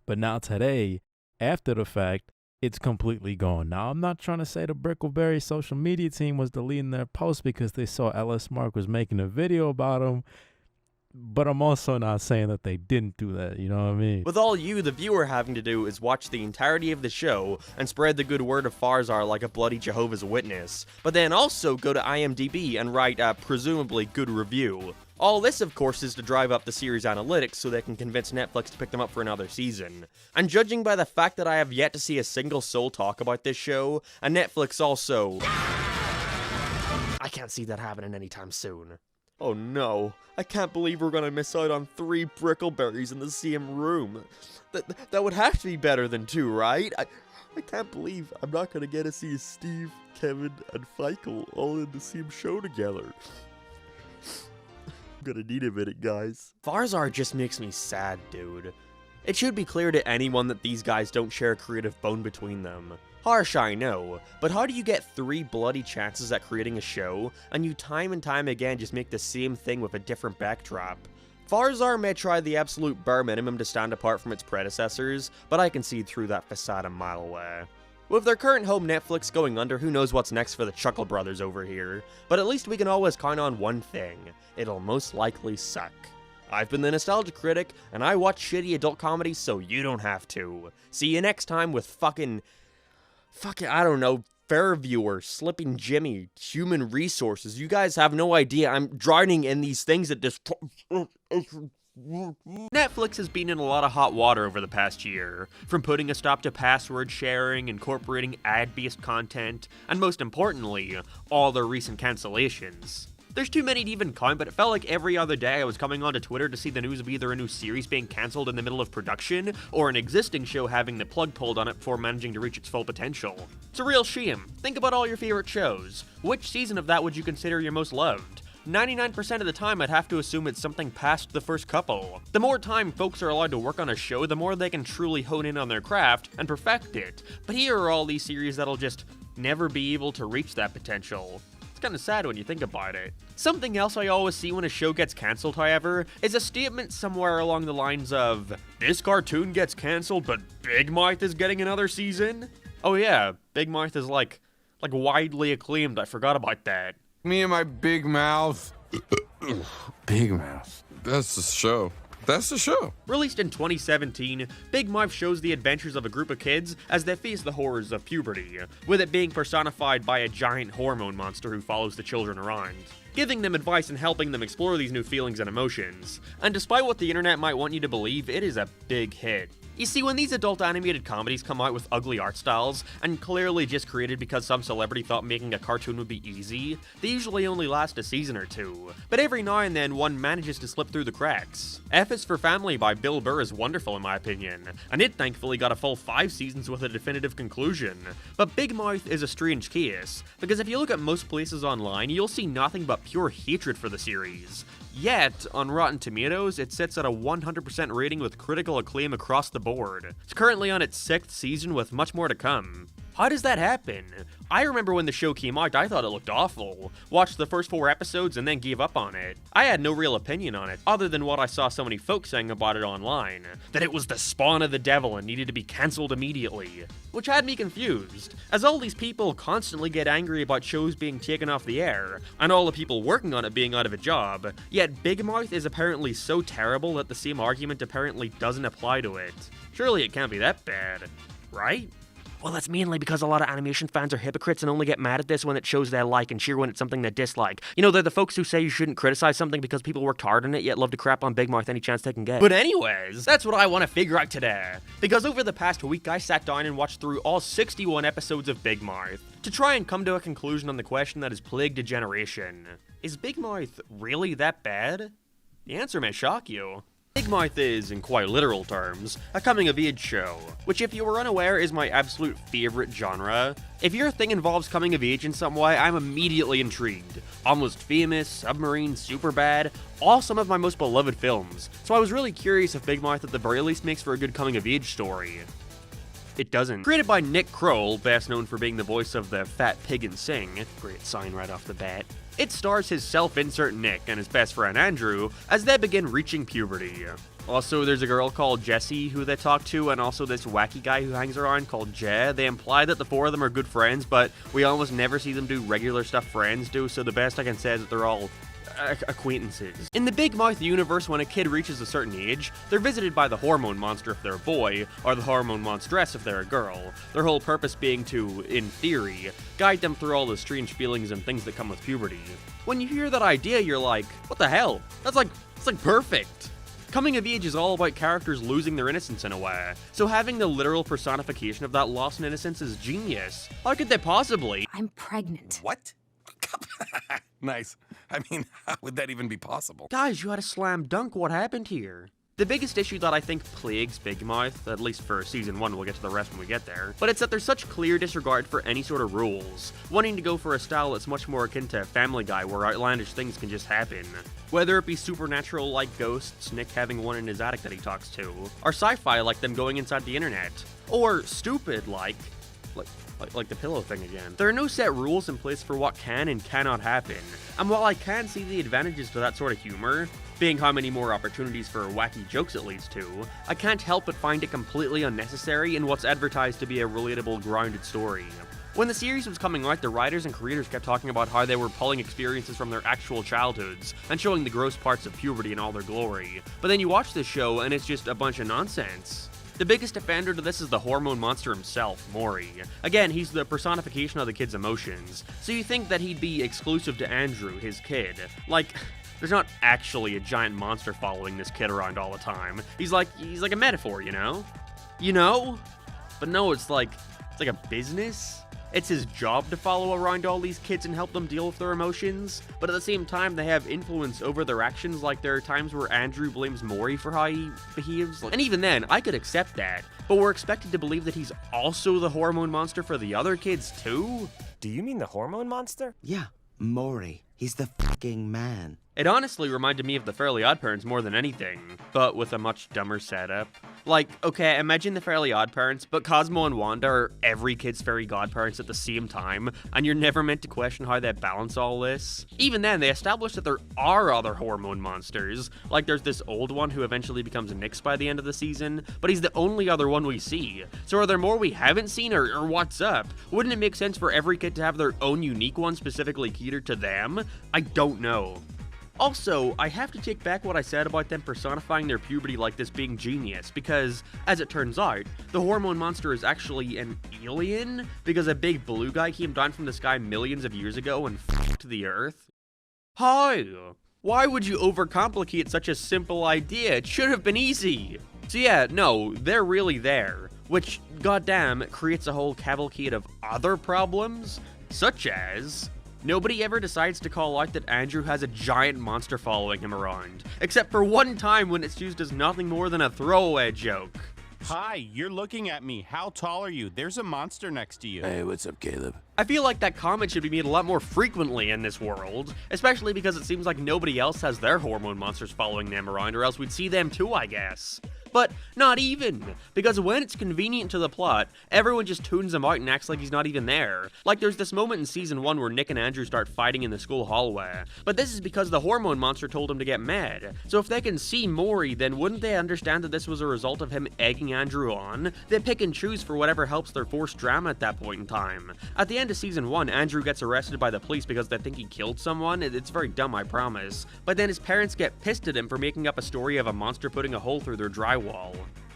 Speaker 18: but now today, after the fact, it's completely gone. Now, I'm not trying to say the Brickleberry social media team was deleting their posts because they saw LS Mark was making a video about them, but I'm also not saying that they didn't do that, you know what I mean?
Speaker 20: With all you, the viewer, having to do is watch the entirety of the show and spread the good word of Farzar like a bloody Jehovah's Witness, but then also go to IMDb and write a presumably good review. All this, of course, is to drive up the series' analytics so they can convince Netflix to pick them up for another season. And judging by the fact that I have yet to see a single soul talk about this show, and Netflix also... I can't see that happening anytime soon. Oh no, I can't believe we're gonna miss out on 3 Brickleberries in the same room. That would have to be better than 2, right? I can't believe I'm not gonna get to see Steve, Kevin, and Feichel all in the same show together. I'm gonna need a minute, guys. Farzar just makes me sad, dude. It should be clear to anyone that these guys don't share a creative bone between them. Harsh, I know, but how do you get 3 bloody chances at creating a show, and you time and time again just make the same thing with a different backdrop? Farzar may try the absolute bare minimum to stand apart from its predecessors, but I can see through that facade a mile away. With their current home Netflix going under, who knows what's next for the Chuckle Brothers over here, but at least we can always count on one thing: it'll most likely suck. I've been the Nostalgia Critic, and I watch shitty adult comedies so you don't have to. See you next time with fucking, I don't know, Fairviewer, Slipping Jimmy, Human Resources. You guys have no idea. I'm drowning in these things at this... Netflix has been in a lot of hot water over the past year, from putting a stop to password sharing, incorporating ad-based content, and most importantly, all their recent cancellations. There's too many to even count, but it felt like every other day I was coming onto Twitter to see the news of either a new series being cancelled in the middle of production, or an existing show having the plug pulled on it before managing to reach its full potential. It's a real shame. Think about all your favorite shows. Which season of that would you consider your most loved? 99% of the time, I'd have to assume it's something past the first couple. The more time folks are allowed to work on a show, the more they can truly hone in on their craft and perfect it. But here are all these series that'll just never be able to reach that potential. It's kinda sad when you think about it. Something else I always see when a show gets cancelled, however, is a statement somewhere along the lines of, "This cartoon gets cancelled, but Big Mouth is getting another season?" Oh yeah, Big Mouth is like widely acclaimed, I forgot about that.
Speaker 21: Me and my big mouth. Big mouth. That's the show. That's the show.
Speaker 20: Released in 2017, Big Mouth shows the adventures of a group of kids as they face the horrors of puberty, with it being personified by a giant hormone monster who follows the children around, giving them advice and helping them explore these new feelings and emotions. And despite what the internet might want you to believe, it is a big hit. You see, when these adult animated comedies come out with ugly art styles, and clearly just created because some celebrity thought making a cartoon would be easy, they usually only last a season or 2. But every now and then, one manages to slip through the cracks. F is for Family by Bill Burr is wonderful in my opinion, and it thankfully got a full 5 seasons with a definitive conclusion. But Big Mouth is a strange case, because if you look at most places online, you'll see nothing but pure hatred for the series. Yet, on Rotten Tomatoes, it sits at a 100% rating with critical acclaim across the board. It's currently on its 6th season with much more to come. How does that happen? I remember when the show came out, I thought it looked awful. Watched the first 4 episodes and then gave up on it. I had no real opinion on it, other than what I saw so many folks saying about it online. That it was the spawn of the devil and needed to be cancelled immediately. Which had me confused, as all these people constantly get angry about shows being taken off the air, and all the people working on it being out of a job, yet Big Mouth is apparently so terrible that the same argument apparently doesn't apply to it. Surely it can't be that bad, right?
Speaker 17: Well, that's mainly because a lot of animation fans are hypocrites and only get mad at this when it shows they like and cheer when it's something they dislike. You know, they're the folks who say you shouldn't criticize something because people worked hard on it, yet love to crap on Big Mouth any chance they can get.
Speaker 20: But anyways, that's what I want to figure out today. Because over the past week, I sat down and watched through all 61 episodes of Big Mouth to try and come to a conclusion on the question that has plagued a generation. Is Big Mouth really that bad? The answer may shock you. Big Mouth is, in quite literal terms, a coming-of-age show, which if you were unaware is my absolute favorite genre. If your thing involves coming of age in some way, I'm immediately intrigued. Almost Famous, Submarine, Superbad, all some of my most beloved films, so I was really curious if Big Mouth at the very least makes for a good coming-of-age story. It doesn't. Created by Nick Kroll, best known for being the voice of the Fat Pig and Sing, great sign right off the bat. It stars his self-insert Nick and his best friend Andrew as they begin reaching puberty. Also, there's a girl called Jessie who they talk to, and also this wacky guy who hangs around called Jay. They imply that the four of them are good friends, but we almost never see them do regular stuff friends do, so the best I can say is that they're all acquaintances. In the Big Mouth universe, when a kid reaches a certain age, they're visited by the hormone monster if they're a boy, or the hormone monstress if they're a girl. Their whole purpose being to, in theory, guide them through all the strange feelings and things that come with puberty. When you hear that idea, you're like, what the hell? It's like perfect. Coming of age is all about characters losing their innocence in a way, so having the literal personification of that loss in innocence is genius. How could they possibly?
Speaker 15: I'm pregnant.
Speaker 21: What? Nice. I mean, how would that even be possible?
Speaker 20: Guys, you had a slam dunk. What happened here? The biggest issue that I think plagues Big Mouth, at least for season 1, we'll get to the rest when we get there, but it's that there's such clear disregard for any sort of rules, wanting to go for a style that's much more akin to Family Guy where outlandish things can just happen. Whether it be supernatural like ghosts, Nick having one in his attic that he talks to, or sci-fi like them going inside the internet, or stupid like the pillow thing again. There are no set rules in place for what can and cannot happen, and while I can see the advantages to that sort of humor, being how many more opportunities for wacky jokes it leads to, I can't help but find it completely unnecessary in what's advertised to be a relatable, grounded story. When the series was coming out, the writers and creators kept talking about how they were pulling experiences from their actual childhoods and showing the gross parts of puberty in all their glory. But then you watch this show and it's just a bunch of nonsense. The biggest offender to this is the hormone monster himself, Maury. Again, he's the personification of the kid's emotions, so you think that he'd be exclusive to Andrew, his kid. Like, there's not actually a giant monster following this kid around all the time. He's like a metaphor, you know? You know? But no, it's like a business. It's his job to follow around all these kids and help them deal with their emotions, but at the same time they have influence over their actions. Like there are times where Andrew blames Maury for how he behaves, and even then, I could accept that, but we're expected to believe that he's also the hormone monster for the other kids too?
Speaker 4: Do you mean the hormone monster?
Speaker 9: Yeah, Maury. He's the fucking man.
Speaker 20: It honestly reminded me of the Fairly OddParents more than anything, but with a much dumber setup. Like, okay, imagine the Fairly OddParents, but Cosmo and Wanda are every kid's fairy godparents at the same time, and you're never meant to question how they balance all this. Even then, they established that there are other hormone monsters. Like, there's this old one who eventually becomes Nyx by the end of the season, but he's the only other one we see. So are there more we haven't seen, or what's up? Wouldn't it make sense for every kid to have their own unique one specifically catered to them? I don't know. Also, I have to take back what I said about them personifying their puberty like this being genius, because, as it turns out, the hormone monster is actually an alien, because a big blue guy came down from the sky millions of years ago and f***ed the Earth. How? Why would you overcomplicate such a simple idea? It should have been easy. So yeah, no, they're really there, which, goddamn, creates a whole cavalcade of other problems, such as... nobody ever decides to call out that Andrew has a giant monster following him around, except for one time when it's used as nothing more than a throwaway joke.
Speaker 11: Hi, you're looking at me. How tall are you? There's a monster next to you.
Speaker 9: Hey, what's up, Caleb?
Speaker 20: I feel like that comment should be made a lot more frequently in this world, especially because it seems like nobody else has their hormone monsters following them around, or else we'd see them too, I guess. But not even, because when it's convenient to the plot, everyone just tunes him out and acts like he's not even there. Like there's this moment in season 1 where Nick and Andrew start fighting in the school hallway, but this is because the hormone monster told him to get mad. So if they can see Maury, then wouldn't they understand that this was a result of him egging Andrew on? They pick and choose for whatever helps their forced drama at that point in time. At the end of season 1, Andrew gets arrested by the police because they think he killed someone. It's very dumb, I promise. But then his parents get pissed at him for making up a story of a monster putting a hole through their drywall.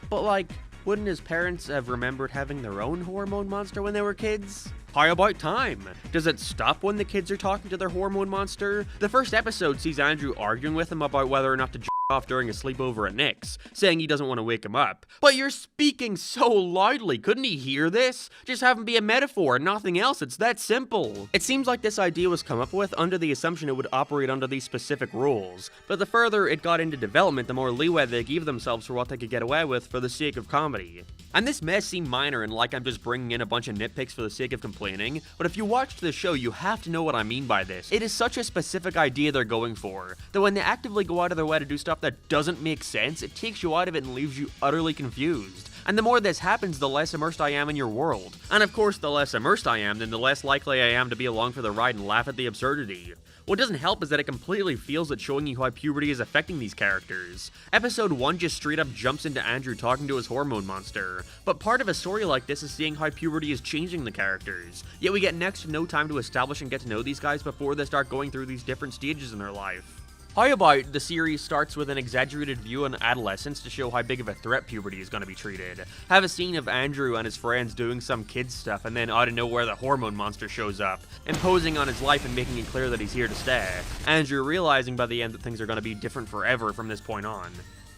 Speaker 20: But like,
Speaker 17: Wouldn't his parents have remembered having their own hormone monster when they were kids? How about time? Does it stop when the kids are talking to their hormone monster? The first episode sees Andrew arguing with him about whether or not to off during a sleepover at Nick's, saying he doesn't want to wake him up. But you're speaking so loudly, couldn't he hear this? Just have him be a metaphor and nothing else, it's that simple. It seems like this idea was come up with under the assumption it would operate under these specific rules, but the further it got into development, the more leeway they gave themselves for what they could get away with for the sake of comedy. And this may seem minor and like I'm just bringing in a bunch of nitpicks for the sake of complaining, but if you watched the show, you have to know what I mean by this. It is such a specific idea they're going for, that when they actively go out of their way to do stuff that doesn't make sense, it takes you out of it and leaves you utterly confused. And the more this happens, the less immersed I am in your world. And of course, the less immersed I am, then the less likely I am to be along for the ride and laugh at the absurdity. What doesn't help is that it completely feels at showing you how puberty is affecting these characters. Episode 1 just straight up jumps into Andrew talking to his hormone monster, but part of a story like this is seeing how puberty is changing the characters, yet we get next to no time to establish and get to know these guys before they start going through these different stages in their life. How about the series starts with an exaggerated view on adolescence to show how big of a threat puberty is going to be treated. Have a scene of Andrew and his friends doing some kid stuff, and then out of nowhere the hormone monster shows up, imposing on his life and making it clear that he's here to stay. Andrew realizing by the end that things are going to be different forever from this point on.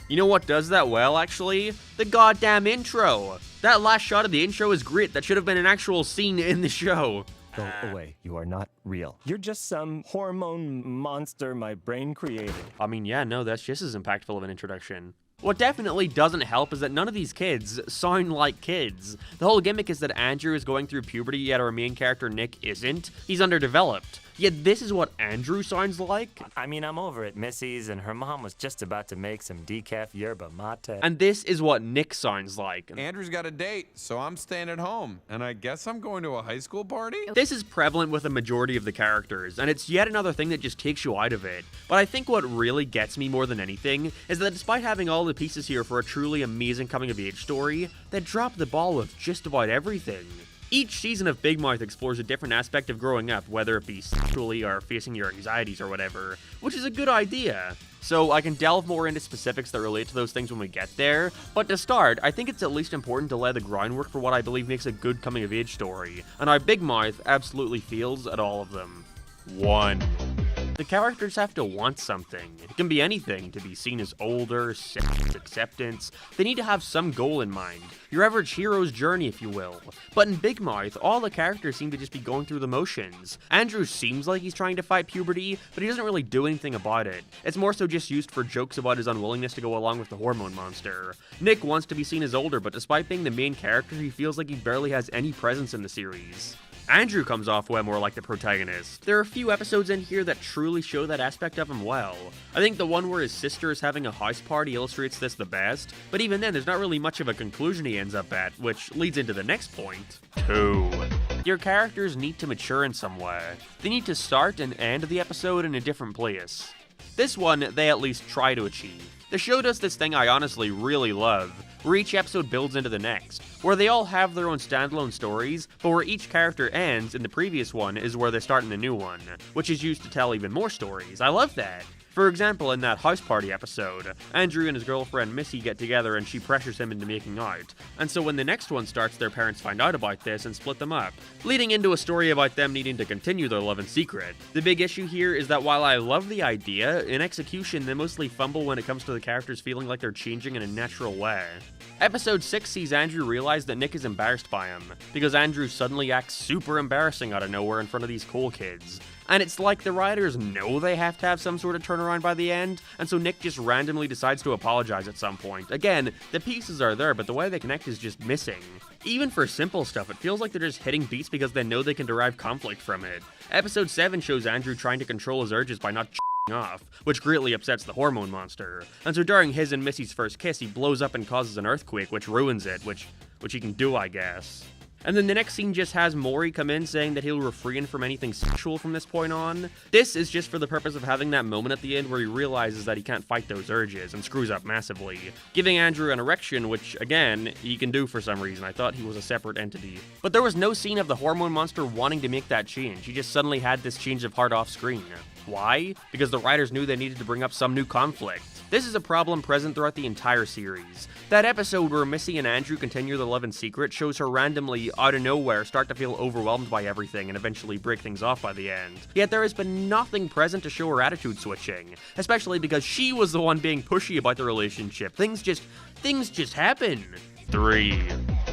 Speaker 17: You know what does that well, actually? The goddamn intro! That last shot of the intro is great. That should have been an actual scene in the show.
Speaker 4: Go away. You are not real. You're just some hormone monster my brain created.
Speaker 17: I mean, yeah, no, that's just as impactful of an introduction. What definitely doesn't help is that none of these kids sound like kids. The whole gimmick is that Andrew is going through puberty, yet our main character Nick isn't. He's underdeveloped. Yet this is what Andrew sounds like.
Speaker 4: I mean, I'm over at Missy's and her mom was just about to make some decaf yerba mate.
Speaker 17: And this is what Nick sounds like.
Speaker 21: Andrew's got a date, so I'm staying at home. And I guess I'm going to a high school party?
Speaker 17: This is prevalent with a majority of the characters, and it's yet another thing that just takes you out of it. But I think what really gets me more than anything is that despite having all the pieces here for a truly amazing coming-of-age story, they drop the ball with just about everything. Each season of Big Mouth explores a different aspect of growing up, whether it be sexually or facing your anxieties or whatever, which is a good idea. So I can delve more into specifics that relate to those things when we get there, but to start, I think it's at least important to lay the groundwork for what I believe makes a good coming-of-age story, and how Big Mouth absolutely feels at all of them. 1. The characters have to want something. It can be anything, to be seen as older, sex, acceptance. They need to have some goal in mind. Your average hero's journey, if you will. But in Big Mouth, all the characters seem to just be going through the motions. Andrew seems like he's trying to fight puberty, but he doesn't really do anything about it. It's more so just used for jokes about his unwillingness to go along with the hormone monster. Nick wants to be seen as older, but despite being the main character, he feels like he barely has any presence in the series. Andrew comes off way more like the protagonist. There are a few episodes in here that truly show that aspect of him well. I think the one where his sister is having a house party illustrates this the best, but even then there's not really much of a conclusion he ends up at, which leads into the next point. 2. Your characters need to mature in some way. They need to start and end the episode in a different place. This one, they at least try to achieve. The show does this thing I honestly really love, where each episode builds into the next, where they all have their own standalone stories, but where each character ends in the previous one is where they start in the new one, which is used to tell even more stories. I love that. For example, in that house party episode, Andrew and his girlfriend Missy get together and she pressures him into making out, and so when the next one starts, their parents find out about this and split them up, leading into a story about them needing to continue their love in secret. The big issue here is that while I love the idea, in execution they mostly fumble when it comes to the characters feeling like they're changing in a natural way. Episode 6 sees Andrew realize that Nick is embarrassed by him, because Andrew suddenly acts super embarrassing out of nowhere in front of these cool kids. And it's like the writers know they have to have some sort of turnaround by the end, and so Nick just randomly decides to apologize at some point. Again, the pieces are there, but the way they connect is just missing. Even for simple stuff, it feels like they're just hitting beats because they know they can derive conflict from it. Episode 7 shows Andrew trying to control his urges by not off, which greatly upsets the hormone monster. And so during his and Missy's first kiss, he blows up and causes an earthquake, which ruins it, which he can do, I guess. And then the next scene just has Maury come in saying that he'll refrain from anything sexual from this point on. This is just for the purpose of having that moment at the end where he realizes that he can't fight those urges and screws up massively, giving Andrew an erection, which, again, he can do for some reason. I thought he was a separate entity. But there was no scene of the hormone monster wanting to make that change. He just suddenly had this change of heart off screen. Why? Because the writers knew they needed to bring up some new conflict. This is a problem present throughout the entire series. That episode where Missy and Andrew continue their love in secret shows her randomly, out of nowhere, start to feel overwhelmed by everything and eventually break things off by the end. Yet there has been nothing present to show her attitude switching, especially because she was the one being pushy about the relationship. Things just happen. 3.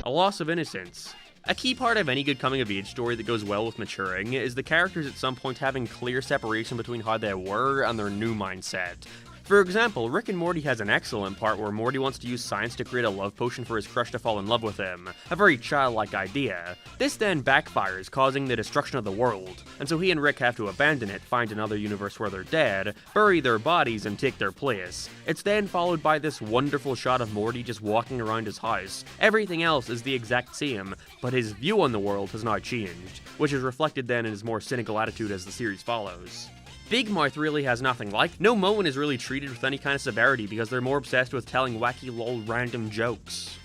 Speaker 17: A loss of innocence. A key part of any good coming-of-age story that goes well with maturing is the characters at some point having clear separation between how they were and their new mindset. For example, Rick and Morty has an excellent part where Morty wants to use science to create a love potion for his crush to fall in love with him. A very childlike idea. This then backfires, causing the destruction of the world, and so he and Rick have to abandon it, find another universe where they're dead, bury their bodies, and take their place. It's then followed by this wonderful shot of Morty just walking around his house. Everything else is the exact same, but his view on the world has now changed, which is reflected then in his more cynical attitude as the series follows. Big Mouth really has nothing like. No moment is really treated with any kind of severity because they're more obsessed with telling wacky lol random jokes.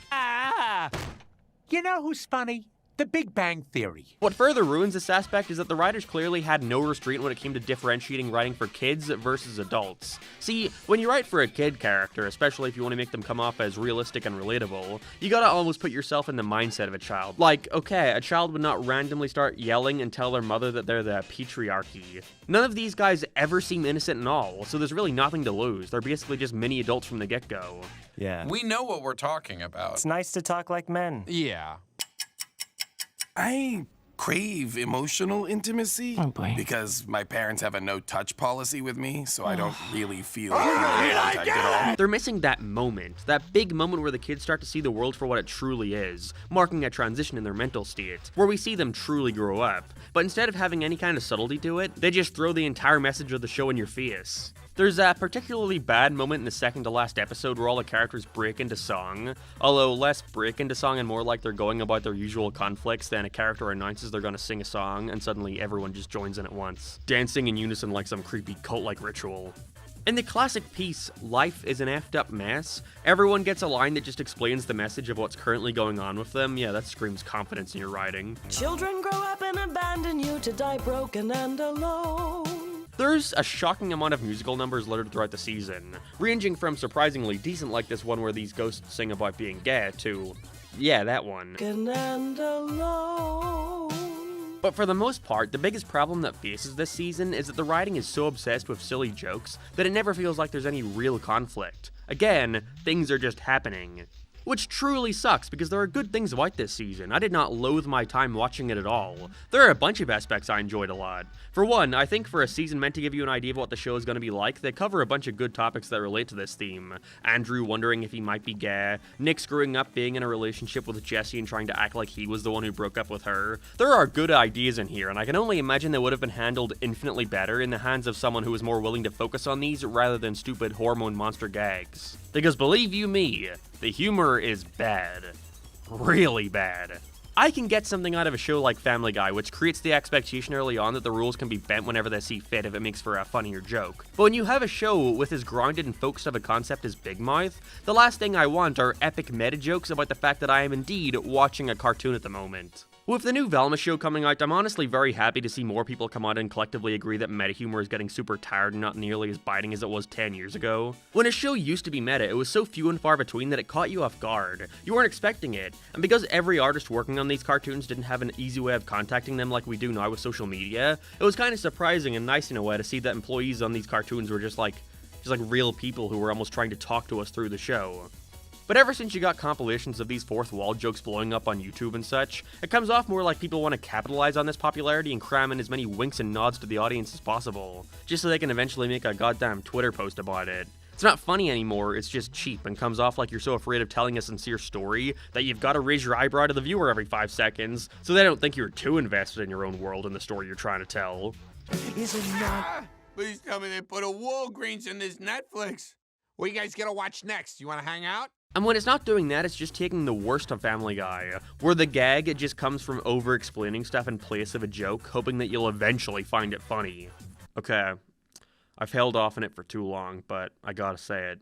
Speaker 5: You know who's funny? The Big Bang Theory.
Speaker 17: What further ruins this aspect is that the writers clearly had no restraint when it came to differentiating writing for kids versus adults. See, when you write for a kid character, especially if you want to make them come off as realistic and relatable, you gotta almost put yourself in the mindset of a child. Like, okay, a child would not randomly start yelling and tell their mother that they're the patriarchy. None of these guys ever seem innocent at all, so there's really nothing to lose. They're basically just mini adults from the get-go.
Speaker 4: Yeah.
Speaker 21: We know what we're talking about.
Speaker 4: It's nice to talk like men.
Speaker 21: Yeah.
Speaker 7: I crave emotional intimacy because my parents have a no-touch policy with me, so I don't really feel contact at all.
Speaker 17: They're missing that moment, that big moment where the kids start to see the world for what it truly is, marking a transition in their mental state, where we see them truly grow up. But instead of having any kind of subtlety to it, they just throw the entire message of the show in your face. There's a particularly bad moment in the second to last episode where all the characters break into song, although less break into song and more like they're going about their usual conflicts than a character announces they're gonna sing a song and suddenly everyone just joins in at once, dancing in unison like some creepy cult-like ritual. In the classic piece, Life is an effed up mess, everyone gets a line that just explains the message of what's currently going on with them. Yeah, that screams confidence in your writing.
Speaker 22: Children grow up and abandon you to die broken and alone.
Speaker 17: There's a shocking amount of musical numbers littered throughout the season, ranging from surprisingly decent like this one where these ghosts sing about being gay to, yeah, that one.
Speaker 22: And alone.
Speaker 17: But for the most part, the biggest problem that faces this season is that the writing is so obsessed with silly jokes that it never feels like there's any real conflict. Again, things are just happening. Which truly sucks, because there are good things about this season. I did not loathe my time watching it at all. There are a bunch of aspects I enjoyed a lot. For one, I think for a season meant to give you an idea of what the show is going to be like, they cover a bunch of good topics that relate to this theme. Andrew wondering if he might be gay, Nick screwing up being in a relationship with Jessie and trying to act like he was the one who broke up with her. There are good ideas in here, and I can only imagine they would have been handled infinitely better in the hands of someone who was more willing to focus on these rather than stupid hormone monster gags. Because believe you me, the humor is bad. Really bad. I can get something out of a show like Family Guy, which creates the expectation early on that the rules can be bent whenever they see fit if it makes for a funnier joke. But when you have a show with as grounded and focused of a concept as Big Mouth, the last thing I want are epic meta jokes about the fact that I am indeed watching a cartoon at the moment. With the new Velma show coming out, I'm honestly very happy to see more people come out and collectively agree that meta humor is getting super tired and not nearly as biting as it was 10 years ago. When a show used to be meta, it was so few and far between that it caught you off guard. You weren't expecting it, and because every artist working on these cartoons didn't have an easy way of contacting them like we do now with social media, it was kind of surprising and nice in a way to see that employees on these cartoons were just like real people who were almost trying to talk to us through the show. But ever since you got compilations of these fourth wall jokes blowing up on YouTube and such, it comes off more like people want to capitalize on this popularity and cram in as many winks and nods to the audience as possible, just so they can eventually make a goddamn Twitter post about it. It's not funny anymore, it's just cheap and comes off like you're so afraid of telling a sincere story that you've got to raise your eyebrow to the viewer every 5 seconds, so they don't think you're too invested in your own world and the story you're trying to tell.
Speaker 22: Is it not?
Speaker 5: Please tell me they put a Walgreens in this Netflix. What are you guys gonna watch next? You wanna hang out?
Speaker 17: And when it's not doing that, it's just taking the worst of Family Guy, where the gag it just comes from over-explaining stuff in place of a joke, hoping that you'll eventually find it funny. Okay, I've held off on it for too long, but I gotta say it.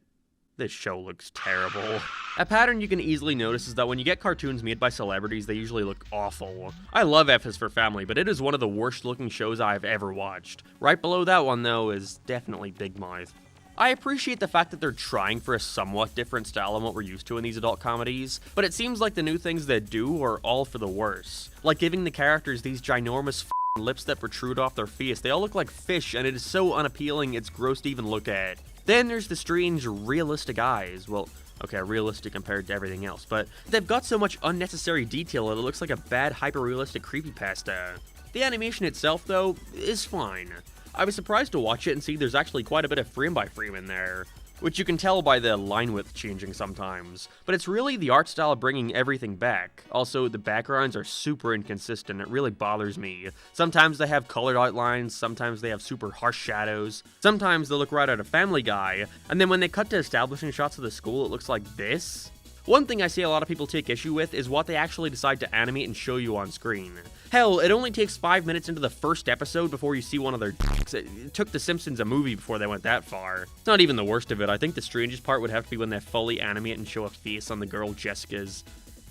Speaker 17: This show looks terrible. A pattern you can easily notice is that when you get cartoons made by celebrities, they usually look awful. I love F is for Family, but it is one of the worst looking shows I've ever watched. Right below that one, though, is definitely Big Mouth. I appreciate the fact that they're trying for a somewhat different style than what we're used to in these adult comedies, but it seems like the new things they do are all for the worse. Like giving the characters these ginormous lips that protrude off their face. They all look like fish, and it is so unappealing it's gross to even look at. Then there's the strange, realistic eyes. Well, okay, realistic compared to everything else, but they've got so much unnecessary detail that it looks like a bad, hyper-realistic creepypasta. The animation itself, though, is fine. I was surprised to watch it and see there's actually quite a bit of frame-by-frame in there, which you can tell by the line width changing sometimes, but it's really the art style bringing everything back. Also, the backgrounds are super inconsistent, it really bothers me. Sometimes they have colored outlines, sometimes they have super harsh shadows, sometimes they look right out of Family Guy, and then when they cut to establishing shots of the school, it looks like this. One thing I see a lot of people take issue with is what they actually decide to animate and show you on screen. Hell, it only takes 5 minutes into the first episode before you see one of their dicks. It took The Simpsons a movie before they went that far. It's not even the worst of it. I think the strangest part would have to be when they fully animate and show a face on the girl Jessica's,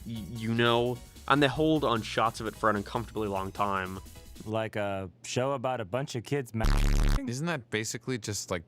Speaker 17: you know, and they hold on shots of it for an uncomfortably long time.
Speaker 4: Like a show about a bunch of kids.
Speaker 5: Isn't that basically just like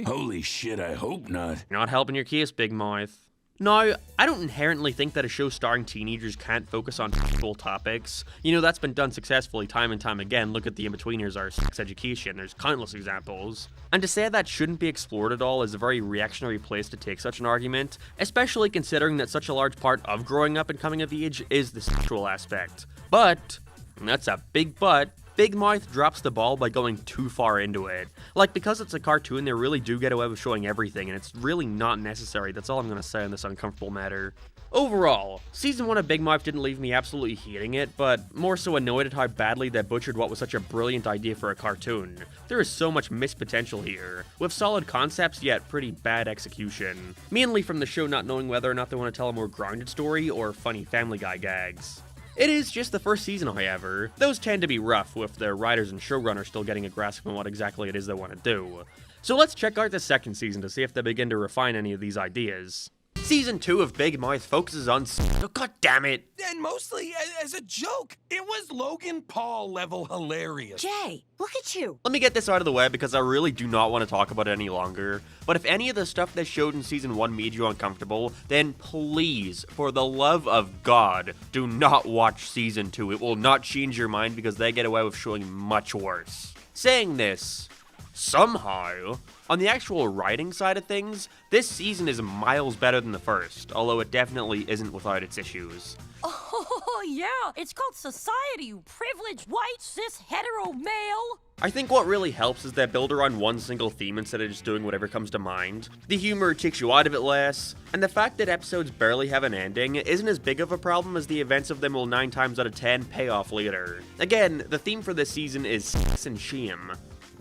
Speaker 9: Holy shit, I hope not.
Speaker 17: Not helping your case, Big Mouth. Now, I don't inherently think that a show starring teenagers can't focus on sexual topics. You know, that's been done successfully time and time again. Look at The In-Betweeners or Sex Education. There's countless examples. And to say that shouldn't be explored at all is a very reactionary place to take such an argument, especially considering that such a large part of growing up and coming of age is the sexual aspect. But, and that's a big but, Big Mouth drops the ball by going too far into it. Like, because it's a cartoon, they really do get away with showing everything, and it's really not necessary. That's all I'm gonna say on this uncomfortable matter. Overall, Season 1 of Big Mouth didn't leave me absolutely hating it, but more so annoyed at how badly they butchered what was such a brilliant idea for a cartoon. There is so much missed potential here, with solid concepts yet pretty bad execution. Mainly from the show not knowing whether or not they want to tell a more grounded story or funny Family Guy gags. It is just the first season, however. Those tend to be rough, with the writers and showrunners still getting a grasp on what exactly it is they want to do. So let's check out the second season to see if they begin to refine any of these ideas. Season 2 of Big Mouth focuses on oh, god damn it!
Speaker 10: And mostly as a joke. It was Logan Paul level hilarious.
Speaker 15: Jay, look at you.
Speaker 17: Let me get this out of the way because I really do not want to talk about it any longer. But if any of the stuff they showed in Season 1 made you uncomfortable, then please, for the love of God, do not watch Season 2. It will not change your mind because they get away with showing much worse. Saying this, somehow, on the actual writing side of things, this season is miles better than the first, although it definitely isn't without its issues.
Speaker 22: Oh, yeah. It's called society, you privileged, white, cis, hetero male.
Speaker 17: I think what really helps is they build around one single theme instead of just doing whatever comes to mind. The humor takes you out of it less, and the fact that episodes barely have an ending isn't as big of a problem as the events of them will 9 times out of 10 pay off later. Again, the theme for this season is sex and shame.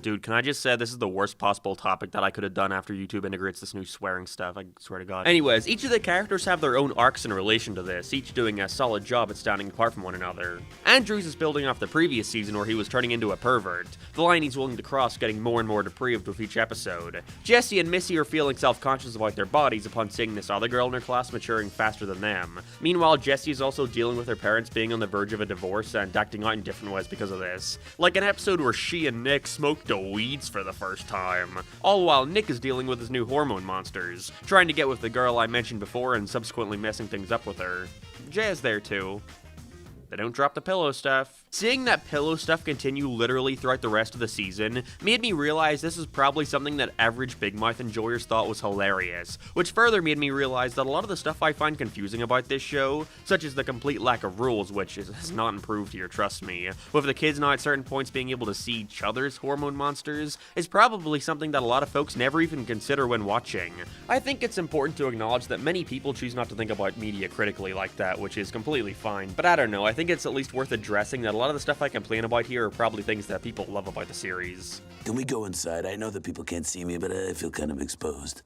Speaker 17: Dude, can I just say this is the worst possible topic that I could have done after YouTube integrates this new swearing stuff, I swear to God. Anyways, each of the characters have their own arcs in relation to this, each doing a solid job at standing apart from one another. Andrews is building off the previous season where he was turning into a pervert, the line he's willing to cross getting more and more depraved with each episode. Jesse and Missy are feeling self-conscious about their bodies upon seeing this other girl in her class maturing faster than them. Meanwhile, Jesse is also dealing with her parents being on the verge of a divorce and acting out in different ways because of this. Like an episode where she and Nick smoked the weeds for the first time. All while Nick is dealing with his new hormone monsters, trying to get with the girl I mentioned before and subsequently messing things up with her. Jay is there too. They don't drop the pillow stuff. Seeing that pillow stuff continue literally throughout the rest of the season made me realize this is probably something that average Big Mouth enjoyers thought was hilarious, which further made me realize that a lot of the stuff I find confusing about this show, such as the complete lack of rules, which has not improved here, trust me, with the kids now at certain points being able to see each other's hormone monsters, is probably something that a lot of folks never even consider when watching. I think it's important to acknowledge that many people choose not to think about media critically like that, which is completely fine, but I don't know, I think it's at least worth addressing that a lot of the stuff I complain about here are probably things that people love about the series.
Speaker 9: Can we go inside? I know that people can't see me, but I feel kind of exposed.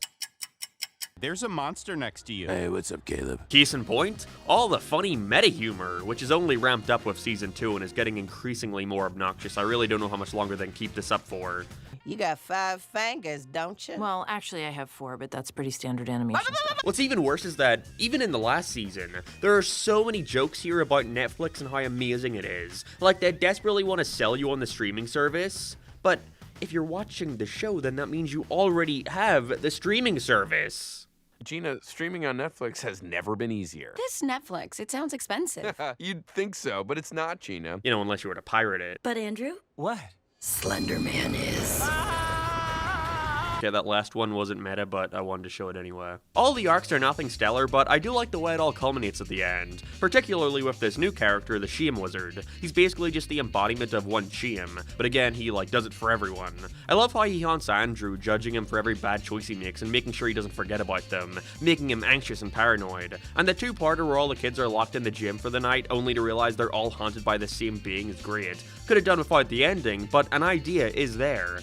Speaker 11: There's a monster next to you.
Speaker 9: Hey, what's up, Caleb?
Speaker 17: Case in point, all the funny meta humor, which is only ramped up with Season 2 and is getting increasingly more obnoxious. I really don't know how much longer they can keep this up for.
Speaker 13: You got 5 fingers, don't you?
Speaker 16: Well, actually I have 4, but that's pretty standard animation stuff.
Speaker 17: What's even worse is that, even in the last season, there are so many jokes here about Netflix and how amazing it is. Like, they desperately want to sell you on the streaming service, but if you're watching the show, then that means you already have the streaming service.
Speaker 3: Gina, streaming on Netflix has never been easier.
Speaker 14: This Netflix, it sounds expensive.
Speaker 3: You'd think so, but it's not, Gina.
Speaker 17: You know, unless you were to pirate it.
Speaker 15: But Andrew?
Speaker 10: What?
Speaker 15: Slender Man is.
Speaker 17: Okay, that last one wasn't meta, but I wanted to show it anyway. All the arcs are nothing stellar, but I do like the way it all culminates at the end, particularly with this new character, the Chum Wizard. He's basically just the embodiment of one Chum, but again, he does it for everyone. I love how he haunts Andrew, judging him for every bad choice he makes and making sure he doesn't forget about them, making him anxious and paranoid. And the two-parter where all the kids are locked in the gym for the night, only to realize they're all haunted by the same being is great. Could have done without the ending, but an idea is there.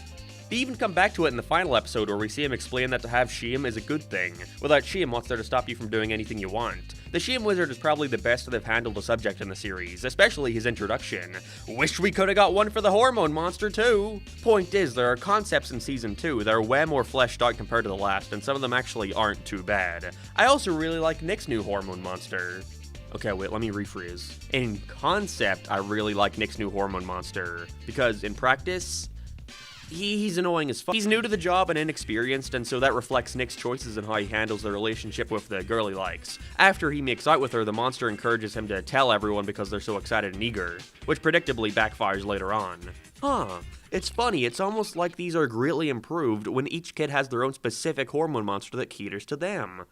Speaker 17: They even come back to it in the final episode where we see him explain that to have Chum is a good thing. Without Chum, what's there to stop you from doing anything you want? The Chum Wizard is probably the best they've handled a subject in the series, especially his introduction. Wish we could have got one for the hormone monster too! Point is, there are concepts in season 2 that are way more fleshed out compared to the last, and some of them actually aren't too bad. I also really like Nick's new hormone monster. Okay, wait, let me rephrase. In concept, I really like Nick's new hormone monster, because in practice, he's annoying as fuck. He's new to the job and inexperienced, and so that reflects Nick's choices and how he handles the relationship with the girl he likes. After he makes out with her, the monster encourages him to tell everyone because they're so excited and eager, which predictably backfires later on. It's funny, it's almost like these are greatly improved when each kid has their own specific hormone monster that caters to them.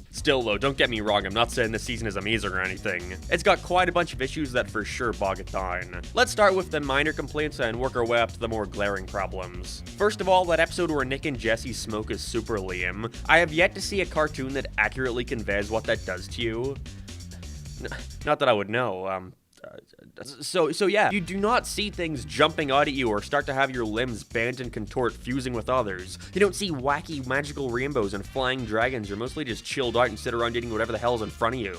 Speaker 17: Still though, don't get me wrong, I'm not saying this season is amazing or anything. It's got quite a bunch of issues that for sure bog it down. Let's start with the minor complaints and work our way up to the more glaring problems. First of all, that episode where Nick and Jesse smoke is super lame. I have yet to see a cartoon that accurately conveys what that does to you. Not that I would know, So yeah, you do not see things jumping out at you or start to have your limbs bend and contort, fusing with others. You don't see wacky magical rainbows and flying dragons. You're mostly just chilled out and sit around eating whatever the hell is in front of you.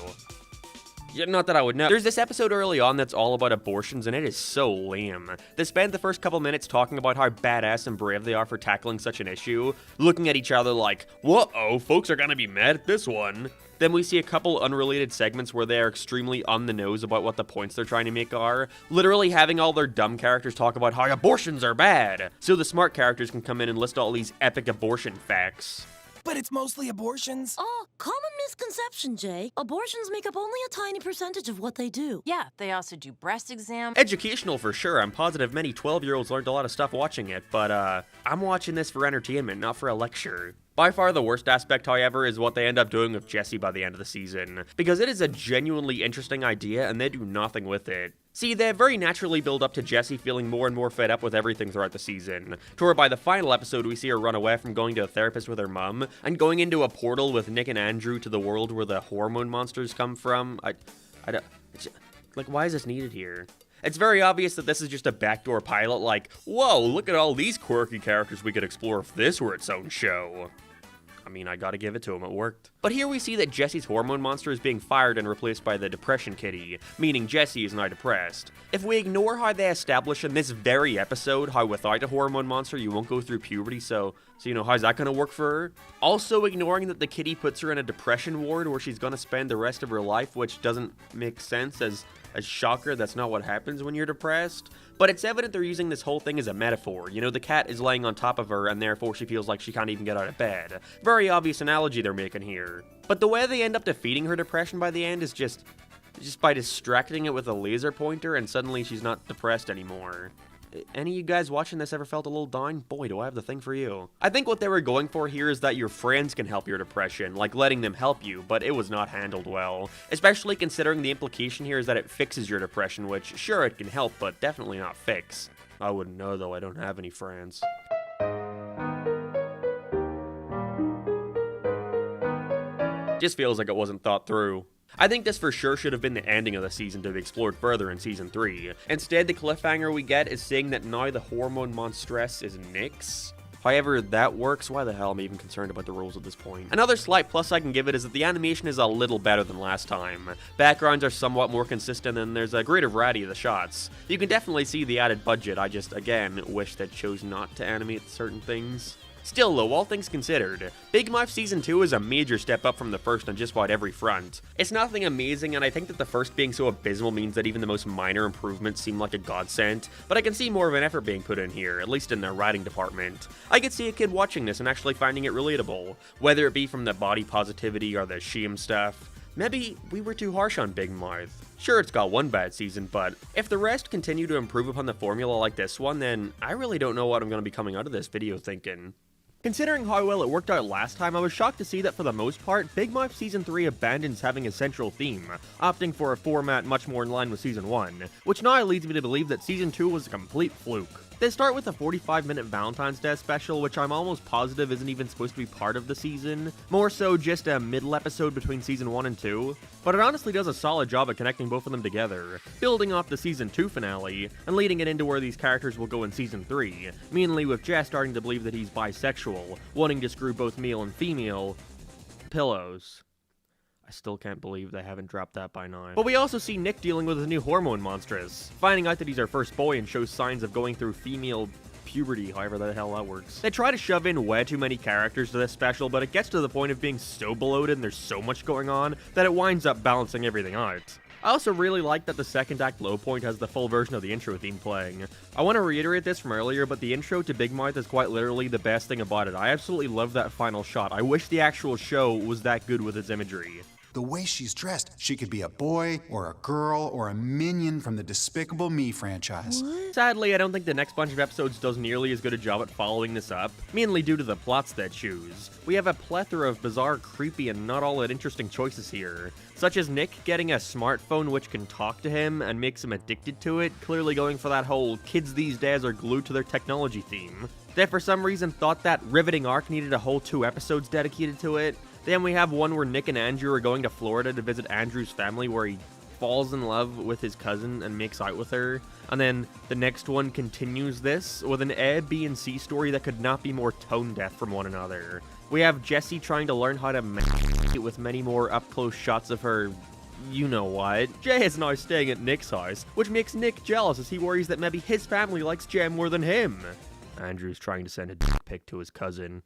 Speaker 17: Yeah, not that I would know. There's this episode early on that's all about abortions, and it is so lame. They spend the first couple minutes talking about how badass and brave they are for tackling such an issue, looking at each other like, whoa, folks are gonna be mad at this one. Then we see a couple unrelated segments where they are extremely on the nose about what the points they're trying to make are, literally having all their dumb characters talk about how abortions are bad, so the smart characters can come in and list all these epic abortion facts.
Speaker 23: But it's mostly abortions.
Speaker 22: Common misconception, Jay. Abortions make up only a tiny percentage of what they do.
Speaker 16: Yeah, they also do breast exams.
Speaker 17: Educational for sure. I'm positive many 12-year-olds learned a lot of stuff watching it, but I'm watching this for entertainment, not for a lecture. By far the worst aspect, however, is what they end up doing with Jesse by the end of the season, because it is a genuinely interesting idea and they do nothing with it. See, they very naturally build up to Jesse feeling more and more fed up with everything throughout the season, to where by the final episode we see her run away from going to a therapist with her mum, and going into a portal with Nick and Andrew to the world where the hormone monsters come from. I don't, like, why is this needed here? It's very obvious that this is just a backdoor pilot, like, whoa, look at all these quirky characters we could explore if this were its own show. I mean, I gotta give it to him, it worked. But here we see that Jesse's hormone monster is being fired and replaced by the depression kitty, meaning Jesse is now depressed. If we ignore how they establish in this very episode how without a hormone monster you won't go through puberty, so you know, how's that gonna work for her? Also ignoring that the kitty puts her in a depression ward where she's gonna spend the rest of her life, which doesn't make sense as a shocker, that's not what happens when you're depressed. But it's evident they're using this whole thing as a metaphor. You know, the cat is laying on top of her and therefore she feels like she can't even get out of bed. Very obvious analogy they're making here. But the way they end up defeating her depression by the end is just by distracting it with a laser pointer and suddenly she's not depressed anymore. Any of you guys watching this ever felt a little down? Boy, do I have the thing for you. I think what they were going for here is that your friends can help your depression, like letting them help you, but it was not handled well. Especially considering the implication here is that it fixes your depression, which, sure, it can help, but definitely not fix. I wouldn't know, though, I don't have any friends. Just feels like it wasn't thought through. I think this for sure should have been the ending of the season to be explored further in Season 3. Instead, the cliffhanger we get is saying that now the hormone monstress is Nick's. However that works, why the hell am I even concerned about the rules at this point? Another slight plus I can give it is that the animation is a little better than last time. Backgrounds are somewhat more consistent and there's a greater variety of the shots. You can definitely see the added budget, I just, again, wish they chose not to animate certain things.
Speaker 20: Still though, all things considered, Big Mouth Season 2 is a major step up from the first on just about every front. It's nothing amazing, and I think that the first being so abysmal means that even the most minor improvements seem like a godsend, but I can see more of an effort being put in here, at least in the writing department. I could see a kid watching this and actually finding it relatable, whether it be from the body positivity or the shame stuff. Maybe we were too harsh on Big Mouth. Sure, it's got one bad season, but if the rest continue to improve upon the formula like this one, then I really don't know what I'm going to be coming out of this video thinking. Considering how well it worked out last time, I was shocked to see that for the most part, Big Mouth Season 3 abandons having a central theme, opting for a format much more in line with Season 1, which now leads me to believe that Season 2 was a complete fluke. They start with a 45-minute Valentine's Day special, which I'm almost positive isn't even supposed to be part of the season, more so just a middle episode between Season 1 and 2, but it honestly does a solid job at connecting both of them together, building off the Season 2 finale, and leading it into where these characters will go in Season 3, mainly with Jess starting to believe that he's bisexual, wanting to screw both male and female pillows. I still can't believe they haven't dropped that by now. But we also see Nick dealing with his new hormone monstrous, finding out that he's our first boy and shows signs of going through female puberty, however the hell that works. They try to shove in way too many characters to this special, but it gets to the point of being so bloated and there's so much going on that it winds up balancing everything out. I also really like that the second act low point has the full version of the intro theme playing. I want to reiterate this from earlier, but the intro to Big Mouth is quite literally the best thing about it. I absolutely love that final shot. I wish the actual show was that good with its imagery.
Speaker 1: The way she's dressed, she could be a boy, or a girl, or a minion from the Despicable Me franchise.
Speaker 20: What? Sadly, I don't think the next bunch of episodes does nearly as good a job at following this up, mainly due to the plots they choose. We have a plethora of bizarre, creepy, and not all that interesting choices here, such as Nick getting a smartphone which can talk to him and makes him addicted to it, clearly going for that whole kids these days are glued to their technology theme. They for some reason thought that riveting arc needed a whole 2 episodes dedicated to it. Then we have one where Nick and Andrew are going to Florida to visit Andrew's family, where he falls in love with his cousin and makes out with her. And then the next one continues this with an A, B, and C story that could not be more tone deaf from one another. We have Jessie trying to learn how to masturbate with many more up-close shots of her you know what. Jay is now staying at Nick's house, which makes Nick jealous as he worries that maybe his family likes Jay more than him. Andrew's trying to send a dick pic to his cousin.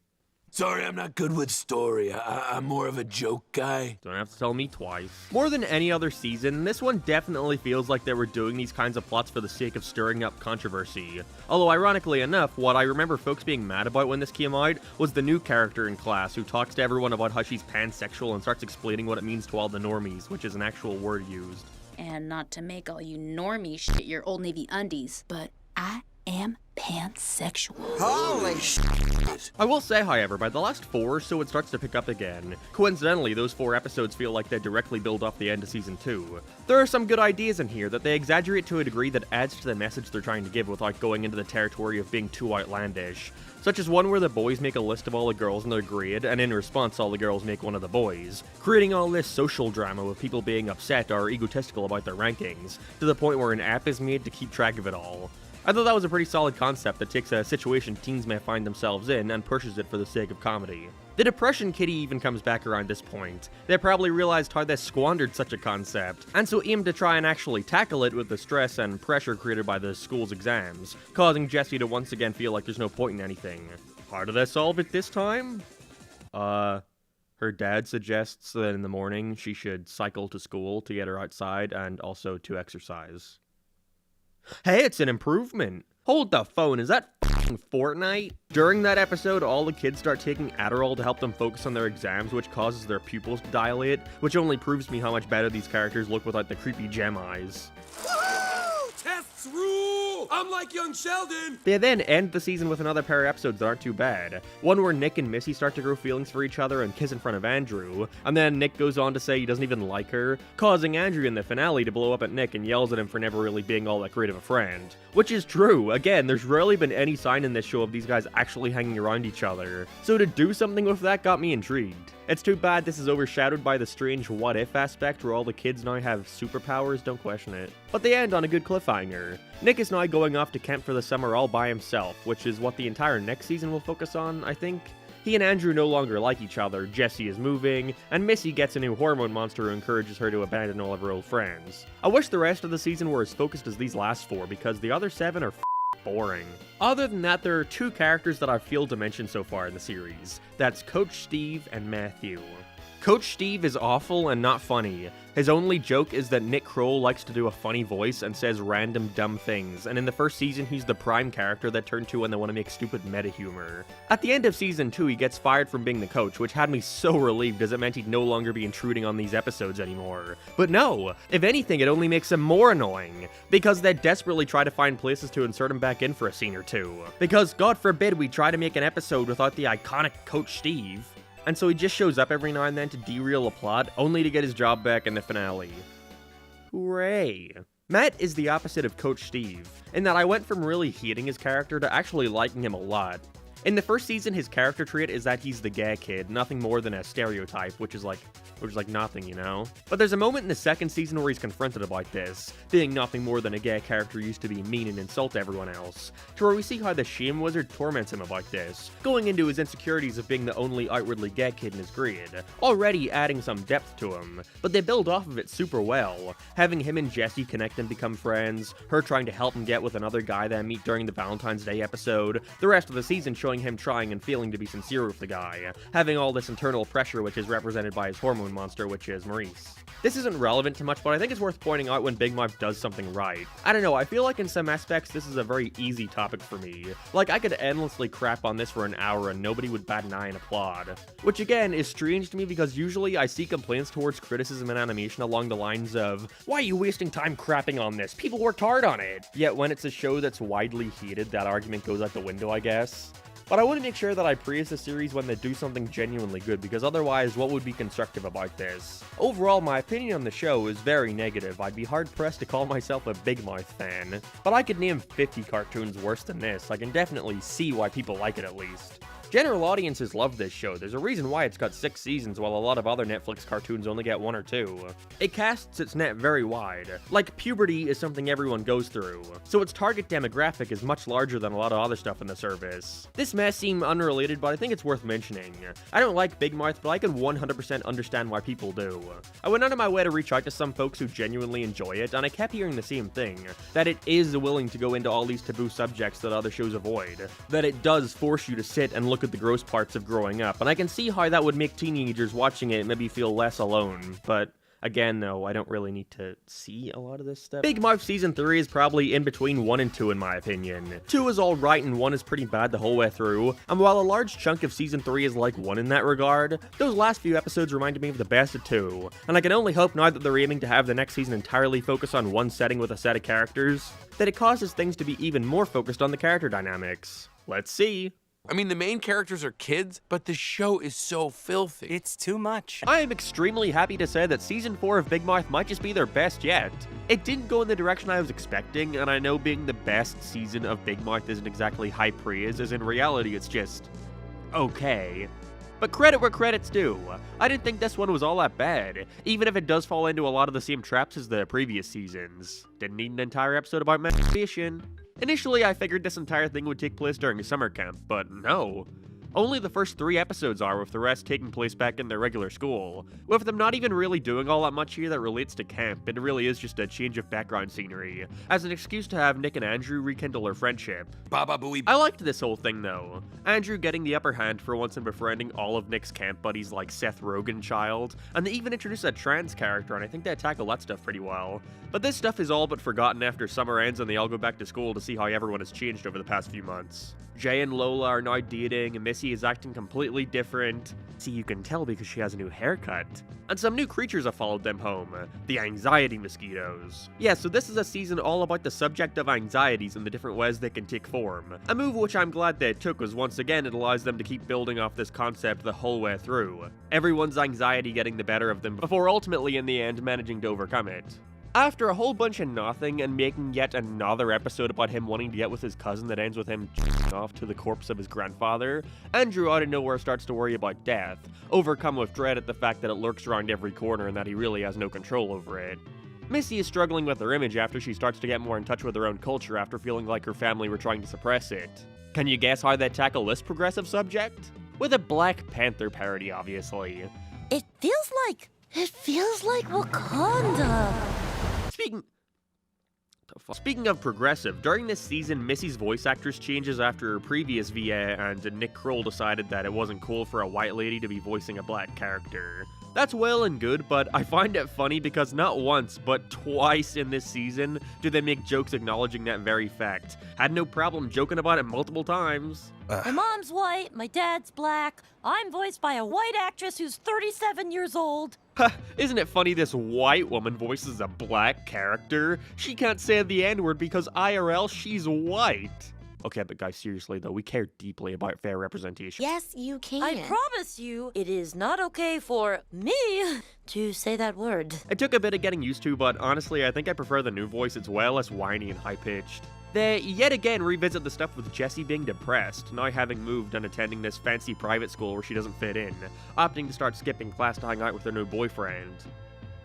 Speaker 9: Sorry, I'm not good with story. I'm more of a joke guy.
Speaker 20: Don't have to tell me twice. More than any other season, this one definitely feels like they were doing these kinds of plots for the sake of stirring up controversy. Although, ironically enough, what I remember folks being mad about when this came out was the new character in class who talks to everyone about how she's pansexual and starts explaining what it means to all the normies, which is an actual word used.
Speaker 14: And not to make all you normies shit your Old Navy undies, but I am pansexual.
Speaker 20: Holy shit. I will say, however, by the last 4 or so it starts to pick up again. Coincidentally, those 4 episodes feel like they directly build off the end of Season 2. There are some good ideas in here that they exaggerate to a degree that adds to the message they're trying to give without going into the territory of being too outlandish. Such as one where the boys make a list of all the girls in their grade, and in response all the girls make one of the boys, creating all this social drama with people being upset or egotistical about their rankings, to the point where an app is made to keep track of it all. I thought that was a pretty solid concept that takes a situation teens may find themselves in and pushes it for the sake of comedy. The depression kitty even comes back around this point. They probably realized how they squandered such a concept, and so aimed to try and actually tackle it with the stress and pressure created by the school's exams, causing Jessie to once again feel like there's no point in anything. How do they solve it this time? Her dad suggests that in the morning she should cycle to school to get her outside and also to exercise. Hey, it's an improvement. Hold the phone, is that f***ing Fortnite? During that episode, all the kids start taking Adderall to help them focus on their exams, which causes their pupils to dilate, which only proves to me how much better these characters look without the creepy gem eyes.
Speaker 2: Tests rule! I'm like young Sheldon!
Speaker 20: They then end the season with another pair of episodes that aren't too bad. One where Nick and Missy start to grow feelings for each other and kiss in front of Andrew, and then Nick goes on to say he doesn't even like her, causing Andrew in the finale to blow up at Nick and yells at him for never really being all that great of a friend. Which is true. Again, there's rarely been any sign in this show of these guys actually hanging around each other. So to do something with that got me intrigued. It's too bad this is overshadowed by the strange what-if aspect where all the kids now have superpowers, don't question it. But they end on a good cliffhanger. Nick is now going off to camp for the summer all by himself, which is what the entire next season will focus on, I think. He and Andrew no longer like each other, Jessie is moving, and Missy gets a new hormone monster who encourages her to abandon all of her old friends. I wish the rest of the season were as focused as these last 4, because the other 7 are
Speaker 17: boring. Other than that, there are two characters that I've failed to mention so far in the series. That's Coach Steve and Matthew. Coach Steve is awful and not funny. His only joke is that Nick Kroll likes to do a funny voice and says random dumb things, and in the first season he's the prime character that turn to when they want to make stupid meta humor. At the end of season 2 he gets fired from being the coach, which had me so relieved as it meant he'd no longer be intruding on these episodes anymore. But no, if anything it only makes him more annoying, because they desperately try to find places to insert him back in for a scene or two. Because God forbid we try to make an episode without the iconic Coach Steve. And so he just shows up every now and then to derail a plot, only to get his job back in the finale. Hooray. Matt is the opposite of Coach Steve, in that I went from really hating his character to actually liking him a lot. In the first season, his character trait is that he's the gay kid, nothing more than a stereotype, which is like nothing, you know? But there's a moment in the second season where he's confronted about this, being nothing more than a gay character used to be mean and insult everyone else, to where we see how the Shame Wizard torments him about this, going into his insecurities of being the only outwardly gay kid in his grade, already adding some depth to him, but they build off of it super well, having him and Jessie connect and become friends, her trying to help him get with another guy they meet during the Valentine's Day episode, the rest of the season showing him trying and feeling to be sincere with the guy, having all this internal pressure which is represented by his hormone monster, which is Maurice. This isn't relevant to much, but I think it's worth pointing out when Big Mouth does something right. I don't know, I feel like in some aspects this is a very easy topic for me. Like, I could endlessly crap on this for an hour and nobody would bat an eye and applaud. Which again is strange to me because usually I see complaints towards criticism in animation along the lines of, why are you wasting time crapping on this? People worked hard on it! Yet when it's a show that's widely hated, that argument goes out the window, I guess. But I want to make sure that I praise the series when they do something genuinely good, because otherwise, what would be constructive about this? Overall, my opinion on the show is very negative. I'd be hard-pressed to call myself a Big Mouth fan. But I could name 50 cartoons worse than this. I can definitely see why people like it at least. General audiences love this show. There's a reason why it's got 6 seasons while a lot of other Netflix cartoons only get 1 or 2. It casts its net very wide. Like, puberty is something everyone goes through, so its target demographic is much larger than a lot of other stuff in the service. This may seem unrelated, but I think it's worth mentioning. I don't like Big Mouth, but I can 100% understand why people do. I went out of my way to reach out to some folks who genuinely enjoy it, and I kept hearing the same thing, that it is willing to go into all these taboo subjects that other shows avoid, that it does force you to sit and look at the gross parts of growing up, and I can see how that would make teenagers watching it maybe feel less alone, but again, though, I don't really need to see a lot of this stuff. Big Mouth Season 3 is probably in between 1 and 2 in my opinion. 2 is alright and 1 is pretty bad the whole way through, and while a large chunk of Season 3 is like 1 in that regard, those last few episodes reminded me of the best of 2, and I can only hope now that they're aiming to have the next season entirely focus on one setting with a set of characters, that it causes things to be even more focused on the character dynamics. Let's see.
Speaker 3: I mean, the main characters are kids, but the show is so filthy.
Speaker 4: It's too much.
Speaker 17: I am extremely happy to say that Season 4 of Big Mouth might just be their best yet. It didn't go in the direction I was expecting, and I know being the best season of Big Mouth isn't exactly high praise, as in reality it's just okay. But credit where credit's due. I didn't think this one was all that bad, even if it does fall into a lot of the same traps as the previous seasons. Didn't need an entire episode about masturbation. Initially, I figured this entire thing would take place during a summer camp, but no. Only the first 3 episodes are, with the rest taking place back in their regular school. With them not even really doing all that much here that relates to camp, it really is just a change of background scenery, as an excuse to have Nick and Andrew rekindle their friendship.
Speaker 5: Baba Booey.
Speaker 17: I liked this whole thing though. Andrew getting the upper hand for once and befriending all of Nick's camp buddies like Seth Rogen child, and they even introduce a trans character, and I think they tackle that stuff pretty well. But this stuff is all but forgotten after summer ends and they all go back to school to see how everyone has changed over the past few months. Jay and Lola are now dating, and Missy is acting completely different. See, you can tell because she has a new haircut. And some new creatures have followed them home, the anxiety mosquitoes. Yeah, so this is a season all about the subject of anxieties and the different ways they can take form. A move which I'm glad they took, was once again it allows them to keep building off this concept the whole way through. Everyone's anxiety getting the better of them before ultimately in the end managing to overcome it. After a whole bunch of nothing and making yet another episode about him wanting to get with his cousin that ends with him off to the corpse of his grandfather, Andrew out of nowhere starts to worry about death, overcome with dread at the fact that it lurks around every corner and that he really has no control over it. Missy is struggling with her image after she starts to get more in touch with her own culture after feeling like her family were trying to suppress it. Can you guess how they tackle this progressive subject? With a Black Panther parody, obviously.
Speaker 22: It feels like Wakanda.
Speaker 17: Speaking... The Speaking of progressive, during this season, Missy's voice actress changes after her previous VA, and Nick Kroll decided that it wasn't cool for a white lady to be voicing a black character. That's well and good, but I find it funny because not once, but twice in this season do they make jokes acknowledging that very fact. Had no problem joking about it multiple times.
Speaker 22: My mom's white, my dad's black. I'm voiced by a white actress who's 37 years old.
Speaker 17: Isn't it funny this white woman voices a black character? She can't say the N-word because IRL, she's white. Okay, but guys, seriously though, we care deeply about fair representation.
Speaker 22: Yes, you can. I promise you, it is not okay for me to say that word.
Speaker 17: It took a bit of getting used to, but honestly, I think I prefer the new voice. It's way less whiny and high-pitched. They yet again revisit the stuff with Jessie being depressed, now having moved and attending this fancy private school where she doesn't fit in, opting to start skipping class to hang out with her new boyfriend.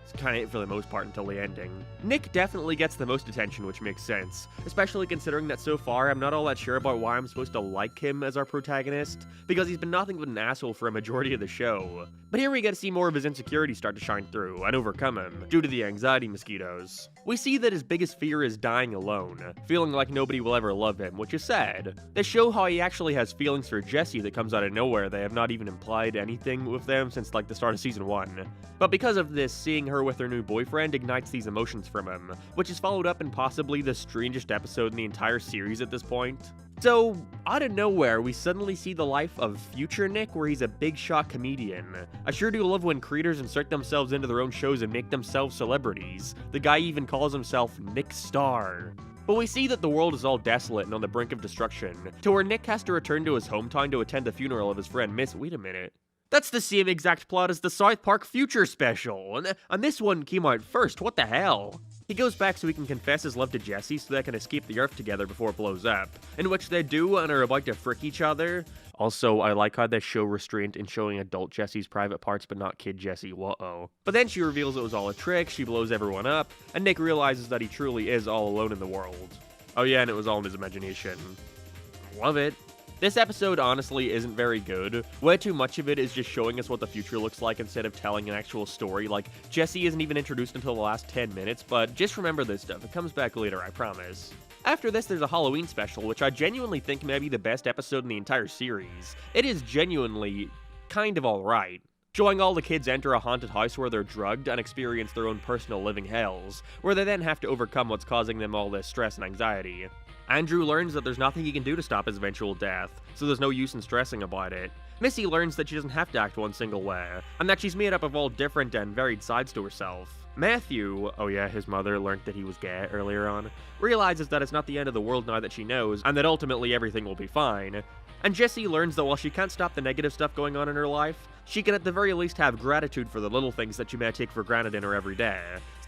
Speaker 17: It's kind of it for the most part until the ending. Nick definitely gets the most attention, which makes sense, especially considering that so far I'm not all that sure about why I'm supposed to like him as our protagonist, because he's been nothing but an asshole for a majority of the show. But here we get to see more of his insecurities start to shine through and overcome him, due to the anxiety mosquitoes. We see that his biggest fear is dying alone, feeling like nobody will ever love him, which is sad. They show how he actually has feelings for Jessie that comes out of nowhere. They have not even implied anything with them since like the start of season 1. But because of this, seeing her with her new boyfriend ignites these emotions from him, which is followed up in possibly the strangest episode in the entire series at this point. So, out of nowhere, we suddenly see the life of future Nick, where he's a big shot comedian. I sure do love when creators insert themselves into their own shows and make themselves celebrities. The guy even calls himself Nick Star. But we see that the world is all desolate and on the brink of destruction, to where Nick has to return to his hometown to attend the funeral of his friend wait a minute. That's the same exact plot as the South Park Future special, and this one came out first, what the hell? He goes back so he can confess his love to Jessie so they can escape the Earth together before it blows up, in which they do and are about to frick each other. Also, I like how they show restraint in showing adult Jessie's private parts but not kid Jessie, whoa. But then she reveals it was all a trick, she blows everyone up, and Nick realizes that he truly is all alone in the world. Oh yeah, and it was all in his imagination. Love it. This episode honestly isn't very good. Way too much of it is just showing us what the future looks like instead of telling an actual story. Like, Jessie isn't even introduced until the last 10 minutes, but just remember this stuff. It comes back later, I promise. After this, there's a Halloween special, which I genuinely think may be the best episode in the entire series. It is genuinely kind of alright. Showing all the kids enter a haunted house where they're drugged and experience their own personal living hells, where they then have to overcome what's causing them all this stress and anxiety. Andrew learns that there's nothing he can do to stop his eventual death, so there's no use in stressing about it. Missy learns that she doesn't have to act one single way, and that she's made up of all different and varied sides to herself. Matthew, oh yeah, his mother learned that he was gay earlier on, realizes that it's not the end of the world now that she knows, and that ultimately everything will be fine. And Jessie learns that while she can't stop the negative stuff going on in her life, she can at the very least have gratitude for the little things that she may take for granted in her everyday,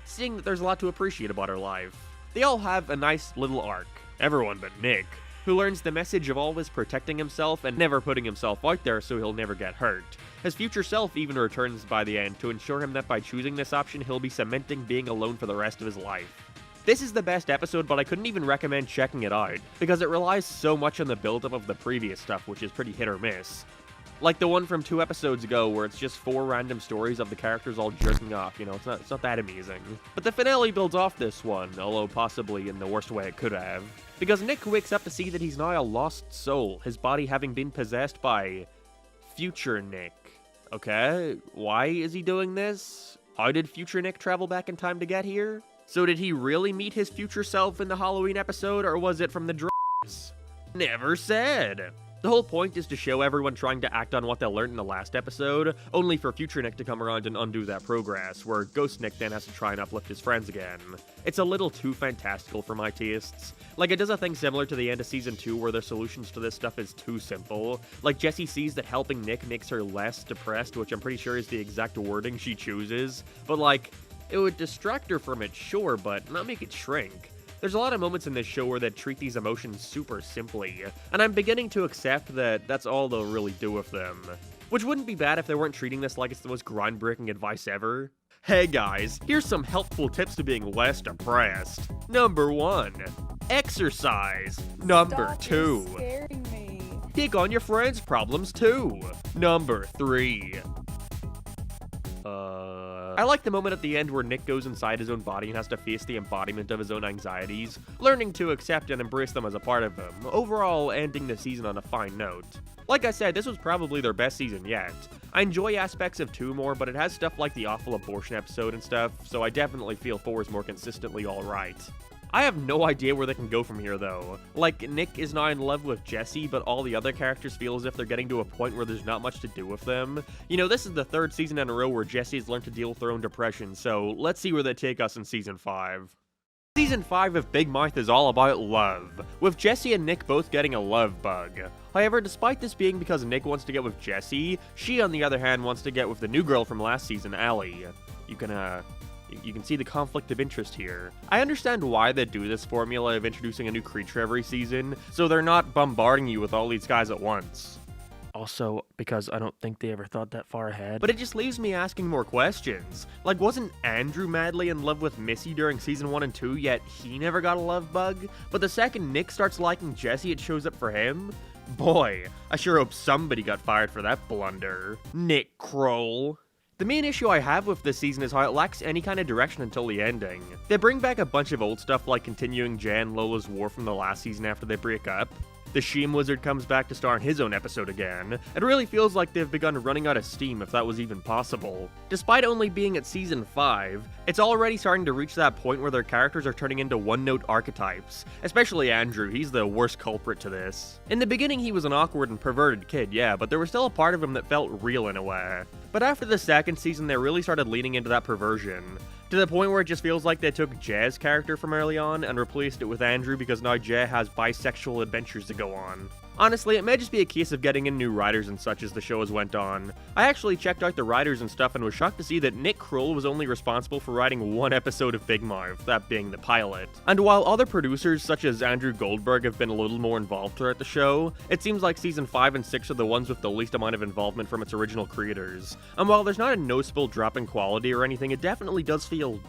Speaker 17: seeing that there's a lot to appreciate about her life. They all have a nice little arc. Everyone but Nick, who learns the message of always protecting himself and never putting himself out there so he'll never get hurt. His future self even returns by the end to ensure him that by choosing this option he'll be cementing being alone for the rest of his life. This is the best episode, but I couldn't even recommend checking it out, because it relies so much on the build-up of the previous stuff, which is pretty hit or miss. Like the one from 2 episodes ago where it's just 4 random stories of the characters all jerking off, you know, it's not that amazing. But the finale builds off this one, although possibly in the worst way it could have. Because Nick wakes up to see that he's now a lost soul, his body having been possessed by future Nick. Okay, why is he doing this? How did future Nick travel back in time to get here? So did he really meet his future self in the Halloween episode, or was it from the drugs? Never said. The whole point is to show everyone trying to act on what they learned in the last episode, only for future Nick to come around and undo that progress, where Ghost Nick then has to try and uplift his friends again. It's a little too fantastical for my tastes. Like, it does a thing similar to the end of Season 2 where their solutions to this stuff is too simple. Like, Jessie sees that helping Nick makes her less depressed, which I'm pretty sure is the exact wording she chooses, but like, it would distract her from it, sure, but not make it shrink. There's a lot of moments in this show where they treat these emotions super simply, and I'm beginning to accept that that's all they'll really do with them. Which wouldn't be bad if they weren't treating this like it's the most groundbreaking advice ever. Hey guys, here's some helpful tips to being less depressed. Number 1, exercise. Number 2, take on your friends' problems too. Number 3, I like the moment at the end where Nick goes inside his own body and has to face the embodiment of his own anxieties, learning to accept and embrace them as a part of him, overall ending the season on a fine note. Like I said, this was probably their best season yet. I enjoy aspects of 2 more, but it has stuff like the awful abortion episode and stuff, so I definitely feel 4 is more consistently alright. I have no idea where they can go from here, though. Like, Nick is now in love with Jessie, but all the other characters feel as if they're getting to a point where there's not much to do with them. You know, this is the 3rd season in a row where Jessie's learned to deal with her own depression, so let's see where they take us in Season 5. Season 5 of Big Mouth is all about love, with Jessie and Nick both getting a love bug. However, despite this being because Nick wants to get with Jessie, she on the other hand wants to get with the new girl from last season, Allie. You can see the conflict of interest here. I understand why they do this formula of introducing a new creature every season, so they're not bombarding you with all these guys at once. Also, because I don't think they ever thought that far ahead. But it just leaves me asking more questions. Like, wasn't Andrew madly in love with Missy during season 1 and 2, yet he never got a love bug? But the second Nick starts liking Jessie, it shows up for him? Boy, I sure hope somebody got fired for that blunder. Nick Kroll. The main issue I have with this season is how it lacks any kind of direction until the ending. They bring back a bunch of old stuff like continuing Jay and Lola's war from the last season after they break up. The Sheem Wizard comes back to star in his own episode again. It really feels like they've begun running out of steam, if that was even possible. Despite only being at season 5, it's already starting to reach that point where their characters are turning into one-note archetypes. Especially Andrew, he's the worst culprit to this. In the beginning he was an awkward and perverted kid, yeah, but there was still a part of him that felt real in a way. But after the 2nd season they really started leaning into that perversion. To the point where it just feels like they took Jay's character from early on and replaced it with Andrew because now Jay has bisexual adventures to go on. Honestly, it may just be a case of getting in new writers and such as the show has went on. I actually checked out the writers and stuff and was shocked to see that Nick Kroll was only responsible for writing 1 episode of Big Mouth, that being the pilot. And while other producers such as Andrew Goldberg have been a little more involved throughout the show, it seems like season 5 and 6 are the ones with the least amount of involvement from its original creators. And while there's not a noticeable drop in quality or anything, it definitely does feel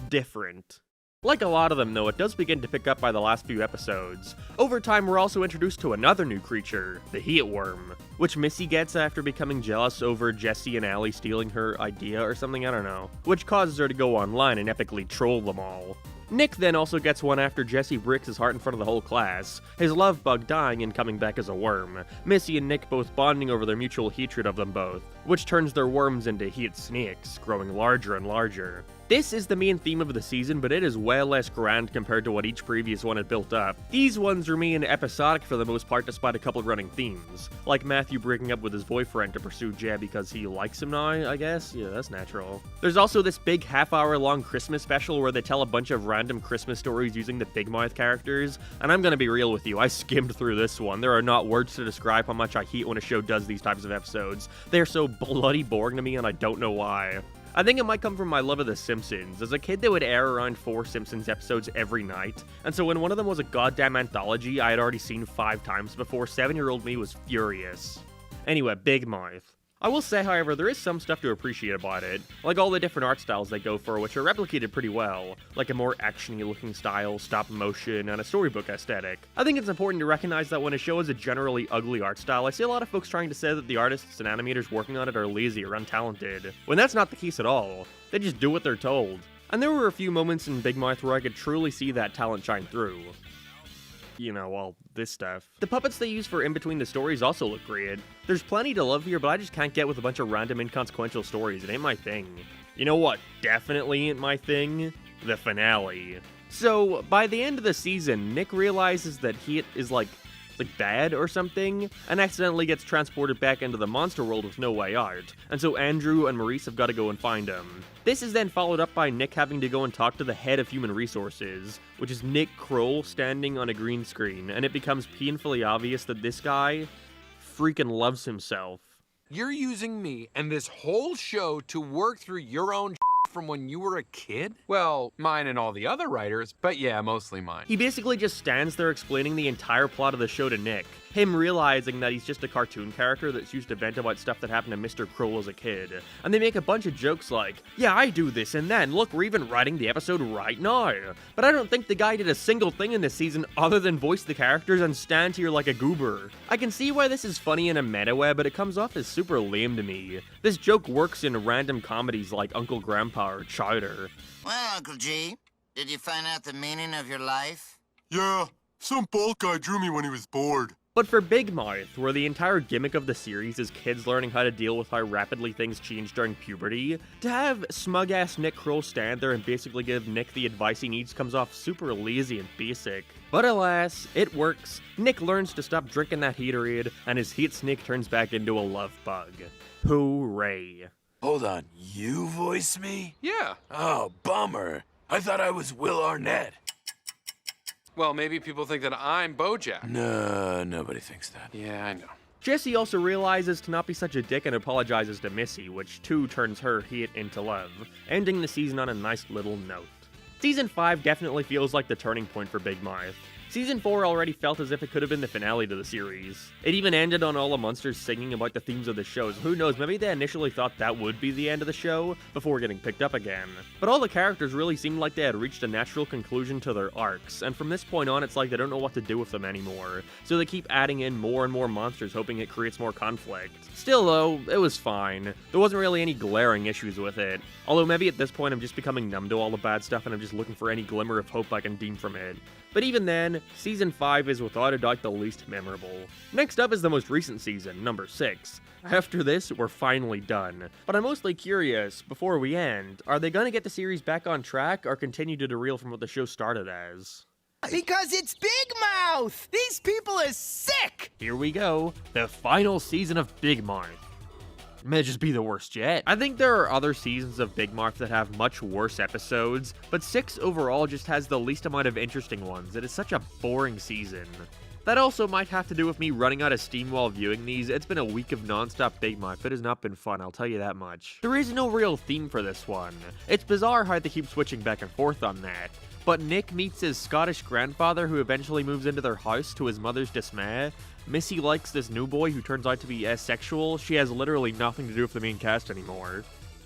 Speaker 17: different. Like a lot of them though, it does begin to pick up by the last few episodes. Over time, we're also introduced to another new creature, the Heat Worm, which Missy gets after becoming jealous over Jessie and Allie stealing her idea or something, I don't know, which causes her to go online and epically troll them all. Nick then also gets one after Jessie breaks his heart in front of the whole class, his love bug dying and coming back as a worm, Missy and Nick both bonding over their mutual hatred of them both, which turns their worms into heat snakes, growing larger and larger. This is the main theme of the season, but it is way less grand compared to what each previous one had built up. These ones remain episodic for the most part despite a couple running themes, like Matthew breaking up with his boyfriend to pursue Jay because he likes him now, I guess? Yeah, that's natural. There's also this big half-hour-long Christmas special where they tell a bunch of random Christmas stories using the Big Mouth characters, and I'm gonna be real with you, I skimmed through this one. There are not words to describe how much I hate when a show does these types of episodes. They are so bloody boring to me and I don't know why. I think it might come from my love of The Simpsons. As a kid, they would air around 4 Simpsons episodes every night, and so when one of them was a goddamn anthology I had already seen 5 times before, 7-year-old me was furious. Anyway, Big Mouth. I will say, however, there is some stuff to appreciate about it, like all the different art styles they go for, which are replicated pretty well, like a more action-y looking style, stop motion, and a storybook aesthetic. I think it's important to recognize that when a show has a generally ugly art style, I see a lot of folks trying to say that the artists and animators working on it are lazy or untalented, when that's not the case at all. They just do what they're told. And there were a few moments in Big Mouth where I could truly see that talent shine through. You know, all this stuff. The puppets they use for in-between the stories also look great. There's plenty to love here, but I just can't get with a bunch of random inconsequential stories. It ain't my thing. You know what definitely ain't my thing? The finale. So, by the end of the season, Nick realizes that he is like bad or something, and accidentally gets transported back into the monster world with no way out, and so Andrew and Maurice have got to go and find him. This is then followed up by Nick having to go and talk to the head of human resources, which is Nick Kroll standing on a green screen, and it becomes painfully obvious that this guy freaking loves himself.
Speaker 3: You're using me and this whole show to work through your own from when you were a kid? Well, mine and all the other writers, but yeah, mostly mine.
Speaker 17: He basically just stands there explaining the entire plot of the show to Nick. Him realizing that he's just a cartoon character that's used to vent about stuff that happened to Mr. Kroll as a kid. And they make a bunch of jokes like, yeah, I do this, and then, look, we're even writing the episode right now. But I don't think the guy did a single thing in this season other than voice the characters and stand here like a goober. I can see why this is funny in a meta way, but it comes off as super lame to me. This joke works in random comedies like Uncle Grandpa or Chowder.
Speaker 6: Well, Uncle G, did you find out the meaning of your life?
Speaker 2: Yeah, some bald guy drew me when he was bored.
Speaker 17: But for Big Mouth, where the entire gimmick of the series is kids learning how to deal with how rapidly things change during puberty, to have smug-ass Nick Kroll stand there and basically give Nick the advice he needs comes off super lazy and basic. But alas, it works. Nick learns to stop drinking that Heaterade, and his heat snake turns back into a love bug. Hooray.
Speaker 9: Hold on, you voice me?
Speaker 3: Yeah.
Speaker 9: Oh, bummer. I thought I was Will Arnett.
Speaker 3: Well, maybe people think that I'm Bojack.
Speaker 9: No, nobody thinks that.
Speaker 3: Yeah, I know.
Speaker 17: Jesse also realizes to not be such a dick and apologizes to Missy, which too turns her hate into love, ending the season on a nice little note. Season 5 definitely feels like the turning point for Big Mouth. Season 4 already felt as if it could have been the finale to the series. It even ended on all the monsters singing about the themes of the shows. Who knows, maybe they initially thought that would be the end of the show, before getting picked up again. But all the characters really seemed like they had reached a natural conclusion to their arcs, and from this point on it's like they don't know what to do with them anymore, so they keep adding in more and more monsters hoping it creates more conflict. Still though, it was fine. There wasn't really any glaring issues with it, although maybe at this point I'm just becoming numb to all the bad stuff and I'm just looking for any glimmer of hope I can deem from it. But even then, Season 5 is without a doubt the least memorable. Next up is the most recent season, number 6. After this, we're finally done. But I'm mostly curious, before we end, are they gonna get the series back on track or continue to derail from what the show started as?
Speaker 10: Because it's Big Mouth! These people are sick!
Speaker 17: Here we go, the final season of Big Mouth. May just be the worst yet. I think there are other seasons of Big Mouth that have much worse episodes, but 6 overall just has the least amount of interesting ones. It is such a boring season. That also might have to do with me running out of steam while viewing these. It's been a week of non-stop Big Mouth. It has not been fun, I'll tell you that much. There is no real theme for this one. It's bizarre how they keep switching back and forth on that. But Nick meets his Scottish grandfather who eventually moves into their house to his mother's dismay. Missy likes this new boy who turns out to be asexual. She has literally nothing to do with the main cast anymore.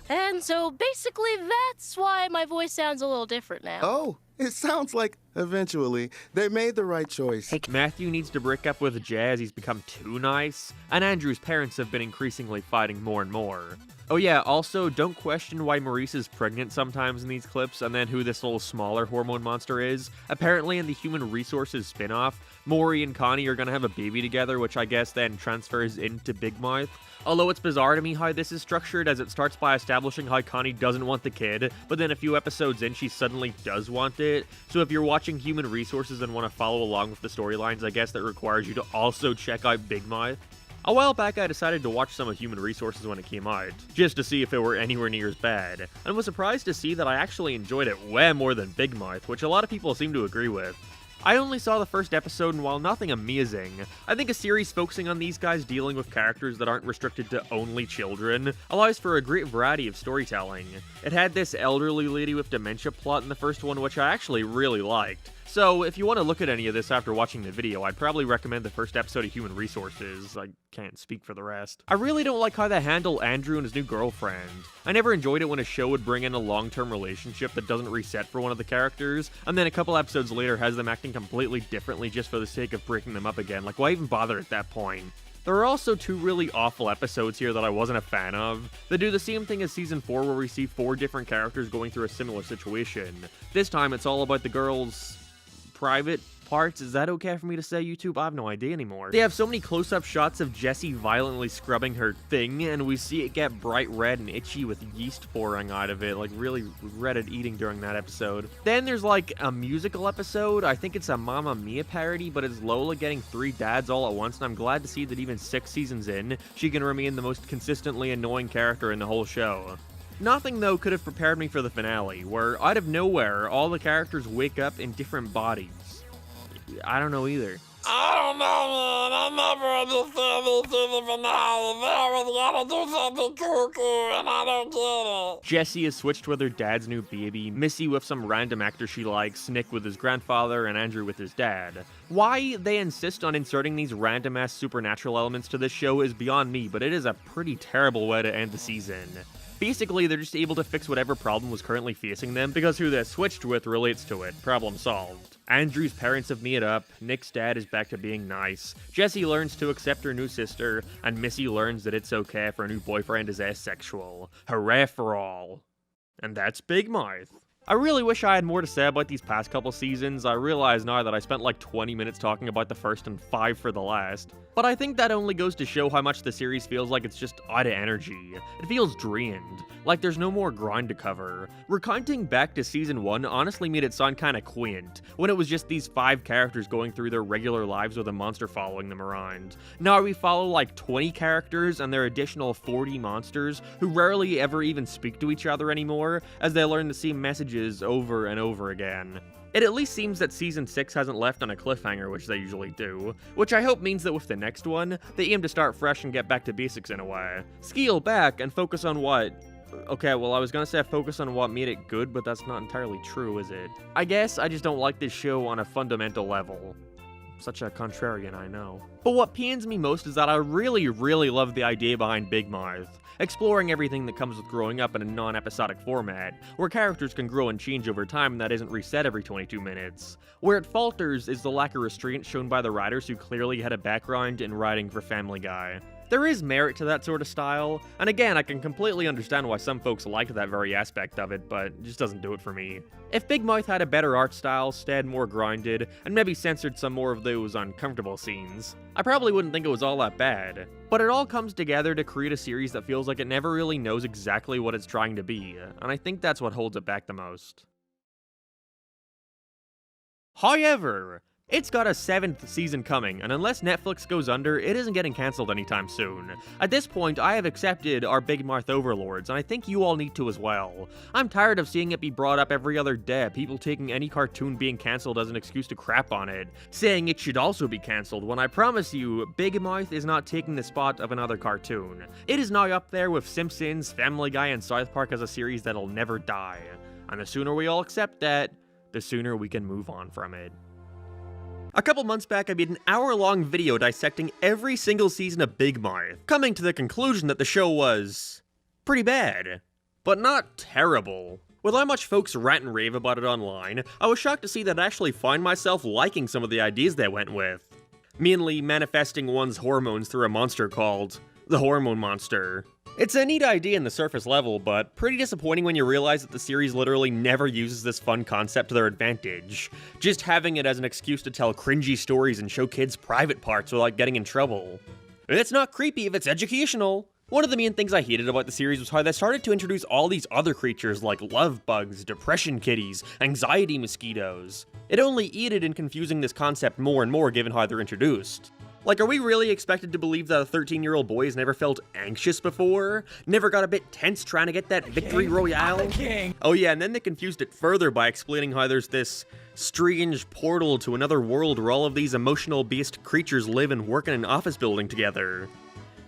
Speaker 8: And so basically that's why my voice sounds a little different now.
Speaker 12: Oh, it sounds like eventually they made the right choice.
Speaker 17: Matthew needs to break up with Jazz, he's become too nice, and Andrew's parents have been increasingly fighting more and more. Oh yeah, also, don't question why Maurice is pregnant sometimes in these clips, and then who this little smaller hormone monster is. Apparently in the Human Resources spin-off, Maury and Connie are gonna have a baby together, which I guess then transfers into Big Mouth. Although it's bizarre to me how this is structured, as it starts by establishing how Connie doesn't want the kid, but then a few episodes in she suddenly does want it. So if you're watching Human Resources and want to follow along with the storylines, I guess that requires you to also check out Big Mouth. A while back I decided to watch some of Human Resources when it came out, just to see if it were anywhere near as bad, and was surprised to see that I actually enjoyed it way more than Big Mouth, which a lot of people seem to agree with. I only saw the first episode, and while nothing amazing, I think a series focusing on these guys dealing with characters that aren't restricted to only children allows for a great variety of storytelling. It had this elderly lady with dementia plot in the first one, which I actually really liked. So, if you want to look at any of this after watching the video, I'd probably recommend the first episode of Human Resources. I can't speak for the rest. I really don't like how they handle Andrew and his new girlfriend. I never enjoyed it when a show would bring in a long-term relationship that doesn't reset for one of the characters, and then a couple episodes later has them acting completely differently just for the sake of breaking them up again. Like, why even bother at that point? There are also 2 really awful episodes here that I wasn't a fan of. They do the same thing as Season 4 where we see 4 different characters going through a similar situation. This time it's all about the girls' private parts. Is that okay for me to say, YouTube? I have no idea anymore. They have so many close-up shots of Jessie violently scrubbing her thing, and we see it get bright red and itchy with yeast pouring out of it, like really regretted eating during that episode. Then there's like a musical episode. I think it's a Mamma Mia parody, but it's Lola getting 3 dads all at once, and I'm glad to see that even 6 seasons in, she can remain the most consistently annoying character in the whole show. Nothing, though, could have prepared me for the finale, where, out of nowhere, all the characters wake up in different bodies. I don't know either.
Speaker 2: I don't know, man. I never understand this season finale. They always gotta do something cuckoo, and I don't get it.
Speaker 17: Jessie is switched with her dad's new baby, Missy with some random actor she likes, Nick with his grandfather, and Andrew with his dad. Why they insist on inserting these random-ass supernatural elements to this show is beyond me, but it is a pretty terrible way to end the season. Basically, they're just able to fix whatever problem was currently facing them because who they're switched with relates to it. Problem solved. Andrew's parents have made up, Nick's dad is back to being nice, Jessie learns to accept her new sister, and Missy learns that it's okay if her new boyfriend is asexual. Hooray for all. And that's Big Mouth. I really wish I had more to say about these past couple seasons. I realize now that I spent like 20 minutes talking about the first and 5 for the last. But I think that only goes to show how much the series feels like it's just out of energy. It feels drained, like there's no more ground to cover. Recounting back to season 1 honestly made it sound kinda quaint, when it was just these 5 characters going through their regular lives with a monster following them around. Now we follow like 20 characters and their additional 40 monsters who rarely ever even speak to each other anymore, as they learn the same messages over and over again. It at least seems that Season 6 hasn't left on a cliffhanger, which they usually do, which I hope means that with the next one, they aim to start fresh and get back to basics in a way. Scale back and focus on what... Okay, well I was gonna say focus on what made it good, but that's not entirely true, is it? I guess I just don't like this show on a fundamental level. Such a contrarian, I know. But what pains me most is that I really love the idea behind Big Mouth, exploring everything that comes with growing up in a non-episodic format, where characters can grow and change over time and that isn't reset every 22 minutes. Where it falters is the lack of restraint shown by the writers who clearly had a background in writing for Family Guy. There is merit to that sort of style, and again, I can completely understand why some folks liked that very aspect of it, but it just doesn't do it for me. If Big Mouth had a better art style, stayed more grounded, and maybe censored some more of those uncomfortable scenes, I probably wouldn't think it was all that bad. But it all comes together to create a series that feels like it never really knows exactly what it's trying to be, and I think that's what holds it back the most. However, it's got a 7th season coming, and unless Netflix goes under, it isn't getting cancelled anytime soon. At this point, I have accepted our Big Mouth overlords, and I think you all need to as well. I'm tired of seeing it be brought up every other day, people taking any cartoon being cancelled as an excuse to crap on it, saying it should also be cancelled, when I promise you, Big Mouth is not taking the spot of another cartoon. It is now up there with Simpsons, Family Guy, and South Park as a series that'll never die. And the sooner we all accept that, the sooner we can move on from it. A couple months back, I made an hour-long video dissecting every single season of Big Mouth, coming to the conclusion that the show was... pretty bad. But not terrible. With how much folks rant and rave about it online, I was shocked to see that I actually find myself liking some of the ideas they went with. Mainly manifesting one's hormones through a monster called the Hormone Monster. It's a neat idea in the surface level, but pretty disappointing when you realize that the series literally never uses this fun concept to their advantage, just having it as an excuse to tell cringy stories and show kids private parts without getting in trouble. It's not creepy if it's educational. One of the main things I hated about the series was how they started to introduce all these other creatures like love bugs, depression kitties, anxiety mosquitoes. It only aided in confusing this concept more and more given how they're introduced. Like, are we really expected to believe that a 13-year-old boy has never felt anxious before? Never got a bit tense trying to get that victory royale? Oh yeah, and then they confused it further by explaining how there's this strange portal to another world where all of these emotional-based creatures live and work in an office building together.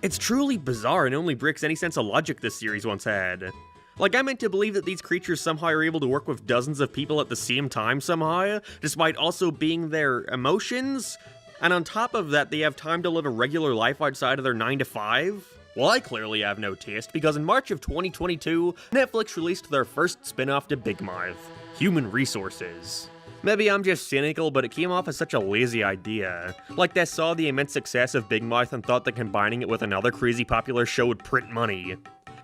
Speaker 17: It's truly bizarre and only breaks any sense of logic this series once had. Like, I'm meant to believe that these creatures somehow are able to work with dozens of people at the same time somehow, despite also being their emotions? And on top of that, they have time to live a regular life outside of their 9 to 5? Well, I clearly have no taste, because in March of 2022, Netflix released their first spin-off to Big Mouth, Human Resources. Maybe I'm just cynical, but it came off as such a lazy idea. Like they saw the immense success of Big Mouth and thought that combining it with another crazy popular show would print money.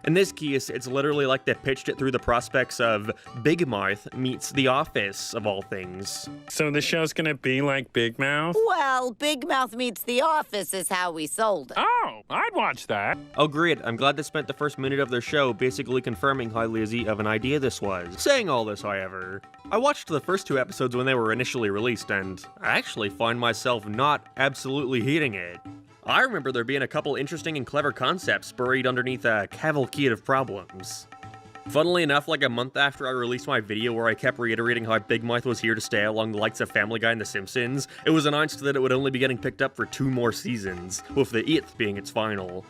Speaker 17: In this case, it's literally like they pitched it through the prospects of Big Mouth meets The Office, of all things.
Speaker 11: So the show's gonna be like Big Mouth?
Speaker 13: Well, Big Mouth meets The Office is how we sold it.
Speaker 11: Oh, I'd watch that.
Speaker 17: Oh great, I'm glad they spent the first minute of their show basically confirming how lazy of an idea this was. Saying all this, however, I watched the first 2 episodes when they were initially released, and I actually find myself not absolutely hating it. I remember there being a couple interesting and clever concepts buried underneath a cavalcade of problems. Funnily enough, like a month after I released my video where I kept reiterating how Big Mouth was here to stay along the likes of Family Guy and The Simpsons, it was announced that it would only be getting picked up for 2 more seasons, with the 8th being its final.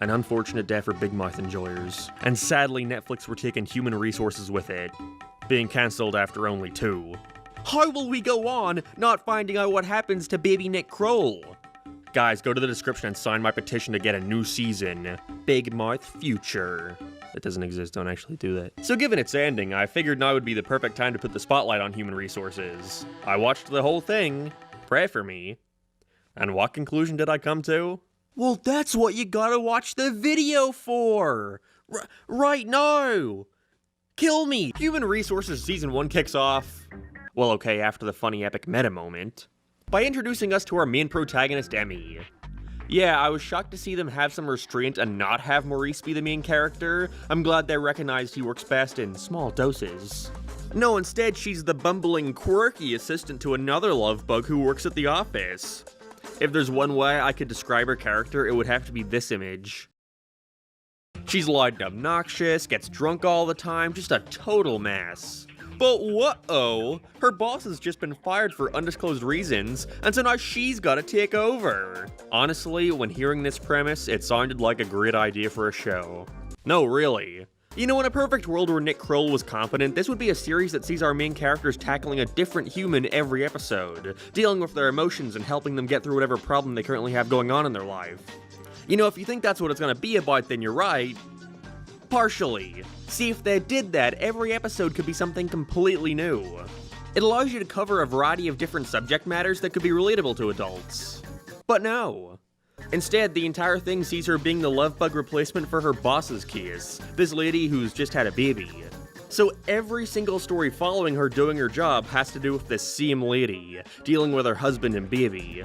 Speaker 17: An unfortunate day for Big Mouth enjoyers. And sadly, Netflix were taking human resources with it, being cancelled after only 2. How will we go on not finding out what happens to baby Nick Kroll? Guys, go to the description and sign my petition to get a new season. Big Mouth Future. It doesn't exist, don't actually do that. So given its ending, I figured now would be the perfect time to put the spotlight on human resources. I watched the whole thing. Pray for me. And what conclusion did I come to? Well, that's what you gotta watch the video for! Right now! Kill me! Human Resources Season 1 kicks off... well, okay, after the funny epic meta moment, by introducing us to our main protagonist, Emmy. Yeah, I was shocked to see them have some restraint and not have Maurice be the main character. I'm glad they recognized he works best in small doses. No, instead she's the bumbling, quirky assistant to another love bug who works at the office. If there's one way I could describe her character, it would have to be this image. She's loud and obnoxious, gets drunk all the time, just a total mess. But whoa, her boss has just been fired for undisclosed reasons, and so now she's gotta take over. Honestly, when hearing this premise, it sounded like a great idea for a show. No, really. You know, in a perfect world where Nick Kroll was competent, this would be a series that sees our main characters tackling a different human every episode, dealing with their emotions and helping them get through whatever problem they currently have going on in their life. You know, if you think that's what it's gonna be about, then you're right. Partially. See, if they did that, every episode could be something completely new. It allows you to cover a variety of different subject matters that could be relatable to adults. But no. Instead, the entire thing sees her being the love bug replacement for her boss's kiss, this lady who's just had a baby. So every single story following her doing her job has to do with this same lady, dealing with her husband and baby.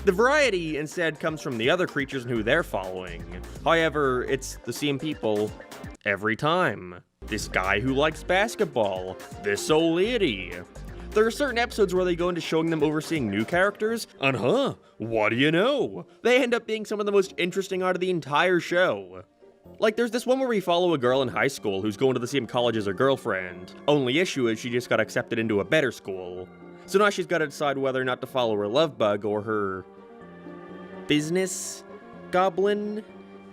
Speaker 17: The variety instead comes from the other creatures and who they're following. However, it's the same people every time. This guy who likes basketball, this old lady. There are certain episodes where they go into showing them overseeing new characters, and what do you know? They end up being some of the most interesting out of the entire show. Like, there's this one where we follow a girl in high school who's going to the same college as her girlfriend. Only issue is she just got accepted into a better school. So now she's got to decide whether or not to follow her love bug or her business goblin,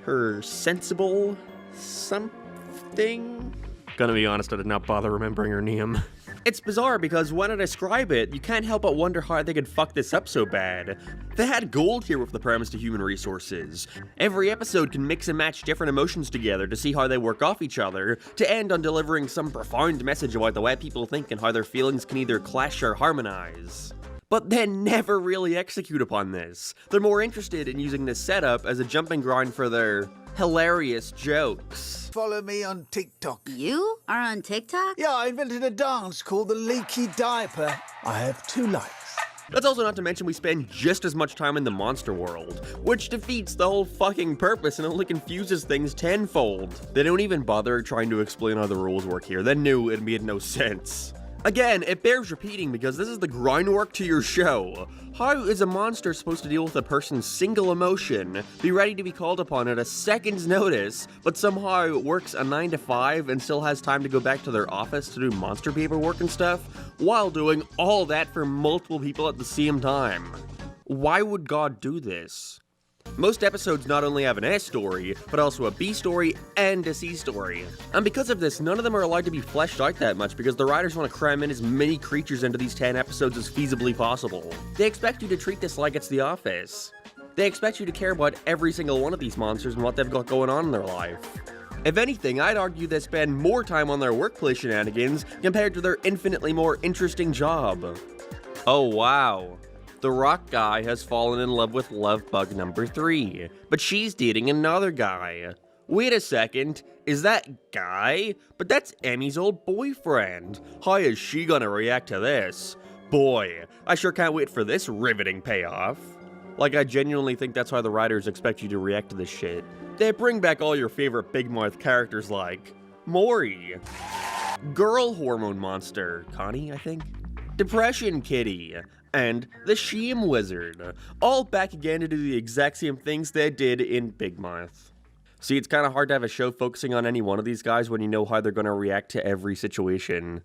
Speaker 17: her sensible something. Gonna be honest, I did not bother remembering her name. It's bizarre because when I describe it, you can't help but wonder how they could fuck this up so bad. They had gold here with the premise to human resources. Every episode can mix and match different emotions together to see how they work off each other, to end on delivering some profound message about the way people think and how their feelings can either clash or harmonize. But they never really execute upon this. They're more interested in using this setup as a jumping ground for their hilarious jokes.
Speaker 18: Follow me on TikTok.
Speaker 13: You are on TikTok?
Speaker 18: Yeah, I invented a dance called the Leaky Diaper. I have 2 likes.
Speaker 17: That's also not to mention we spend just as much time in the monster world, which defeats the whole fucking purpose and only confuses things tenfold. They don't even bother trying to explain how the rules work here. They knew it made no sense. Again, it bears repeating because this is the groundwork to your show. How is a monster supposed to deal with a person's single emotion, be ready to be called upon at a second's notice, but somehow works a 9 to 5 and still has time to go back to their office to do monster paperwork and stuff, while doing all that for multiple people at the same time? Why would God do this? Most episodes not only have an S story, but also a B story and a C story. And because of this, none of them are allowed to be fleshed out that much because the writers want to cram in as many creatures into these 10 episodes as feasibly possible. They expect you to treat this like it's The Office. They expect you to care about every single one of these monsters and what they've got going on in their life. If anything, I'd argue they spend more time on their workplace shenanigans compared to their infinitely more interesting job. Oh wow. The rock guy has fallen in love with love bug number 3, but she's dating another guy. Wait a second, is that guy? But that's Emmy's old boyfriend. How is she gonna react to this? Boy, I sure can't wait for this riveting payoff. Like, I genuinely think that's how the writers expect you to react to this shit. They bring back all your favorite big mouth characters like Maury, Girl Hormone Monster, Connie, I think, Depression Kitty, and the Shame Wizard, all back again to do the exact same things they did in Big Mouth.
Speaker 20: See, it's kind of hard to have a show focusing on any one of these guys when you know how they're going to react to every situation.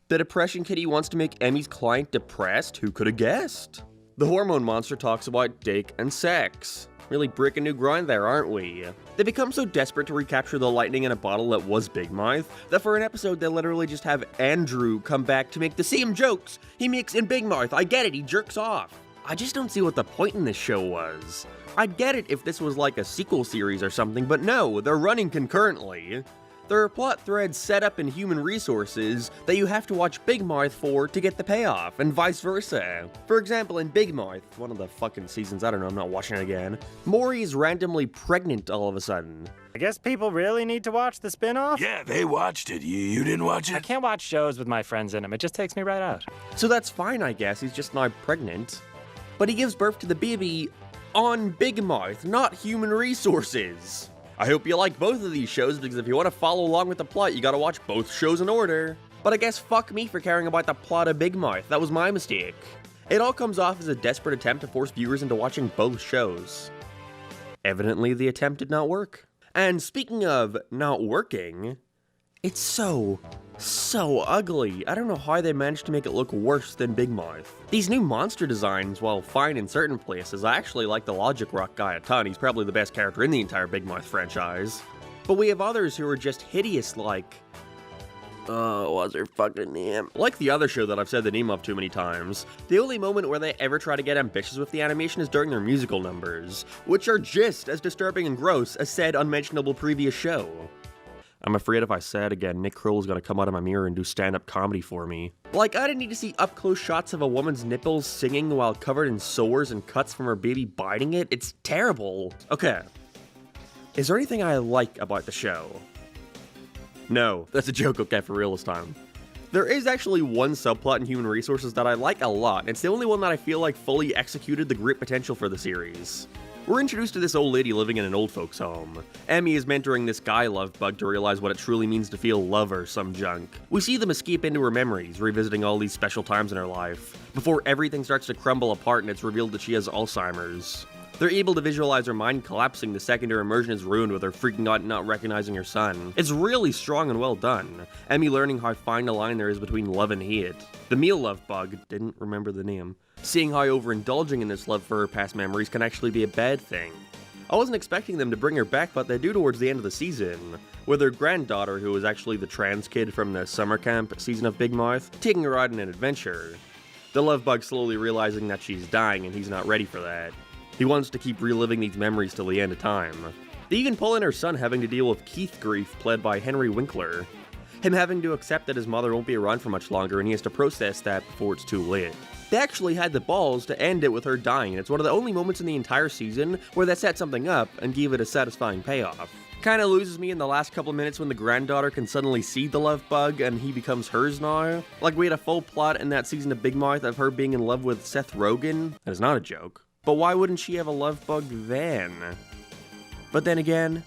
Speaker 20: The depression kitty wants to make Emmy's client depressed? Who could have guessed? The hormone monster talks about dick and sex. Really breaking new ground there, aren't we? They become so desperate to recapture the lightning in a bottle that was Big Mouth, that for an episode they literally just have Andrew come back to make the same jokes he makes in Big Mouth. I get it, he jerks off. I just don't see what the point in this show was. I'd get it if this was like a sequel series or something, but no, they're running concurrently. There are plot threads set up in human resources that you have to watch Big Mouth for to get the payoff, and vice versa. For example, in Big Mouth, one of the fucking seasons, I don't know, I'm not watching it again, Maury's randomly pregnant all of a sudden.
Speaker 4: I guess people really need to watch the spin-off?
Speaker 9: Yeah, they watched it. You didn't watch it?
Speaker 4: I can't watch shows with my friends in them. It just takes me right out.
Speaker 20: So that's fine, I guess, he's just now pregnant. But he gives birth to the baby on Big Mouth, not human resources. I hope you like both of these shows, because if you want to follow along with the plot, you gotta watch both shows in order. But I guess fuck me for caring about the plot of Big Mouth, that was my mistake. It all comes off as a desperate attempt to force viewers into watching both shows. Evidently, the attempt did not work. And speaking of not working, it's so ugly. I don't know how they managed to make it look worse than Big Mouth. These new monster designs, while fine in certain places, I actually like the Logic Rock guy a ton. He's probably the best character in the entire Big Mouth franchise. But we have others who are just hideous like... what's her fucking name? Like the other show that I've said the name of too many times, the only moment where they ever try to get ambitious with the animation is during their musical numbers, which are just as disturbing and gross as said unmentionable previous show. I'm afraid if I say it again, Nick Kroll is gonna come out of my mirror and do stand-up comedy for me. Like, I didn't need to see up-close shots of a woman's nipples singing while covered in sores and cuts from her baby biting it. It's terrible. Okay. Is there anything I like about the show? No, that's a joke, okay, for real this time. There is actually one subplot in Human Resources that I like a lot. It's the only one that I feel like fully executed the great potential for the series. We're introduced to this old lady living in an old folks home. Emmy is mentoring this guy love bug to realize what it truly means to feel love or some junk. We see them escape into her memories, revisiting all these special times in her life, before everything starts to crumble apart and it's revealed that she has Alzheimer's. They're able to visualize her mind collapsing the second her immersion is ruined with her freaking out and not recognizing her son. It's really strong and well done. Emmy learning how fine the line there is between love and hate. The meal love bug, didn't remember the name, seeing how overindulging in this love for her past memories can actually be a bad thing. I wasn't expecting them to bring her back, but they do towards the end of the season, with her granddaughter, who was actually the trans kid from the summer camp season of Big Mouth, taking her out on an adventure. The love bug slowly realizing that she's dying and he's not ready for that. He wants to keep reliving these memories till the end of time. They even pull in her son having to deal with Keith grief, played by Henry Winkler. Him having to accept that his mother won't be around for much longer and he has to process that before it's too late. They actually had the balls to end it with her dying, and it's one of the only moments in the entire season where they set something up and gave it a satisfying payoff. Kinda loses me in the last couple of minutes when the granddaughter can suddenly see the love bug and he becomes hers now. Like, we had a full plot in that season of Big Mouth of her being in love with Seth Rogen. That is not a joke. But why wouldn't she have a love bug then? But then again,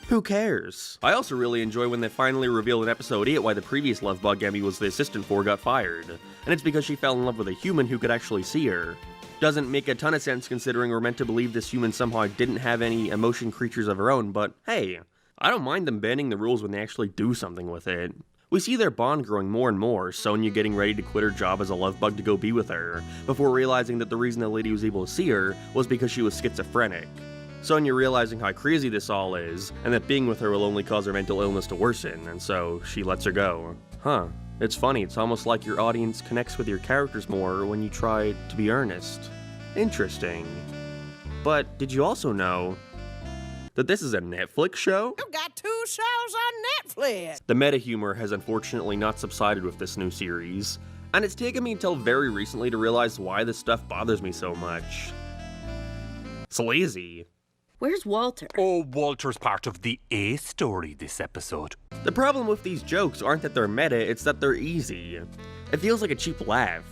Speaker 20: who cares? I also really enjoy when they finally reveal in episode 8 why the previous love bug Emmy was the assistant for got fired. And it's because she fell in love with a human who could actually see her. Doesn't make a ton of sense considering we're meant to believe this human somehow didn't have any emotion creatures of her own, but hey, I don't mind them bending the rules when they actually do something with it. We see their bond growing more and more, Sonia getting ready to quit her job as a love bug to go be with her, before realizing that the reason the lady was able to see her was because she was schizophrenic. Sonia realizing how crazy this all is, and that being with her will only cause her mental illness to worsen, and so she lets her go. Huh. It's funny, it's almost like your audience connects with your characters more when you try to be earnest. Interesting. But did you also know that this is a Netflix show?
Speaker 7: You got 2 shows on Netflix!
Speaker 20: The meta humor has unfortunately not subsided with this new series, and it's taken me until very recently to realize why this stuff bothers me so much. It's lazy.
Speaker 14: Where's Walter?
Speaker 19: Oh, Walter's part of the A story this episode.
Speaker 20: The problem with these jokes aren't that they're meta, it's that they're easy. It feels like a cheap laugh.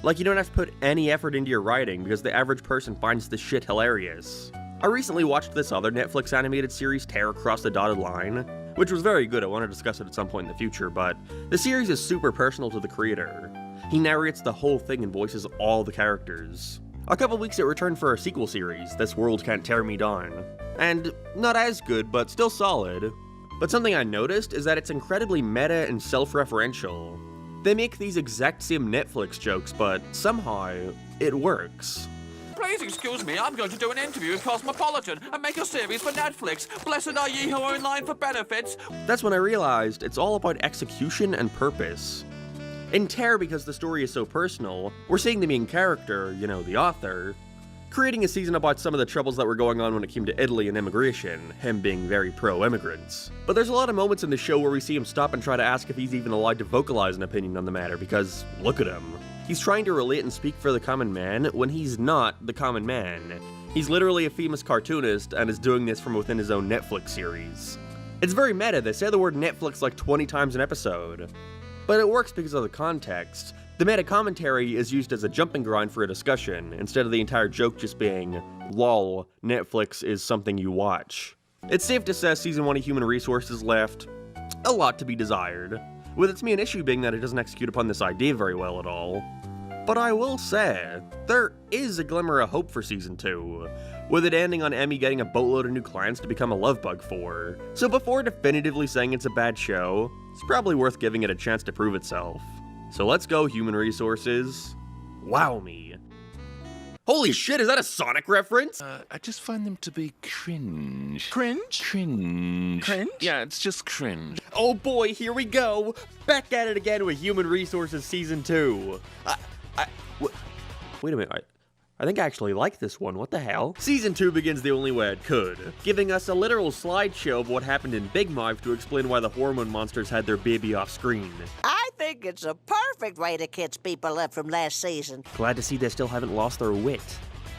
Speaker 20: Like you don't have to put any effort into your writing because the average person finds this shit hilarious. I recently watched this other Netflix animated series, Tear Across the Dotted Line, which was very good. I want to discuss it at some point in the future, but the series is super personal to the creator. He narrates the whole thing and voices all the characters. A couple weeks it returned for a sequel series, This World Can't Tear Me Down. And not as good, but still solid. But something I noticed is that it's incredibly meta and self-referential. They make these exact same Netflix jokes, but somehow it works.
Speaker 15: Please excuse me, I'm going to do an interview with Cosmopolitan and make a series for Netflix. Blessed are ye who are in line for benefits.
Speaker 20: That's when I realized it's all about execution and purpose. In Terror, because the story is so personal, we're seeing the main character, you know, the author, creating a season about some of the troubles that were going on when it came to Italy and immigration, him being very pro-immigrants. But there's a lot of moments in the show where we see him stop and try to ask if he's even allowed to vocalize an opinion on the matter, because look at him. He's trying to relate and speak for the common man when he's not the common man. He's literally a famous cartoonist and is doing this from within his own Netflix series. It's very meta, they say the word Netflix like 20 times an episode. But it works because of the context. The meta commentary is used as a jumping ground for a discussion, instead of the entire joke just being, lol, Netflix is something you watch. It's safe to say Season 1 of Human Resources left a lot to be desired, with its main issue being that it doesn't execute upon this idea very well at all. But I will say, there is a glimmer of hope for Season 2, with it ending on Emmy getting a boatload of new clients to become a love bug for. So before definitively saying it's a bad show, it's probably worth giving it a chance to prove itself. So let's go, Human Resources. Wow me. Holy shit, is that a Sonic reference?
Speaker 21: I just find them to be cringe.
Speaker 18: Cringe?
Speaker 21: Cringe.
Speaker 18: Cringe?
Speaker 21: Yeah, it's just cringe.
Speaker 20: Oh boy, here we go! Back at it again with Human Resources Season 2. Wait a minute, I think I actually like this one, what the hell? Season 2 begins the only way it could, giving us a literal slideshow of what happened in Big Mouth to explain why the hormone monsters had their baby off screen.
Speaker 7: I think it's a perfect way to catch people up from last season.
Speaker 20: Glad to see they still haven't lost their wit.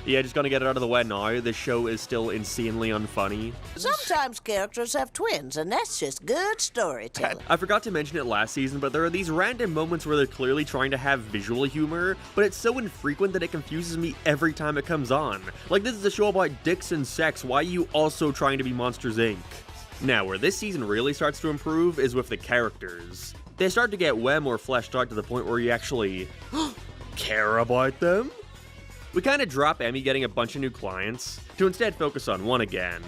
Speaker 20: Yeah, just gonna get it out of the way now, this show is still insanely unfunny.
Speaker 7: Sometimes characters have twins, and that's just good storytelling.
Speaker 20: I forgot to mention it last season, but there are these random moments where they're clearly trying to have visual humor, but it's so infrequent that it confuses me every time it comes on. Like, this is a show about dicks and sex, why are you also trying to be Monsters, Inc.? Now, where this season really starts to improve is with the characters. They start to get way more fleshed out to the point where you actually care about them. We kind of drop Emmy getting a bunch of new clients, to instead focus on one again.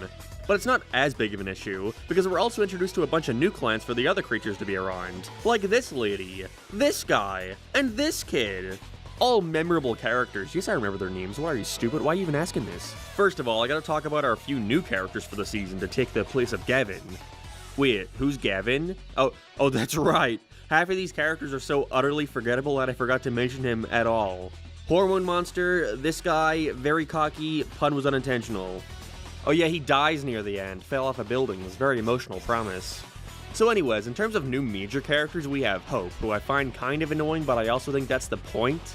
Speaker 20: But it's not as big of an issue, because we're also introduced to a bunch of new clients for the other creatures to be around. Like this lady, this guy, and this kid. All memorable characters. Yes, I remember their names. Why are you stupid? Why are you even asking this? First of all, I gotta talk about our few new characters for the season to take the place of Gavin. Wait, who's Gavin? Oh, that's right. Half of these characters are so utterly forgettable that I forgot to mention him at all. Hormone monster, this guy, very cocky, pun was unintentional. Oh yeah, he dies near the end, fell off a building, was very emotional, promise. So anyways, in terms of new major characters, we have Hope, who I find kind of annoying, but I also think that's the point.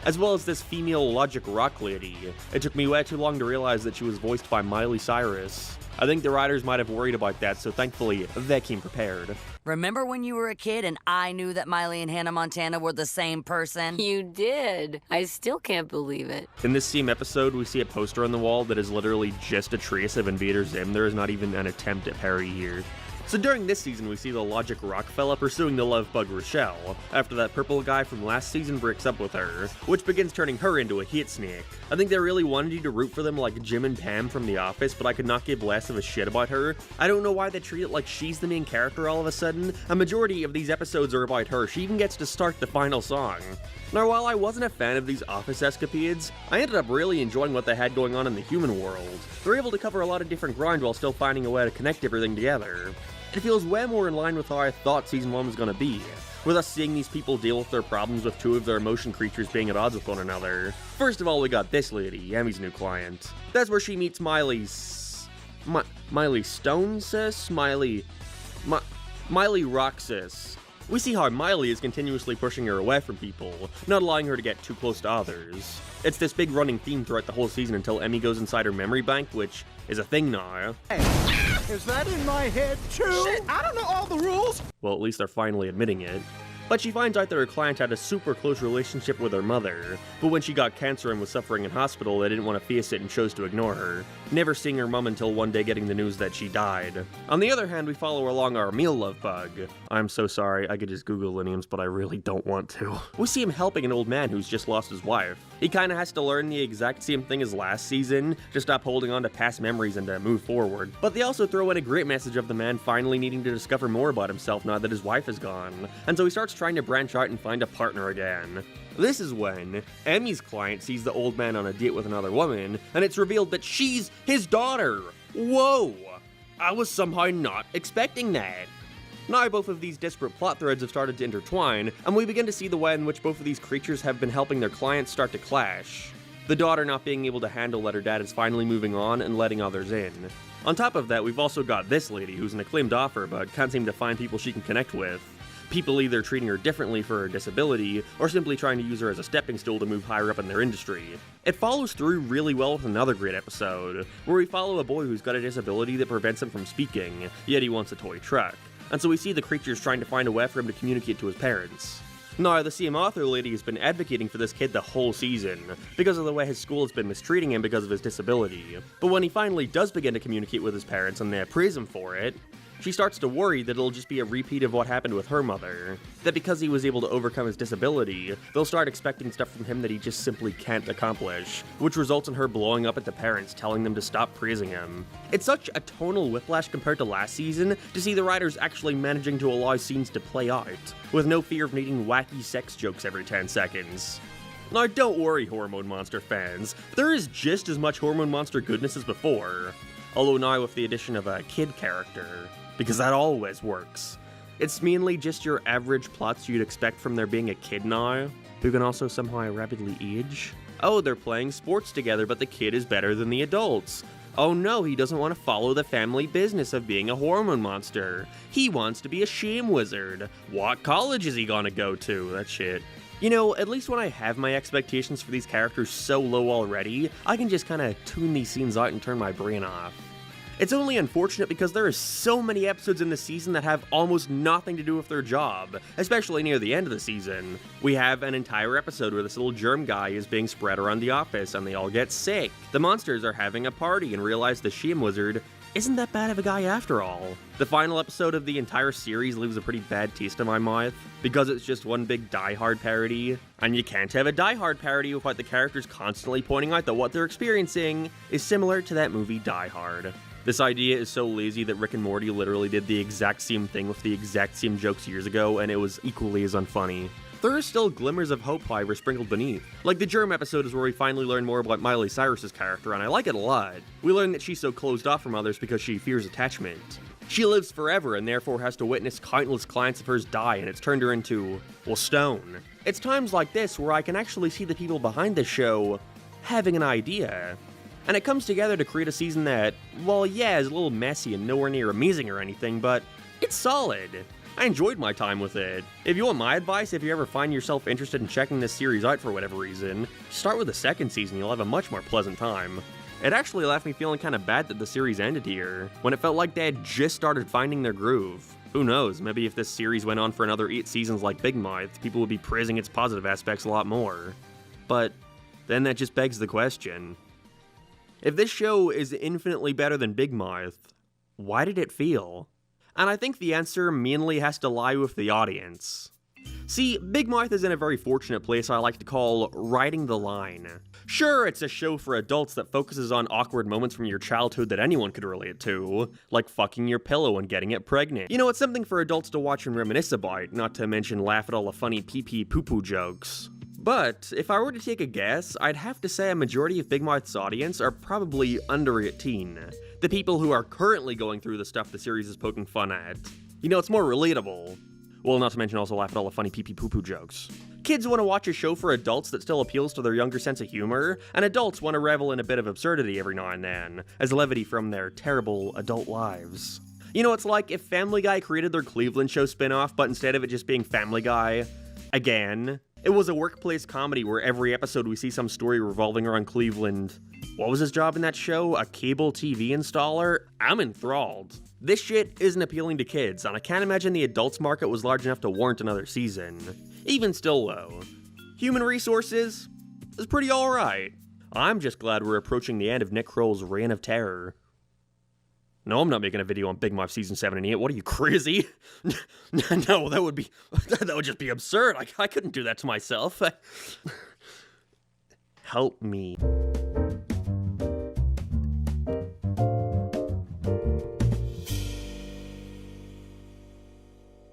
Speaker 20: As well as this female Logic Rock lady. It took me way too long to realize that she was voiced by Miley Cyrus. I think the writers might have worried about that, so thankfully, they came prepared.
Speaker 23: Remember when you were a kid and I knew that Miley and Hannah Montana were the same person?
Speaker 24: You did. I still can't believe it.
Speaker 20: In this same episode, we see a poster on the wall that is literally just a trace of Invader Zim. There is not even an attempt at parody here. So during this season, we see the Logic Rock fella pursuing the love bug Rochelle, after that purple guy from last season breaks up with her, which begins turning her into a hit snake. I think they really wanted you to root for them like Jim and Pam from The Office, but I could not give less of a shit about her. I don't know why they treat it like she's the main character all of a sudden. A majority of these episodes are about her. She even gets to start the final song. Now, while I wasn't a fan of these Office escapades, I ended up really enjoying what they had going on in the human world. They're able to cover a lot of different ground while still finding a way to connect everything together. It feels way more in line with how I thought Season 1 was going to be, with us seeing these people deal with their problems with two of their emotion creatures being at odds with one another. First of all, we got this lady, Emmy's new client. That's where she meets Miley Stone sis? Miley Roxas. We see how Miley is continuously pushing her away from people, not allowing her to get too close to others. It's this big running theme throughout the whole season until Emmy goes inside her memory bank, which is a thing now.
Speaker 18: Is that in my head too? Shit, I don't know all the rules.
Speaker 20: Well, at least they're finally admitting it. But she finds out that her client had a super close relationship with her mother, but when she got cancer and was suffering in hospital, they didn't want to face it and chose to ignore her, never seeing her mum until one day getting the news that she died. On the other hand, we follow along our meal love bug. I'm so sorry, I could just Google the names, but I really don't want to. We see him helping an old man who's just lost his wife. He kinda has to learn the exact same thing as last season, to stop holding on to past memories and to move forward. But they also throw in a great message of the man finally needing to discover more about himself now that his wife is gone, and so he starts trying to branch out and find a partner again. This is when Emmy's client sees the old man on a date with another woman, and it's revealed that she's his daughter! Whoa! I was somehow not expecting that. Now both of these disparate plot threads have started to intertwine, and we begin to see the way in which both of these creatures have been helping their clients start to clash. The daughter not being able to handle that her dad is finally moving on and letting others in. On top of that, we've also got this lady who's an acclaimed author but can't seem to find people she can connect with. People either treating her differently for her disability, or simply trying to use her as a stepping stool to move higher up in their industry. It follows through really well with another great episode, where we follow a boy who's got a disability that prevents him from speaking, yet he wants a toy truck. And so we see the creatures trying to find a way for him to communicate to his parents. Now, the same author lady has been advocating for this kid the whole season, because of the way his school has been mistreating him because of his disability. But when he finally does begin to communicate with his parents and they praise him for it, she starts to worry that it'll just be a repeat of what happened with her mother. That because he was able to overcome his disability, they'll start expecting stuff from him that he just simply can't accomplish, which results in her blowing up at the parents, telling them to stop praising him. It's such a tonal whiplash compared to last season to see the writers actually managing to allow scenes to play out, with no fear of needing wacky sex jokes every 10 seconds. Now don't worry, Hormone Monster fans, there is just as much Hormone Monster goodness as before, although now with the addition of a kid character. Because that always works. It's mainly just your average plots you'd expect from there being a kid now, who can also somehow rapidly age. Oh, they're playing sports together, but the kid is better than the adults. Oh no, he doesn't want to follow the family business of being a hormone monster. He wants to be a shame wizard. What college is he gonna go to? That shit. You know, at least when I have my expectations for these characters so low already, I can just kinda tune these scenes out and turn my brain off. It's only unfortunate because there are so many episodes in the season that have almost nothing to do with their job, especially near the end of the season. We have an entire episode where this little germ guy is being spread around the office and they all get sick. The monsters are having a party and realize the shame wizard isn't that bad of a guy after all. The final episode of the entire series leaves a pretty bad taste in my mouth, because it's just one big Die Hard parody, and you can't have a Die Hard parody without the characters constantly pointing out that what they're experiencing is similar to that movie Die Hard. This idea is so lazy that Rick and Morty literally did the exact same thing with the exact same jokes years ago, and it was equally as unfunny. There are still glimmers of hope, however, sprinkled beneath. Like the Germ episode is where we finally learn more about Miley Cyrus's character, and I like it a lot. We learn that she's so closed off from others because she fears attachment. She lives forever and therefore has to witness countless clients of hers die, and it's turned her into, well, stone. It's times like this where I can actually see the people behind this show having an idea. And it comes together to create a season that, well, yeah, is a little messy and nowhere near amazing or anything, but it's solid. I enjoyed my time with it. If you want my advice, if you ever find yourself interested in checking this series out for whatever reason, start with the second season, you'll have a much more pleasant time. It actually left me feeling kind of bad that the series ended here, when it felt like they had just started finding their groove. Who knows, maybe if this series went on for another 8 seasons like Big Mouth, people would be praising its positive aspects a lot more. But then that just begs the question. If this show is infinitely better than Big Mouth, why did it fail? And I think the answer mainly has to lie with the audience. See, Big Mouth is in a very fortunate place I like to call riding the line. Sure, it's a show for adults that focuses on awkward moments from your childhood that anyone could relate to, like fucking your pillow and getting it pregnant. You know, it's something for adults to watch and reminisce about, not to mention laugh at all the funny pee-pee poo-poo jokes. But if I were to take a guess, I'd have to say a majority of Big Mouth's audience are probably under 18. The people who are currently going through the stuff the series is poking fun at. You know, it's more relatable. Well, not to mention also laugh at all the funny pee-pee poo-poo jokes. Kids want to watch a show for adults that still appeals to their younger sense of humor, and adults want to revel in a bit of absurdity every now and then, as levity from their terrible adult lives. You know, it's like if Family Guy created their Cleveland show spin-off, but instead of it just being Family Guy, again,
Speaker 17: It was a workplace comedy where every episode we see some story revolving around Cleveland. What was his job in that show? A cable TV installer? I'm enthralled. This shit isn't appealing to kids, and I can't imagine the adults market was large enough to warrant another season. Even still though, Human Resources is pretty alright. I'm just glad we're approaching the end of Nick Kroll's reign of terror. No, I'm not making a video on Big Mouth Season 7 and 8. What are you, crazy? No, that would just be absurd. I couldn't do that to myself. Help me.